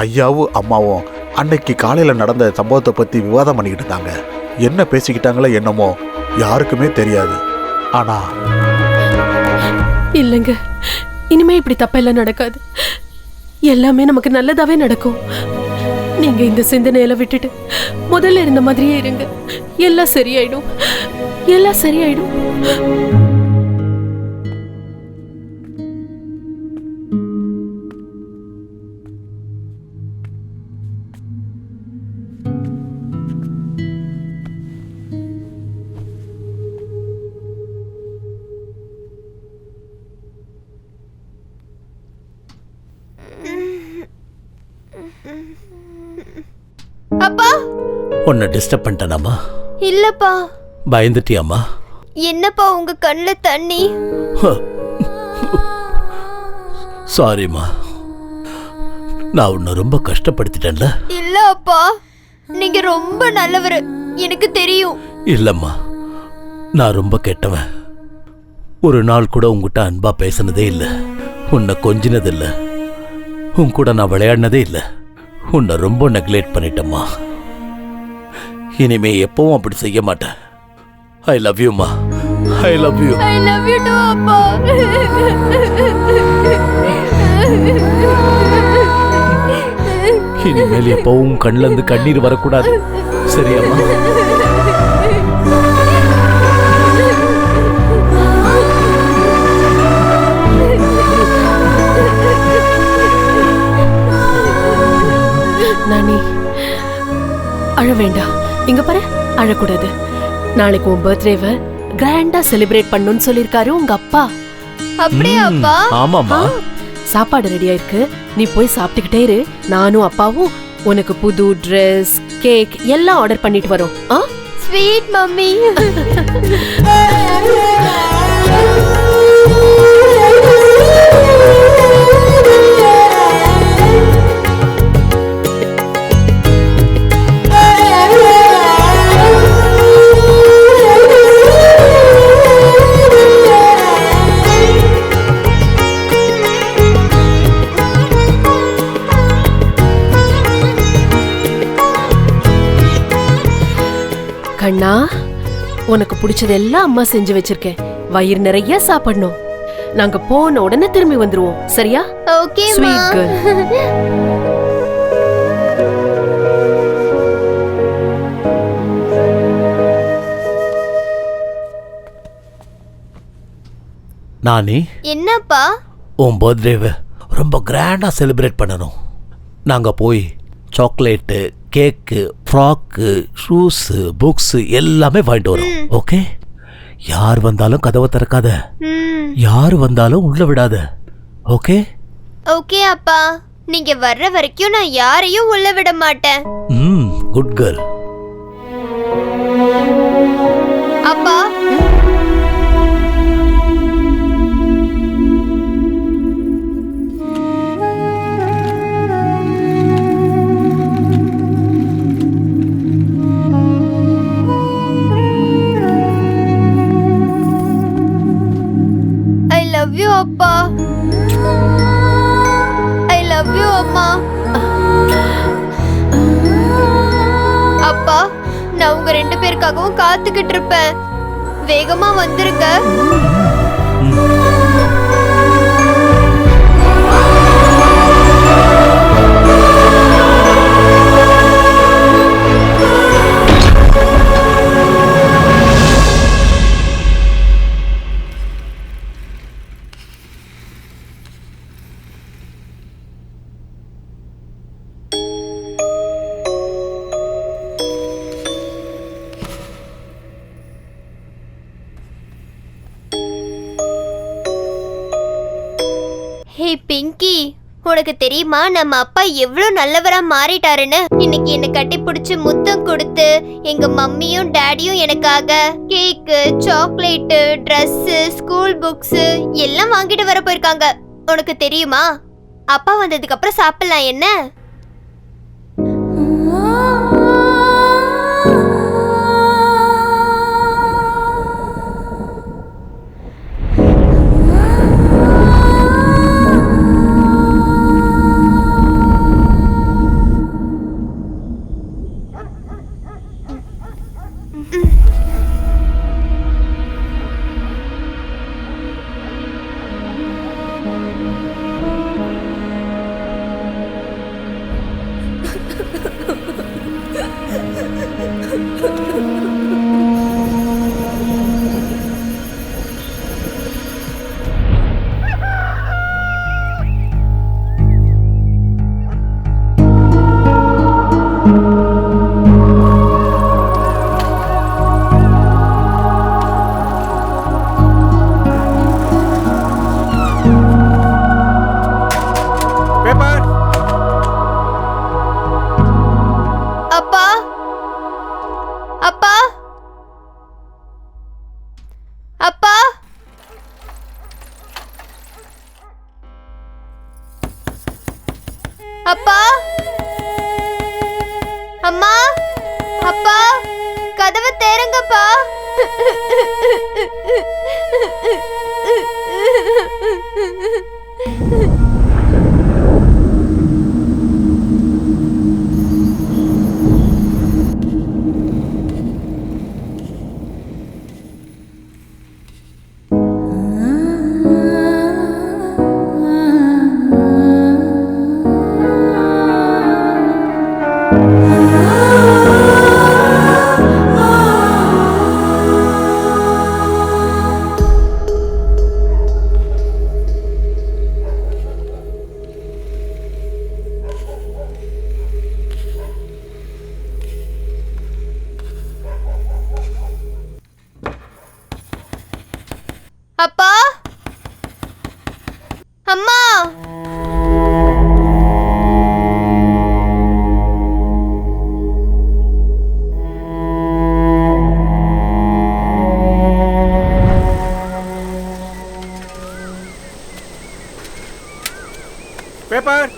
ஐயாவும் அம்மாவும் அன்னைக்கு காலையில நடந்த சம்பவத்தை பத்தி விவாதம் பண்ணிக்கிட்டு இருந்தாங்க. என்ன பேசிக்கிட்டாங்களோ என்னமோ யாருக்குமே தெரியாது. ஆனா இல்லைங்க, இனிமே இப்படி தப்பெல்லாம் நடக்காது. எல்லாமே நமக்கு நல்லதாவே நடக்கும். நீங்க இந்த சிந்தனையில விட்டுட்டு முதல்ல இருந்த மாதிரியே இருங்க. எல்லாம் சரியாயிடும். அப்பா, உன்னை டிஸ்டர்ப் பண்ணிட்டேனாமா? இல்லப்பா. பயந்துட்டியாமா? என்னப்பா உங்க கண்ணுல தண்ணி? சாரிம்மா, நான் உன்னை ரொம்ப கஷ்டப்படுத்திட்டேன்ல? இல்ல அப்பா, நீங்க ரொம்ப நல்லவரு, எனக்கு தெரியும். இல்லம்மா, நான் ரொம்ப கெட்டவன். ஒரு நாள் கூட உங்ககிட்ட அன்பா பேசினதே இல்லை, உன்னை கொஞ்சினது இல்லை, உன் கூட நான் விளையாடினதே இல்லை. உன்னை ரொம்ப நெக்லெக்ட் பண்ணிட்டேம்மா. இனிமே எப்பவும் அப்படி செய்ய மாட்டேன். ஐ லவ் யூமா. I love you. I love you too அப்பா. இனிமேல் எப்பவும் கண்ணுல இருந்து கண்ணீர் வரக்கூடாது, சரியாம்மா? நானி, அழ வேண்டாம். இங்க பாரு, அழக்கூடாது. நாளைக்கு உன் பர்த்டேவை கிராண்டா செலிப்ரேட் பண்ணணும்னு சொல்லியிருக்காரு உங்க அப்பா. அப்படியாப்பா? ஆமாம்மா. சாப்பாடு ரெடியா இருக்கு, நீ போய் சாப்பிட்டுக்கிட்டே இரு. நானும் அப்பாவும் உனக்கு புது ட்ரெஸ், கேக் எல்லாம் ஆர்டர் பண்ணிட்டு வரோம். Sweet mummy. கண்ணா, உனக்கு பிடிச்சதெல்லாம் அம்மா செஞ்சு வச்சிருக்கேன். வயிறு நிறைய சாப்பிடணும். நாங்க போன உடனே திரும்பி வந்துருவோம், சரியா? Okay sweet girl. நானி, என்னப்பா? உன் பர்த்டேவை ரொம்ப கிராண்டா செலிப்ரேட் பண்ணணும். நாங்க போய் சாக்லேட்டு, கேக்கு, ஃப்ராக்கு, ஷூஸு, புக்ஸு எல்லாமே வாங்கிட்டு வரோம். ஓகே? யார் வந்தாலும் கதவை திறக்காத, யார் வந்தாலும் உள்ள விடாத. ஓகே? ஓகே அப்பா. நீங்க வர்ற வரைக்கும் நான் யாரையும் உள்ள விட மாட்டேன். Good girl. அப்பா, love you அப்பா. I love you அம்மா. அப்பா, நான் உங்க 2 பேருக்காகவும் காத்துக்கிட்டு இருப்பேன். வேகமா வந்துருங்க. ஹே பிங்கி, உனக்கு தெரியுமா நம்ம அப்பா எவ்வளவு நல்லவரா மாறிட்டாருன்னு? இன்னைக்கு என்ன கட்டி பிடிச்சு முத்தம் கொடுத்து எங்க மம்மியும் டாடியும் எனக்காக கேக்கு, சாக்லேட்டு, ட்ரெஸ், ஸ்கூல் புக்ஸ் எல்லாம் வாங்கிட்டு வர போயிருக்காங்க. உனக்கு தெரியுமா? அப்பா வந்ததுக்கு அப்புறம் சாப்பிடலாம் என்ன? அப்பா, அம்மா, அப்பா, கதவை திறங்கப்பா. அப்பா, பேப்பர்.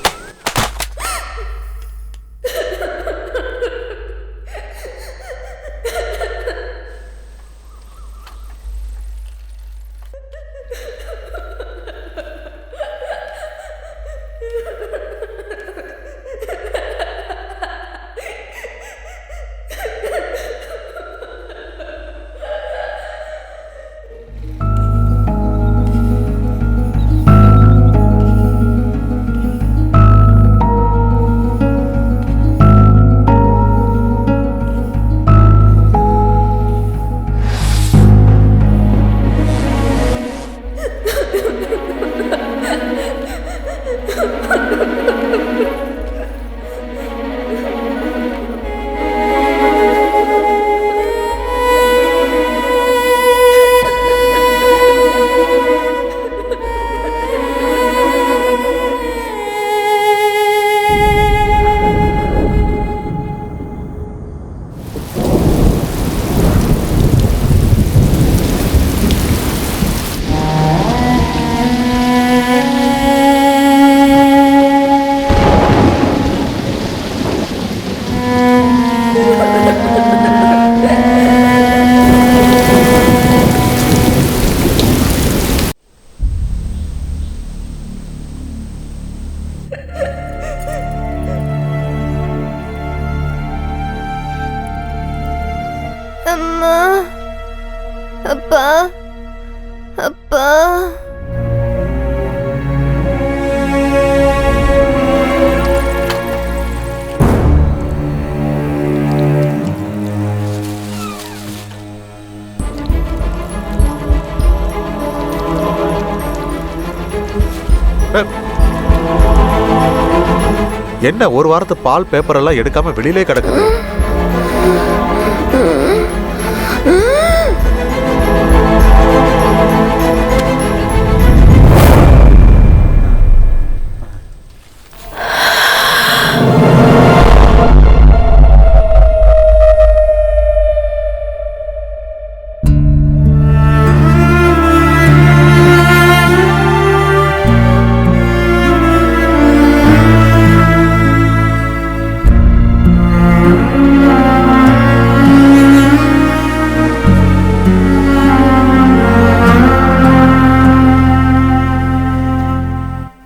அம்மா, அப்பா, அப்பா. என்ன ஒரு வாரத்து பால் பேப்பர் எல்லாம் எடுக்காம வெளியிலே கிடக்குது?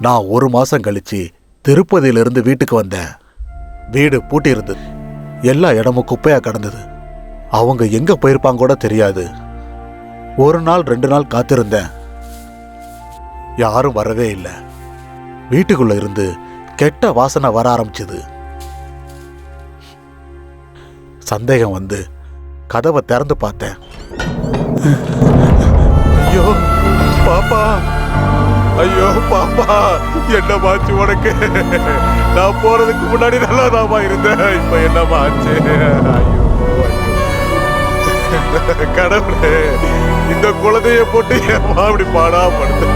நான் ஒரு மாசம் கழிச்சு திருப்பதியிலிருந்து வீட்டுக்கு வந்தேன். வீடு பூட்டி இருந்தது. எல்லா இடமும் குப்பையா கிடந்தது. அவங்க எங்க போயிருப்பாங்க கூட தெரியாது. ஒரு நாள் 2 நாள் காத்திருந்தேன். யாரும் வரவே இல்லை. வீட்டுக்குள்ள இருந்து கெட்ட வாசனை வர ஆரம்பிச்சது. சந்தேகம் வந்து கதவை திறந்து பார்த்தேன். ஐயோ பாப்பா, ஐயோ பாப்பா, என்ன மாச்சு உனக்கு? நான் போறதுக்கு முன்னாடி நல்லா தாமா இருந்தேன். இப்ப என்ன மாச்சு? ஐயோ கடவுளே, இந்த குழந்தைய போட்டு ஏமா அப்படி பாடா படுத்து?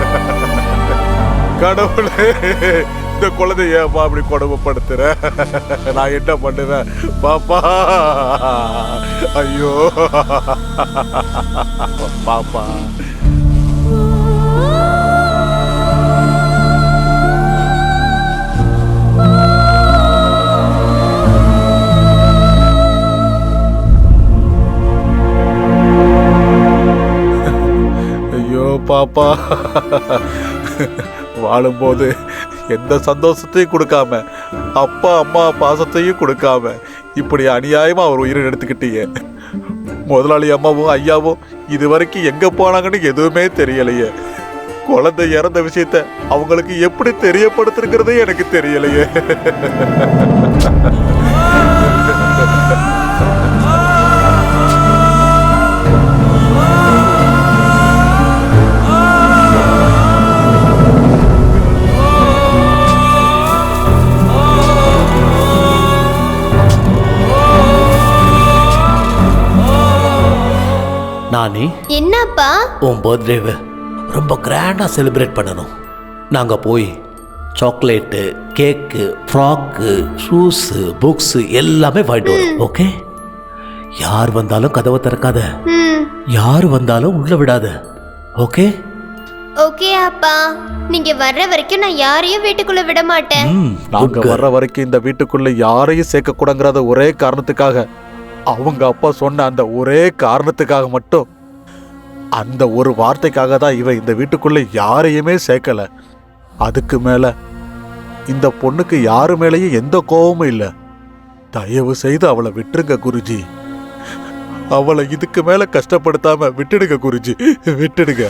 கடவுளே, இந்த குழந்தைய ஏமா அப்படி கொடுமைப்படுத்துற? நான் என்ன பண்ணுவேன் பாப்பா? ஐயோ பாப்பா. பாப்பா, வாழும்போது எந்த சந்தோஷத்தையும் கொடுக்காம, அப்பா அம்மா பாசத்தையும் கொடுக்காம, இப்படி அநியாயமா ஒரு உயிரை எடுத்துக்கிட்டீங்க. முதலாளி அம்மாவும் ஐயாவும் இது வரைக்கும் எங்க போனாங்கன்னு எதுவுமே தெரியலையே. குழந்தை இறந்த விஷயத்த அவங்களுக்கு எப்படி தெரியப்படுத்துறதே எனக்கு தெரியலையே. நானி, என்னப்பா? உன் பர்த்டேவை ரொம்ப கிராண்டா செலிப்ரேட் பண்ணணும். நாங்க போய் சாக்லேட்டு, கேக்கு, ஃப்ராக்கு, ஷூஸு, புக்ஸு எல்லாமே வாங்கிட்டு வரோம். ஓகே? யார் வந்தாலும் கதவை திறக்காத, யார் வந்தாலும் உள்ள விடாத. ஓகே? ஓகே அப்பா, நீங்க வர்ற வரைக்கும் நான் யாரையும் வீட்டுக்குள்ள விட மாட்டேன். நாங்க வர்ற வரைக்கும் இந்த வீட்டுக்குள்ள யாரையும் சேர்க்க கூடாங்கிறத ஒரே காரணத்துக்காக, அவங்க அப்பா சொன்ன அந்த ஒரே காரணத்துக்காக மட்டும், அந்த ஒரு வார்த்தைக்காக தான் இவன் இந்த வீட்டுக்குள்ள யாரையுமே சேர்க்கல. அதுக்கு மேல இந்த பொண்ணுக்கு யாரு மேலேயும் எந்த கோபமும் இல்லை. தயவு செய்து அவளை விட்டுருங்க குருஜி. அவளை இதுக்கு மேல கஷ்டப்படுத்தாம விட்டுடுங்க குருஜி, விட்டுடுங்க.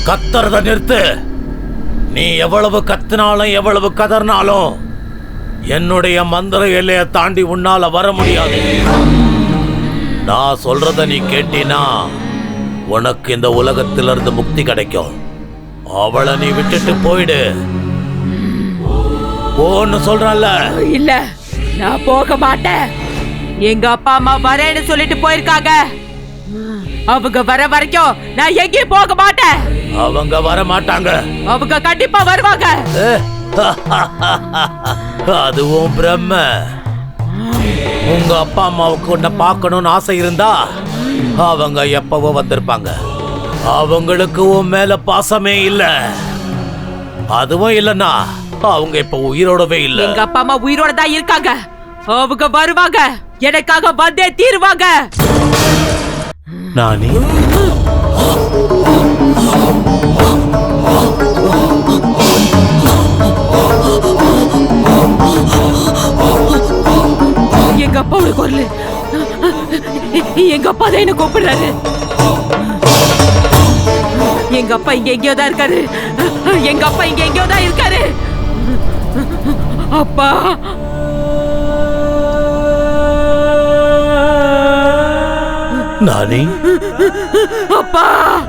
கத்துறத நிறுத்து. நீ எவ்வளவு கத்தினாலும் எவ்வளவு கதறினாலும் என்னுடைய மந்திர எல்லையை தாண்டி உன்னால வர முடியாது. நான் சொல்றத நீ கேட்டினா உனக்கு இந்த உலகத்திலிருந்து முக்தி கிடைக்கும். அவளை நீ விட்டுட்டு போயிடு. போன்னு சொல்றல. இல்ல, நான் போக மாட்டேன். எங்க அப்பா அம்மா வரேன்னு சொல்லிட்டு போயிருக்காங்க. அவங்க வர வரைக்கும் நான் எங்கேயும் போக மாட்டேன். அவங்க வர மாட்டாங்க. அவங்க கண்டிப்பா வருவாங்க. அதுவும் பிரம்ம. உங்க அப்பா அம்மாவுக்கு உன்னை பார்க்கணும்னு ஆசை இருந்தா அவங்க எப்பவோ வந்திருப்பாங்க. அவங்களுக்கு உன் மேல பாசமே இல்ல. அதுவும் இல்லன்னா அவங்க இப்ப உயிரோடவே இல்ல. எங்க அப்பா அம்மா உயிரோட தான் இருக்காங்க. அவங்க வருவாங்க, எனக்காக வந்தே தீருவாங்க. நானி, எங்க அப்பாவோட குரல். எங்க அப்பா தான் என்ன கூப்பிடுறாரு. எங்க அப்பா இங்க எங்கேயோ தான் இருக்காரு. எங்க அப்பா இங்க எங்கேயோ தான் இருக்காரு. அப்பா, நானி, அப்பா,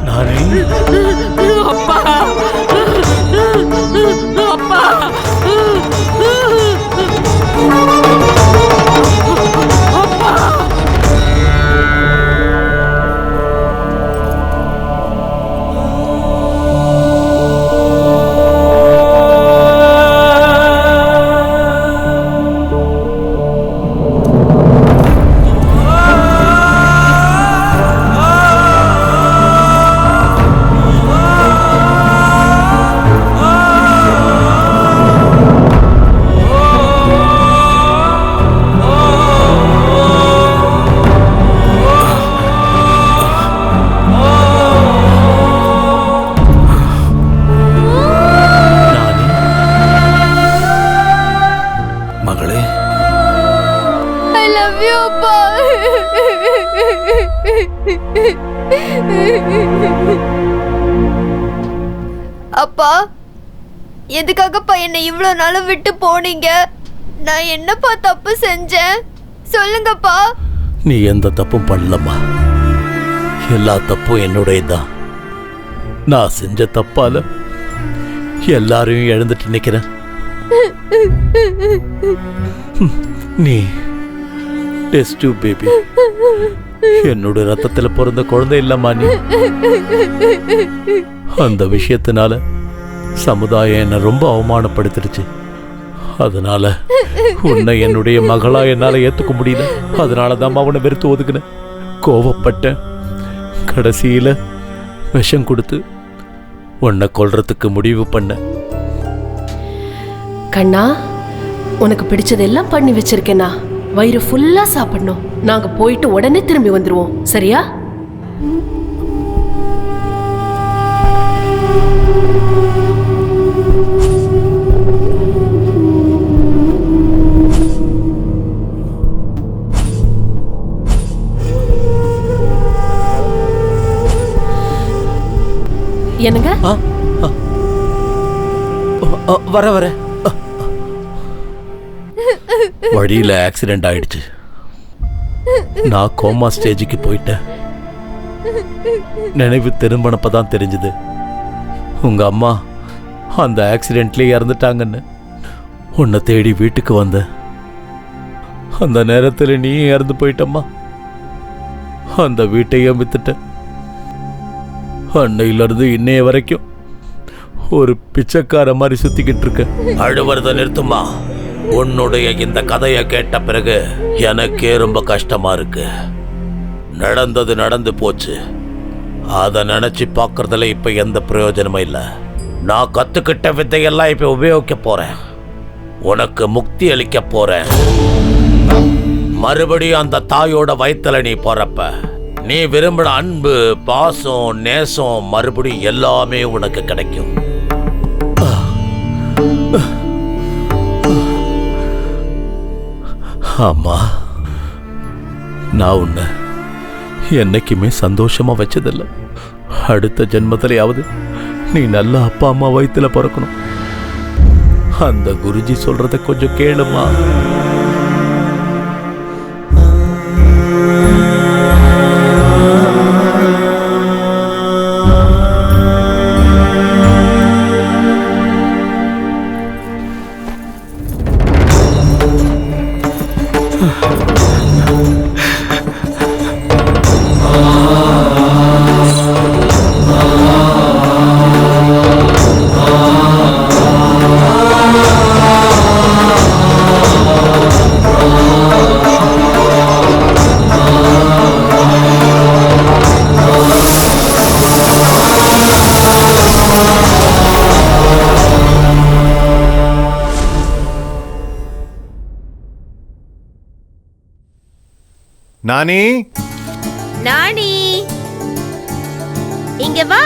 நானி, அப்பா, அப்பா. அப்பா, எதுக்காகப்பா என்னை இவ்வளோ நாளும் விட்டு போனீங்க? நான் என்னப்பா தப்பு செஞ்சேன்? சொல்லுங்கப்பா. நீ எந்த தப்பும் பண்ணலம்மா. எல்லா தப்பும் என்னுடையதான். நான் செஞ்ச தப்பால எல்லாரையும் எழுந்துட்டு நிக்கிறேன். நீ டெஸ்ட் டியூப் பேபி. என்னோட ரத்தத்துல பிறந்த குழந்தை இல்லம்மா நீ. அந்த விஷயத்தினால சமுதாயம் என்ன ரொம்ப அவமானப்படுத்திடுச்சு. அதனால உன்னை என்னுடைய மகளா என்னால ஏத்துக்க முடியல. அதனாலதான் அவனை வெறுத்து ஒதுக்குனேன், கோவப்பட்டேன். கடைசியில விஷம் கொடுத்து உன்னை கொல்றதுக்கு முடிவு பண்ண. கண்ணா, உனக்கு பிடிச்சதெல்லாம் பண்ணி வச்சிருக்கேனா. வயிறு ஃபுல்லா சாப்பிடணும். நாங்க போயிட்டு உடனே திரும்பி வந்துருவோம், சரியா? என்னங்க? வர வர வழியில ஆக்சிடென்ட் ஆயிடுச்சு. நான் கோமா ஸ்டேஜுக்கு போயிட்டேன். நினைவு திரும்பினப்பதான் தெரிஞ்சது உங்க அம்மா அந்த ஆக்சிடென்ட்லயே இறந்துட்டாங்கன்னு. உன்னை தேடி வீட்டுக்கு வந்த. அந்த நேரத்தில் நீ இறந்து போயிட்டம்மா. அந்த வீட்டையும் வித்துட்ட. அன்னையிலிருந்து இன்னைய வரைக்கும் ஒரு பிச்சைக்கார மாதிரி சுத்திக்கிட்டு இருக்க. அழுவறத நிறுத்துமா. உன்னுடைய இந்த கதையை கேட்ட பிறகு எனக்கே ரொம்ப கஷ்டமா இருக்கு. நடந்தது நடந்து போச்சு. அதை நினைச்சு பார்க்கறதுல இப்ப எந்த பிரயோஜனமும் இல்லை. நான் கத்துக்கிட்ட வித்தையெல்லாம் இப்ப உபயோகிக்க போறேன். உனக்கு முக்தி அளிக்க போறேன். மறுபடியும் அந்த தாயோட வயித்துல நீ போறப்ப நீ விரும்பின அன்பு, பாசம், நேசம் மறுபடியும் எல்லாமே உனக்கு கிடைக்கும். ஆமா, நான் உன்னை என்னைக்குமே சந்தோஷமா வச்சதில்ல. அடுத்த ஜென்மத்திலேயாவது நீ நல்ல அப்பா அம்மா வயித்துல பிறக்கணும். அந்த குருஜி சொல்றத கொஞ்சம் கேளுமா. நானி, நானி, இங்க வா.